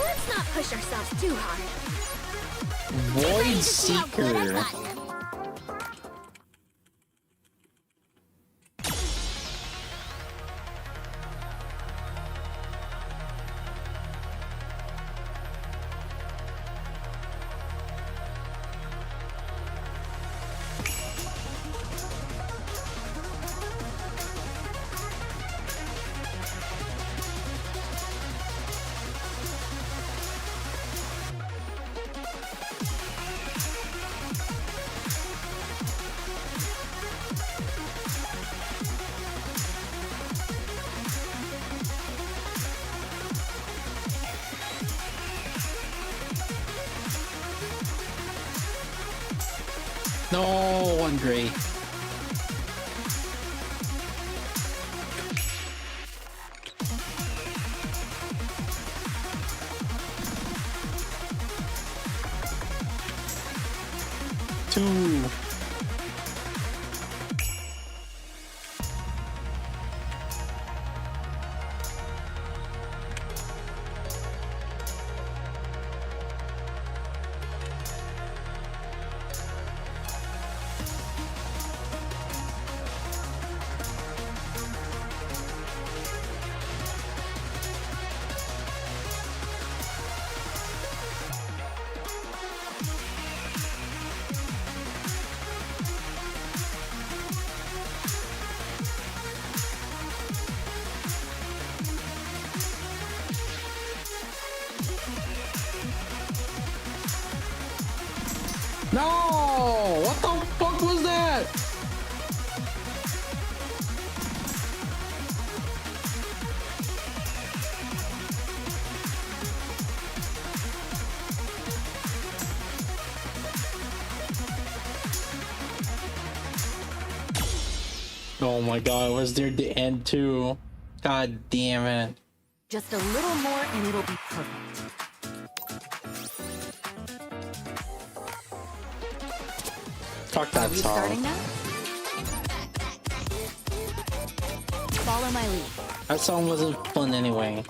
B: Let's not push ourselves too hard.
A: Void Seeker. No, one gray. Two. No! What the fuck was that? Oh my god, was there the end too? God damn it.
C: Just a little more and it'll be perfect.
A: Fuck
C: Are
A: that
C: we starting
A: song.
C: now? Follow my lead.
A: That song wasn't fun anyway.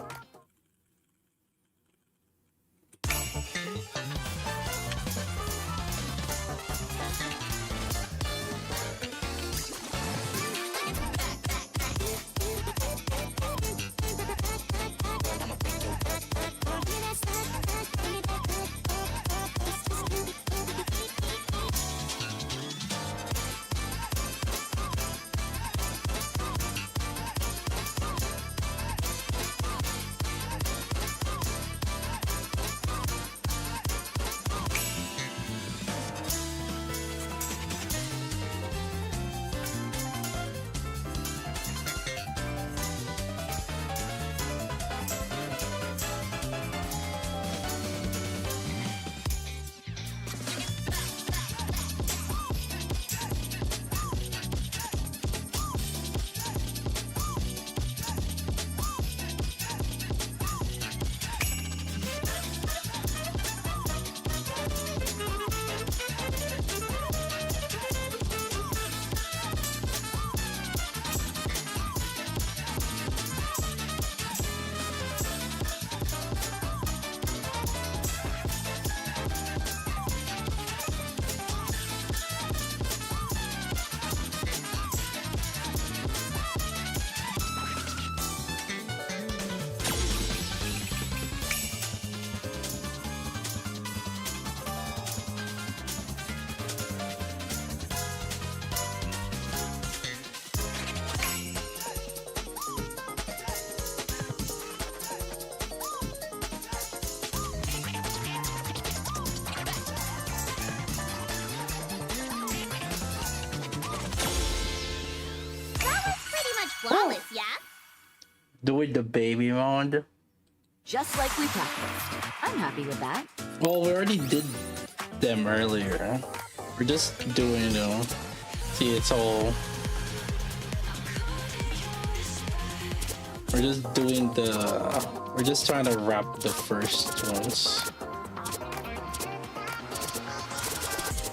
A: Doing the baby mode.
C: Just like we practiced. I'm happy with that.
A: Well, we already did them earlier. We're just doing, you know. See, it's all. We're just doing the. We're just trying to wrap the first ones.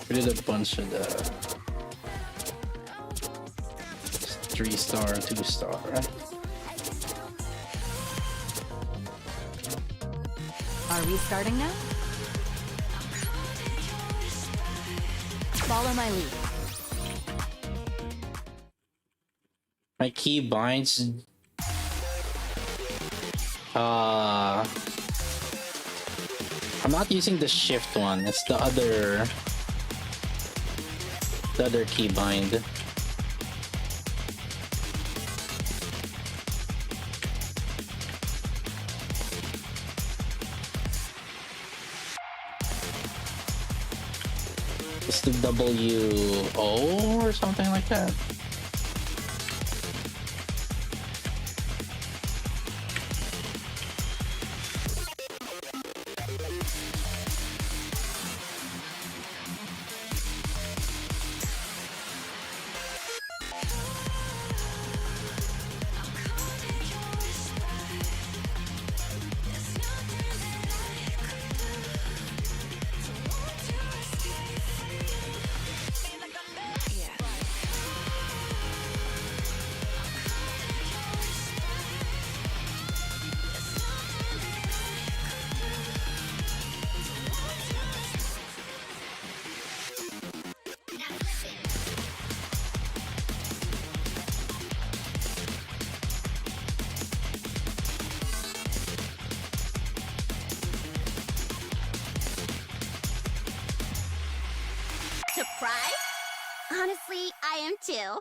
A: We did a bunch of the 3-star, 2-star.
C: Are we starting now? Follow my lead.
A: My key binds. I'm not using the shift one. It's the other key bind. It's the WO or something like that.
B: Surprise? Honestly, I am too.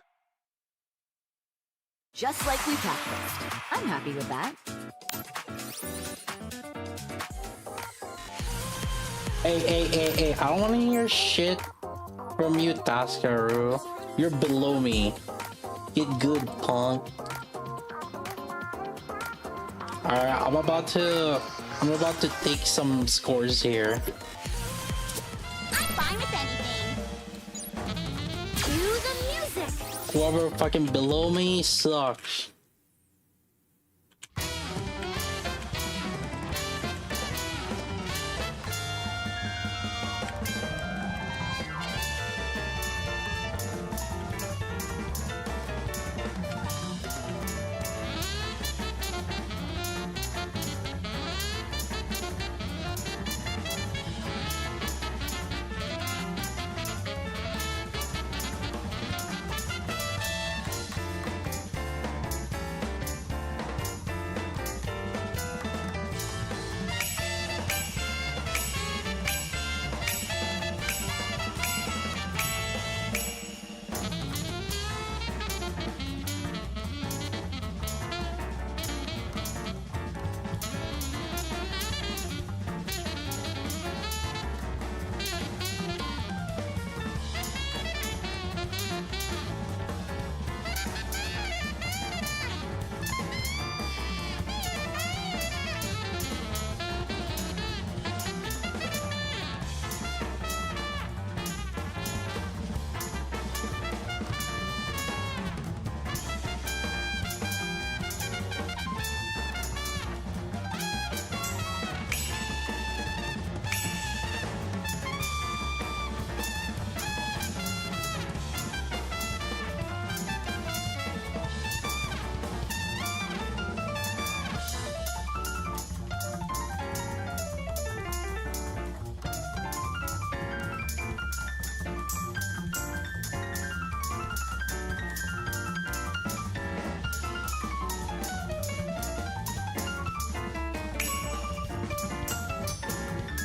C: Just like we practiced. I'm happy with that.
A: Hey, I don't want to hear shit from you, Taskaru. You're below me. Get good, punk. Alright, I'm about to take some scores here.
B: I'm fine with anything. Cue the music.
A: Whoever fucking below me sucks.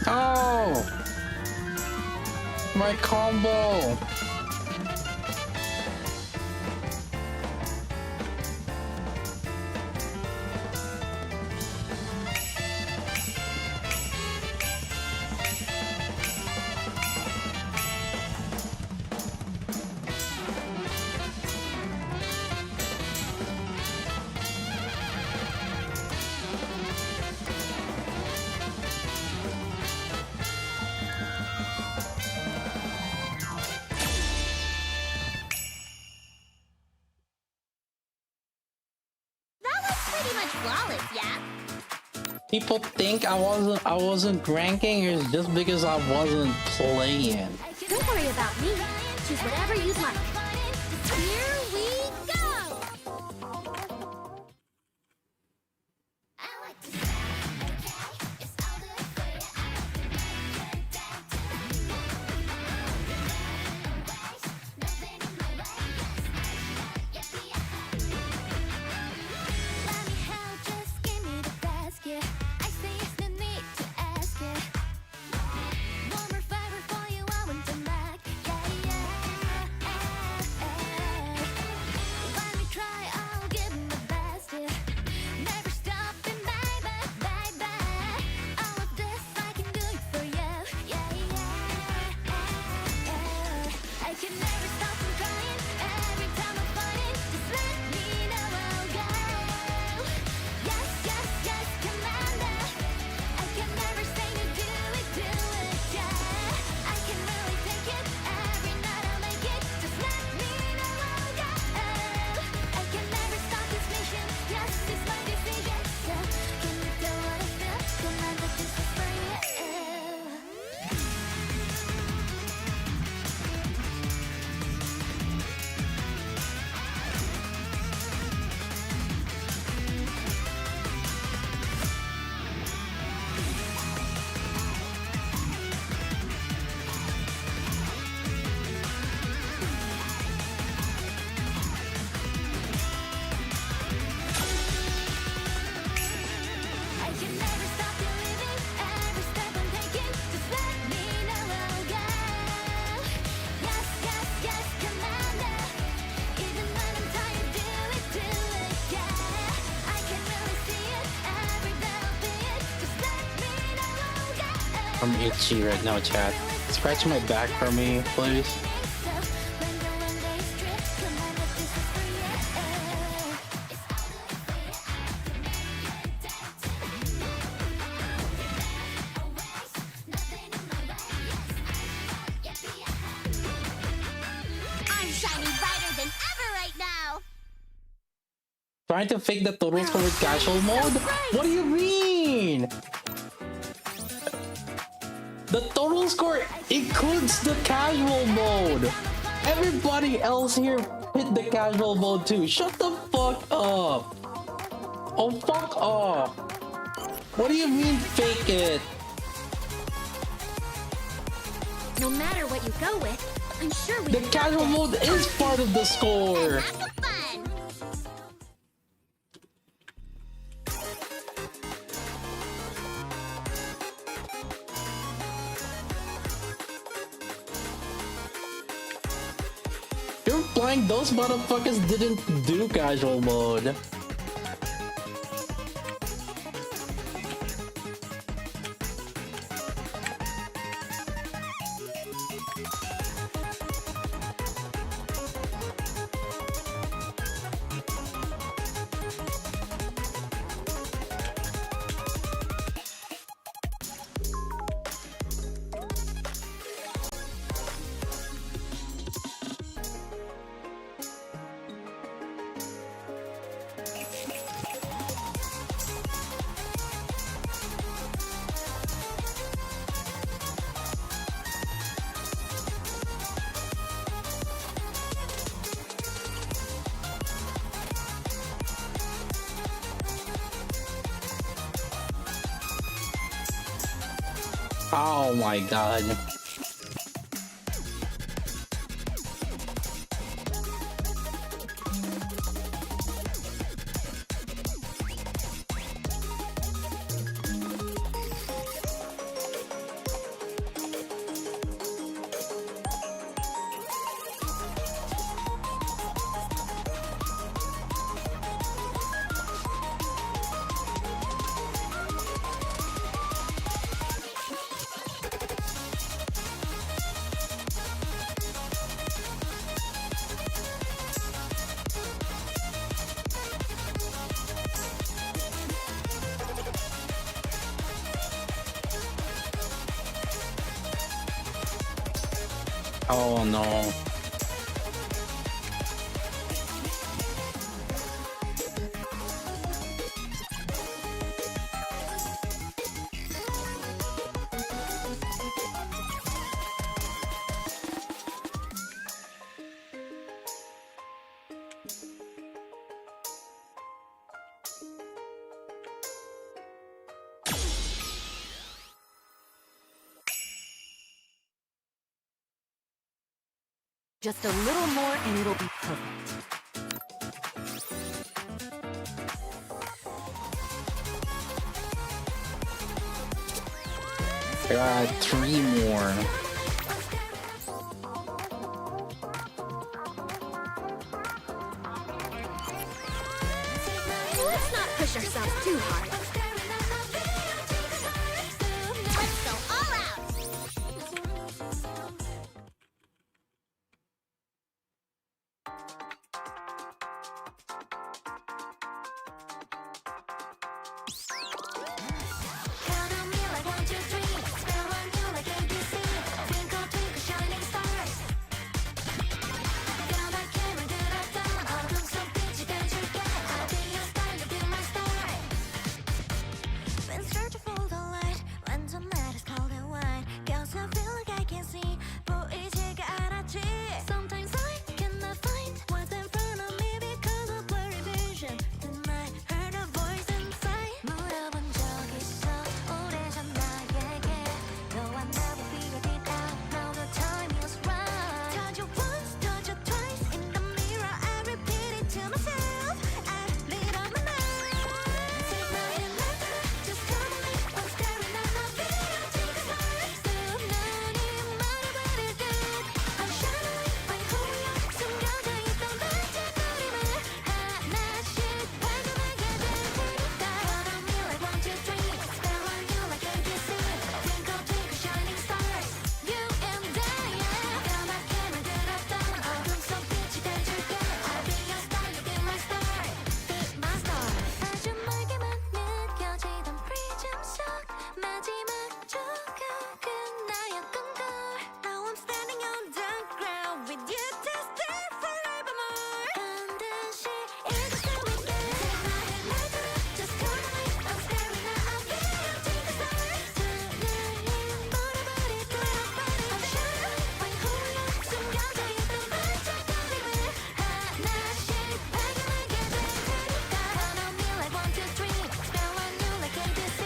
A: Oh! My combo!
B: flawless, yeah?
A: People think I wasn't ranking, or it's just because I wasn't playing.
B: Don't worry about me. Choose whatever you'd like. Here we go!
A: I'm itchy right now, chat. Scratch my back for me, please.
B: I'm shining brighter than ever right now!
A: Trying to fake the total score with casual mode? What do you mean? The total score includes the casual mode. Everybody else here hit the casual mode too. Shut the fuck up. Oh, fuck off. What do you mean fake it?
B: No matter what you go with, I'm sure we
A: The
B: got
A: casual
B: this.
A: mode is part of the score.
B: Lots of fun!
A: You're blind, those motherfuckers didn't do casual mode. Oh my god. Oh no.
C: Just a little more and it'll be perfect.
A: I got 3 more.
B: Let's not push ourselves too hard. Let's go all out.
D: Count on me like 1, 2, 3. Spell on you like ABC. Twinkle, twinkle, shining stars. 까맣게 만들었던 어둠 속 빛이 돼줄게. I'll be your star, you'll be my star. Been searching for the light when the night is cold and wide. Cause I feel like I can see. 보이지가 않았지. Sometimes I cannot find what's in front of me because of blurry vision. Then I heard a voice inside. 물어본 적 있어 오래전 나에게. Though I never figured it out. Now the time is right. Touch you once, touch you twice. In the mirror I repeat it to myself. I lit up my night. Take my hand like that. Just come to me. I'm staring at my feet. Take a start. Still 난이 말해버릴 듯. I'm shining like who we are. 숨겨져 있던 반짝거림을 하나씩 발견하게 될 테니까. Count on me like 1, 2, 3. Spell on you like ABC. Twinkle, twinkle, shining stars. You and I, yeah. 까맣게 만들었던 어둠 속 빛이 돼줄게. I'll be your star, you'll be my star. Be my star. 아주 멀게만 느껴지던 prism 속 마지막 조각은 나였던 걸. Now I'm standing on the ground with you to stay forevermore. 반드시 이룰 수 있게. Take my hand like that. Just come to me. I'm staring at our feet. Take a start. 나는 버려버릴 듯. I'm shining like who we are. 숨겨져 있던 반짝거림을 하나씩 발견하게 될 테니까. Count on me like 1, 2, 3. Spell on you like ABC.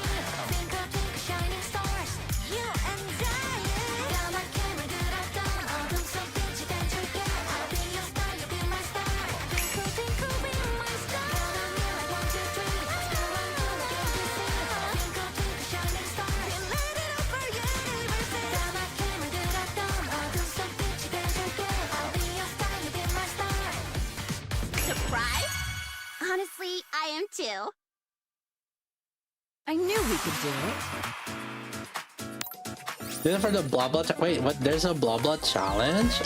D: Twinkle, twinkle, shining stars. You and I, yeah. 까맣게 만들었던 어둠 속 빛이 돼줄게. I'll be your star, you'll be my star. Twinkle, twinkle, be my star. Count on me like 1, 2, 3. Spell on you like ABC. Twinkle, twinkle, shining stars. We light it up for you, universe. 까맣게 만들었던 어둠 속 빛이 돼줄게. I'll be your star, you'll be my star.
B: Surprise? Honestly, I am too.
C: I knew we could do it.
A: This is for the blah blah. Wait, what? There's a blah blah challenge?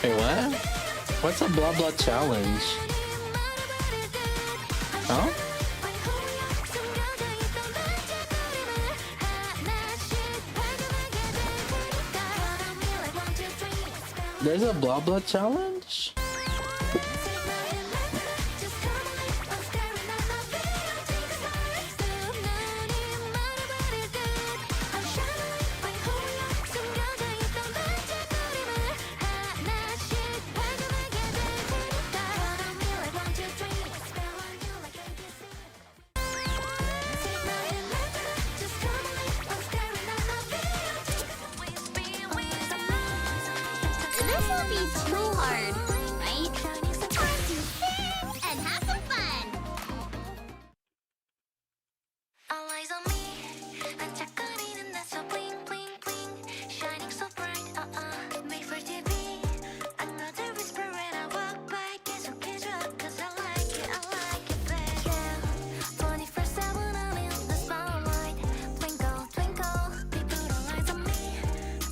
A: Wait, what? What's a blah blah challenge? Huh? There's a blah blah challenge?
B: This will be too hard, right? Time to sit and have some fun.
D: All eyes on me. 반짝거리는 나 so bling bling bling. Shining so bright. Made for TV. Another whisper when I walk by. 계속해줘 'cause I like it babe. Yeah. 24/7 I'm in the spotlight. Twinkle twinkle. People all eyes on me.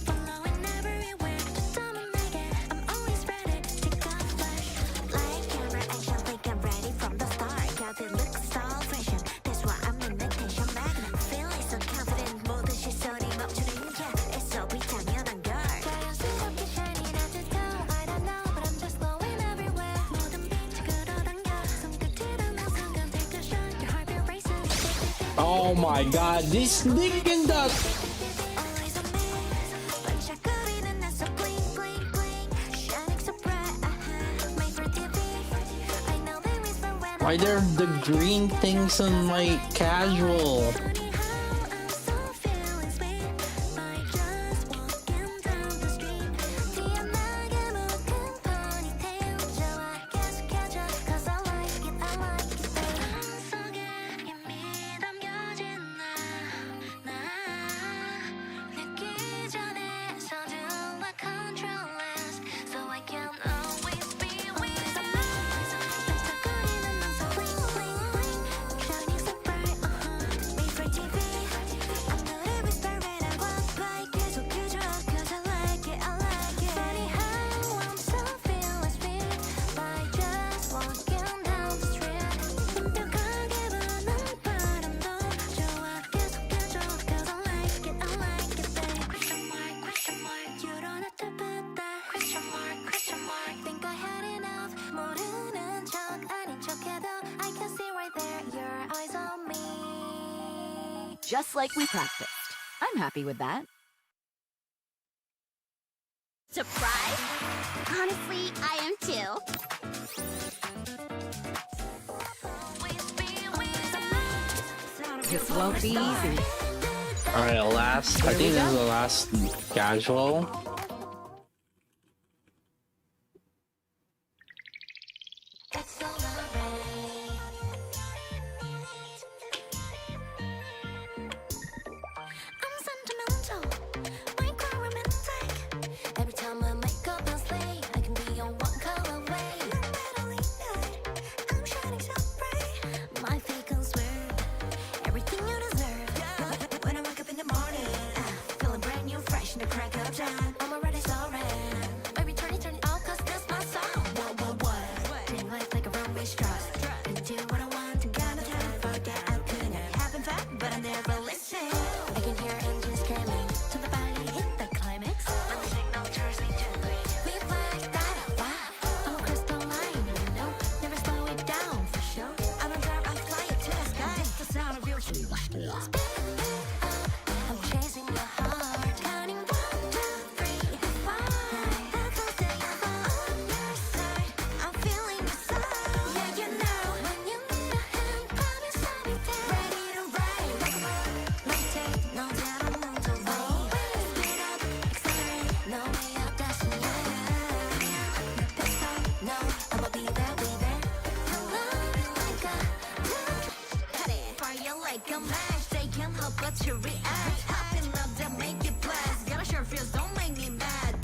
D: Following everywhere. 쫓아오는 내게. I'm always ready to take off flash. Like camera action. Think I'm ready from the start. Got it look so fashion. That's why I'm in the tension magnet. Feeling so confident. 모든 시선이 멈추는 yeah. It's so 비장연한 girl. 자연스럽게 shiny not to tell. I don't know but I'm just glowing everywhere. 모든 빛을 끌어당겨. 손끝으로 내 순간 take a shot. Your heartbeat races.
A: Oh my god, this Nikke and that.
D: All eyes on me. 반짝거리는 나 so bling bling bling. Shining so bright. Made for TV. I know they whisper when
A: Why there the green things on my casual?
D: Funny how I'm so feeling sweet. By just walking down the street.
C: just like we practiced. I'm happy with that.
B: Surprise? Honestly, I am too.
C: This won't be easy.
A: Alright, last. I think this is the last casual.
D: I'm sentimental, micro romantic. Every time I make up and slay, I can be on one color way. No matter late night, I'm shining so bright. My fate can swerve, everything you deserve. When I wake up in the morning, feeling brand new, fresh in the crack of dawn. I'm already soaring. Baby, turn it off, 'cause that's my song. What? Treat life like a runway straw. And do what I want, and got no time for that. I couldn't have in fact, but I never listen. I can hear engines screaming till the body hit the climax. When the signal turns into green, we fly that wow. I'm a crystal line, you know, never slow it down for sure. I don't drive, I fly it to the sky. It's the sound of your speed up. I'm chasing your heart, counting 1, 2, 3, 4. That close to you on your side. I'm feeling the sun. Yeah, you know when you need a hand, promise I'll be there, ready to ride. Let's take no doubt I'm on the way. Speed up, accelerate, no way out, dashing yeah. Pistol, no, I'ma be there, be there. I love you like a cut it. Fire like a match, they can't help but to react. Hop in love that make it blast. Gotta sure feels, don't make me mad.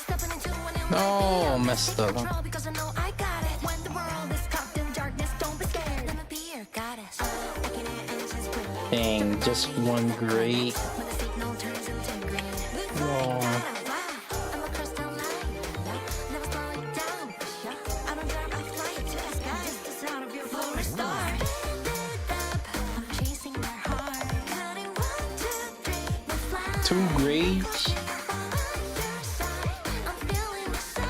D: Stepping into when it
A: No, messed up.
D: control because I know I got it. When the world is caught in darkness, don't be scared. Let me be your goddess. I can hear engines screaming.
A: Dang, just one great.
D: When the signal turns into green, we
A: Aw.
D: fly. I'm a crystal line, never slow it down. I don't drive, I fly it to the sky. It's the sound of your floating star. I'm chasing their heart, counting 1, 2, 3. We fly.
A: Two greats.
D: I'm feeling the sun.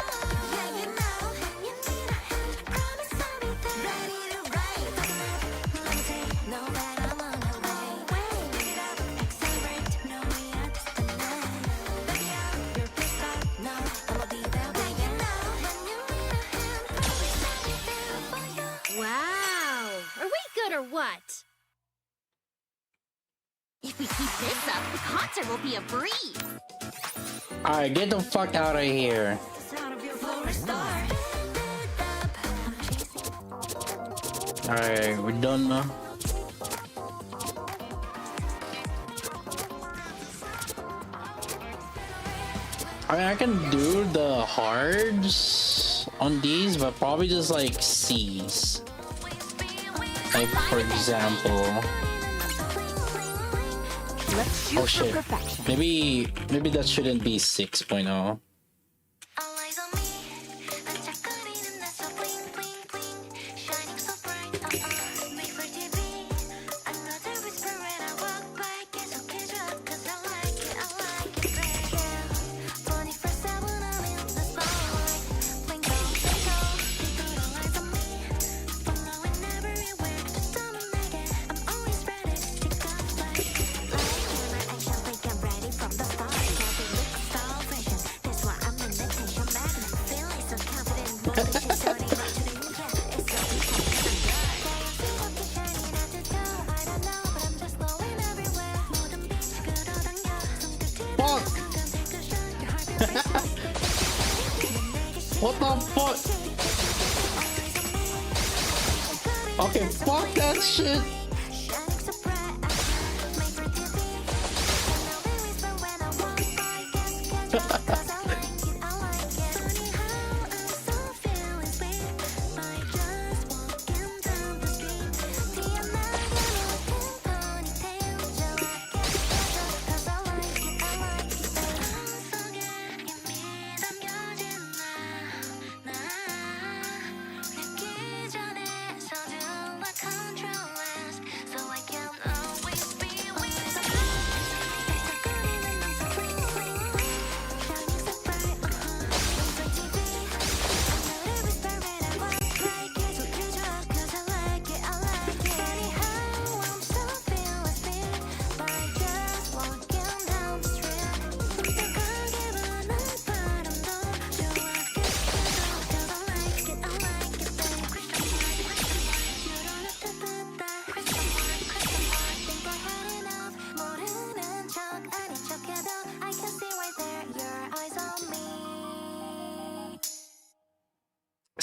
D: Yeah, you know, you need a hand. Promise I'll be there, ready to ride. Levitate, know that I'm on the way. Speed up, accelerate, know we are destined. Baby, you're pissed off, no, I'ma be there. Yeah, you know, when you need a hand, promise I'll be there for you.
B: Wow. Are we good or what? If we keep this up, the concert will be a breeze.
A: Alright, get the fuck out of here.
D: Sound of your floating star. I'm chasing.
A: Alright, we're done now. I mean, I can do the hards on these, but probably just like C's. Like, for example.
C: Let's shoot
A: Oh
C: for
A: shit.
C: perfection.
A: Maybe that shouldn't be 6.0.
D: All eyes on me. 반짝거리는 날 so bling bling bling. Shining so bright. Made for TV. Another whisper when I walk by. 계속해줘 'cause I like it, babe. 24/7 I'm in the spotlight. Twinkle twinkle. People all eyes on me. Following everywhere. just 떠나게. I'm always ready to take a flight. Camera action, think I'm ready from the start. Every look, style, fashion. That's why I'm an attention magnet. Feeling so confident, motivation starting right to the new cat. It's so because I'm good. Shining out the door. I don't know, but I'm just glowing everywhere. 모든 빛이 끌어당겨. 손끝으로
A: Fuck!
D: 잠깐 take a shot. Your heart beats racing.
A: What the fuck? Okay, fuck that shit.
D: Shining so bright. Made for TV. And I whisper when I walk by. Guess 'cause I like it, Funny how I'm so feeling sweet. By just walking down the street. 피어나게 핀 ponytail. 좋아하게 느껴져 'cause I like it, 속에 이미 담겨진 나 늦기 전에 서둘러 control less. So I can always be with you. 반짝거리는 넌 so bling bling bling. Shining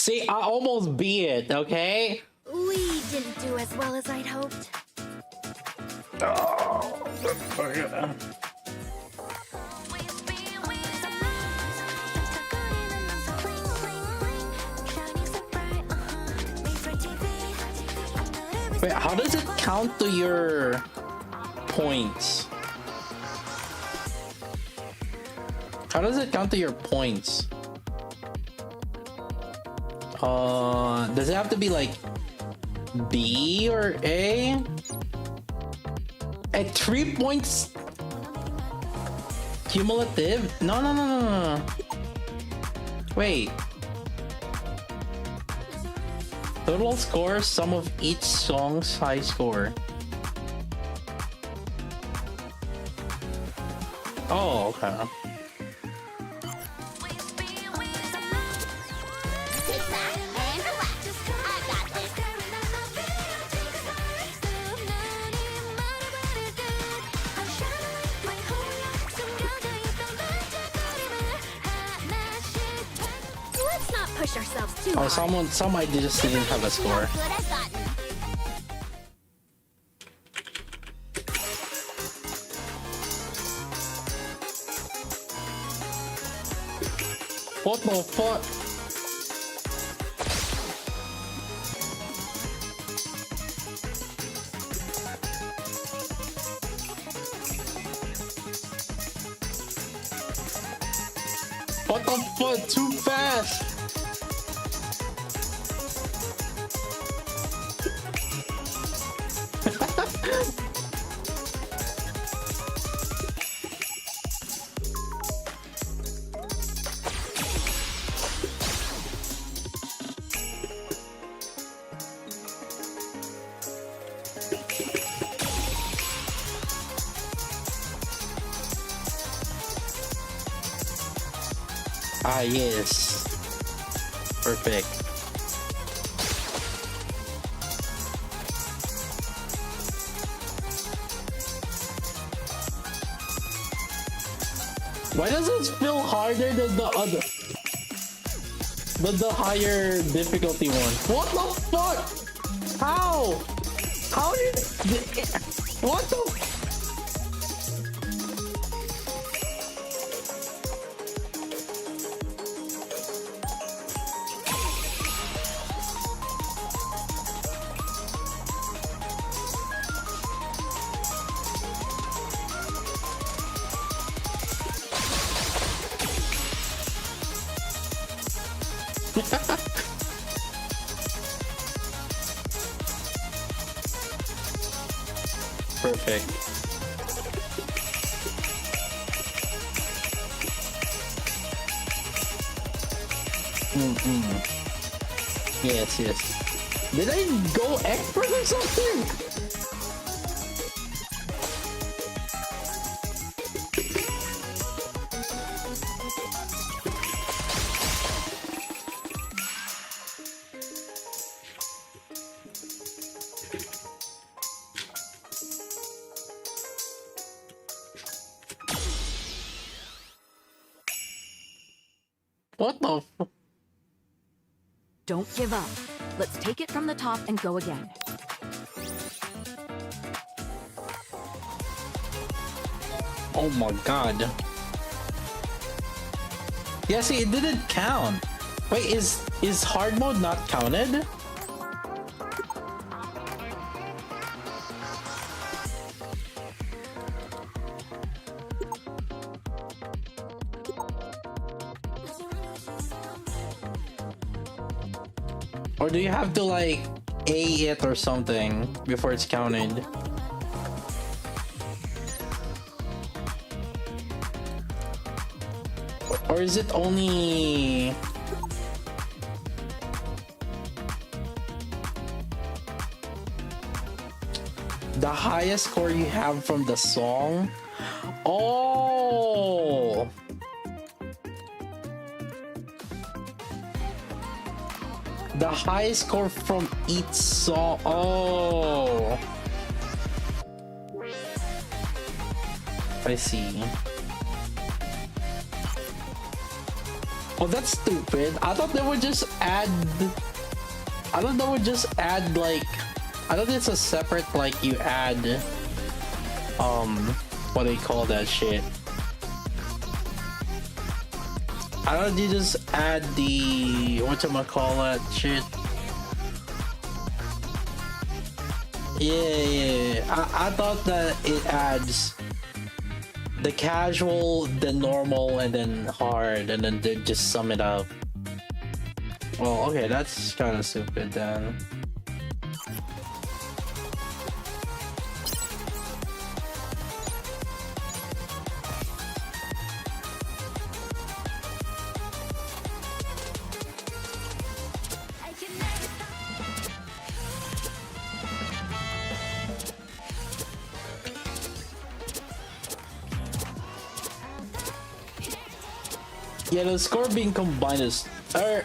A: See, I almost beat it, okay?
B: We didn't do as well as I'd hoped.
A: Wait, how does it count to your points? How does it count to your points? Does it have to be like B or A? At 3 points cumulative? No. Wait. Total score, sum of each song's high score. Oh, okay.
D: Sit back and relax. I got this.
B: Let's not push ourselves too
A: Oh,
B: hard.
A: somebody just didn't have a score.
D: Good as gotten.
A: What the fuck? What the fuck? Too fast! Ah, yes. Perfect. Why does it feel harder than the other? Than the higher difficulty one? What the fuck? How? How did... What the... Perfect. Yes, yes. Did I go expert or something? What the f-
C: Don't give up. Let's take it from the top and go again.
A: Oh my god. Yeah, see, it didn't count. Wait, is hard mode not counted? Or do you have to like A it or something before it's counted? Or is it only... the highest score you have from the song? Oh! The highest score from each song. Oh! I see. Oh, that's stupid. I thought they would just add. I thought they would just add like. I thought it's a separate like you add. What do you call that shit? I thought you just add the whatchamacallit shit. Yeah. I thought that it adds the casual, the normal, and then hard, and then they just sum it up. Well, okay, that's kind of stupid then. Yeah, the score being combined is. I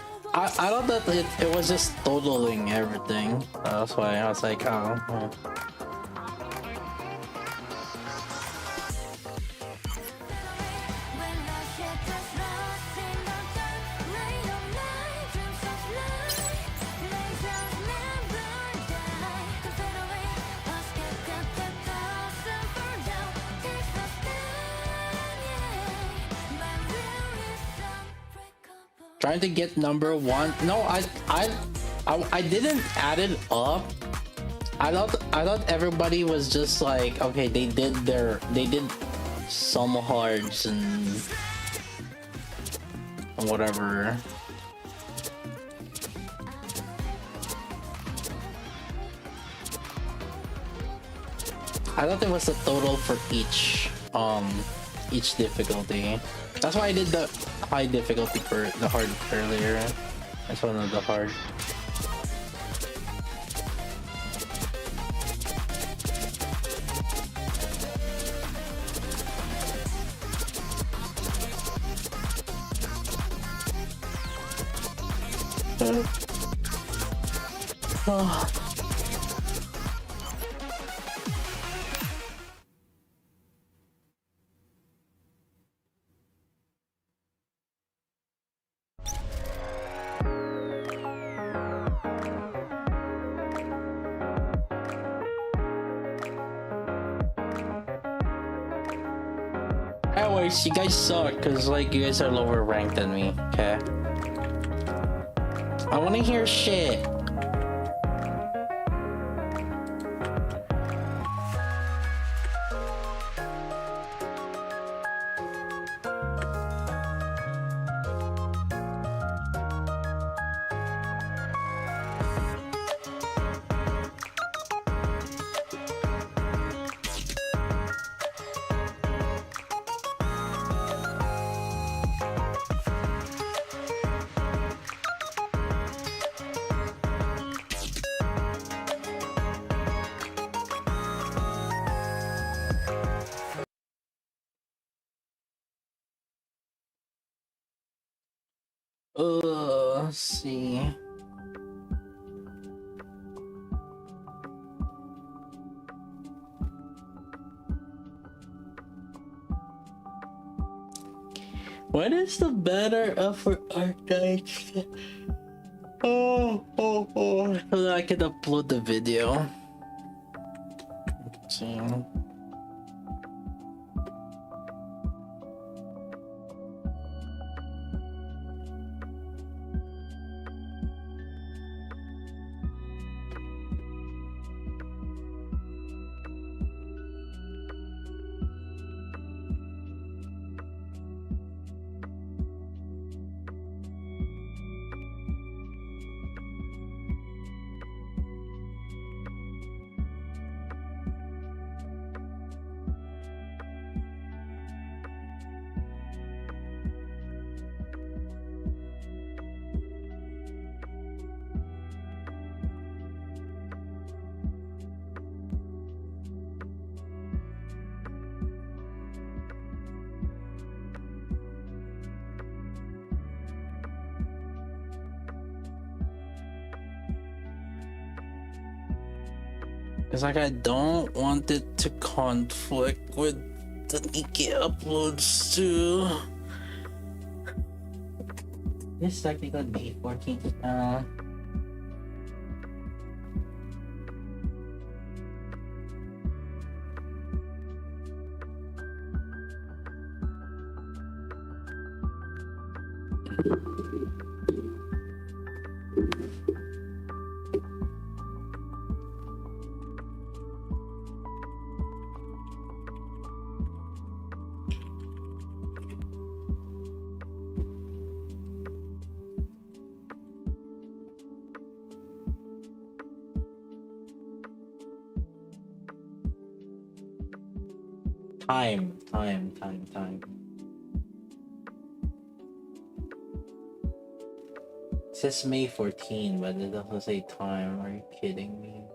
A: thought that it was just totaling everything. That's why I was like, oh. Trying to get number one. No, I didn't add it up. I thought everybody was just like, okay, they did some hards and whatever. I thought there was a total for each difficulty. That's why I did the high difficulty for the hard earlier. That's one of the hard. Oh. Anyways, you guys suck because like you guys are lower ranked than me. Okay. I want to hear shit. Let's see. What is the better for archives? So that I can upload the video. Let's see. It's like I don't want it to conflict with the Nikke uploads too. This is technically May 14th. Time. It says May 14, but it doesn't say time. Are you kidding me?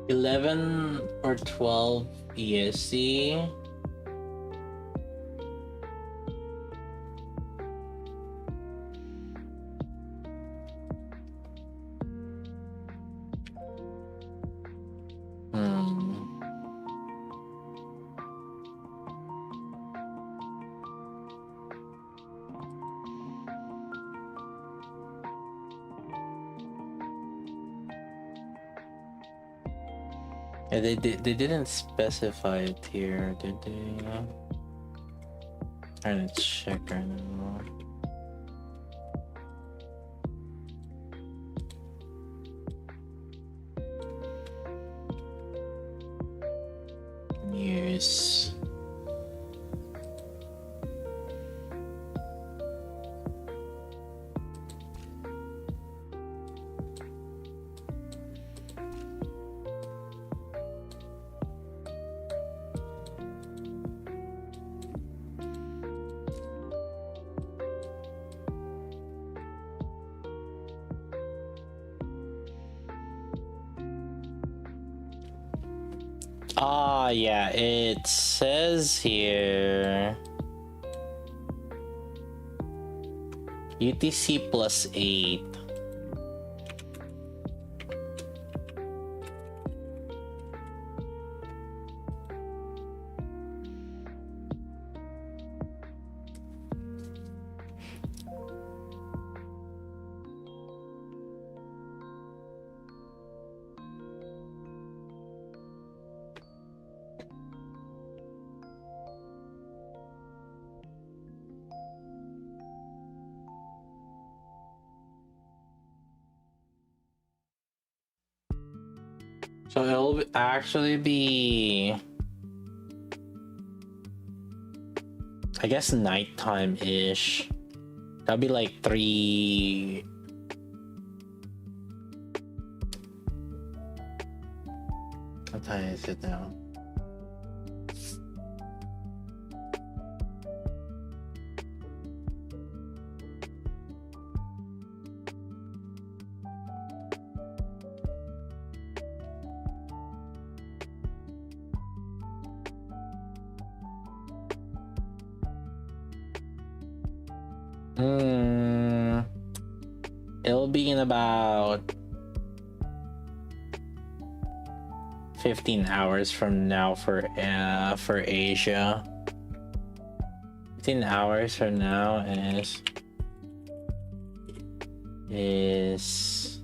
A: $11 or $12 ESC. Yeah, they didn't specify it here, did they? Trying to check right now. News. Ah, yeah, it says here UTC +8. So it'll actually be, I guess, nighttime-ish. That'll be like 3. What time is it now? It'll be in about 15 hours from now for Asia. 15 hours from now is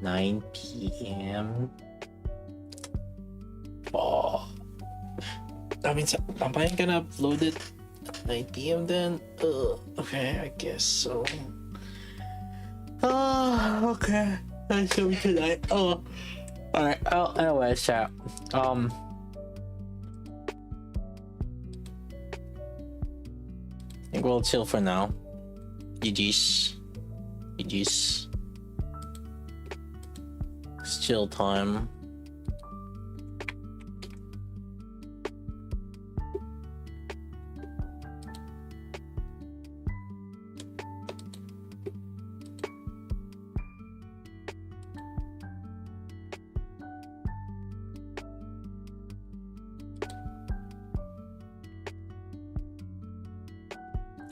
A: 9 p.m. Oh. That means am I gonna upload it at 9 p.m. then? Okay, I guess so. Oh, okay. That's gonna be tonight. Oh, alright. Oh, anyway, chat. I think we'll chill for now. GG's. GG's. It's chill time.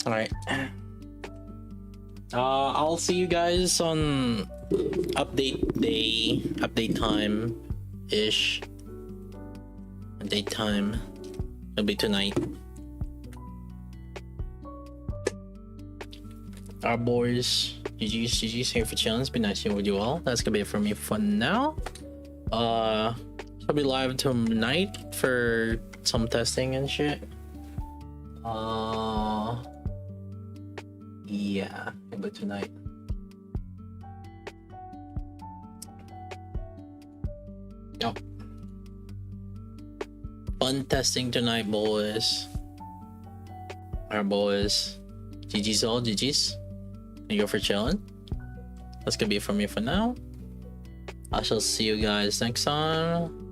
A: All right. I'll see you guys on update time ish. Update time. It'll be tonight. Our boys, GG's here for chilling. It's been nice seeing with you all. That's gonna be it for me for now. I'll be live tonight for some testing and shit. Yeah, but tonight. Yep. Fun testing tonight, boys. Our boys. GG's all, GG's. Thank you for chilling. That's gonna be it from me for now. I shall see you guys next time.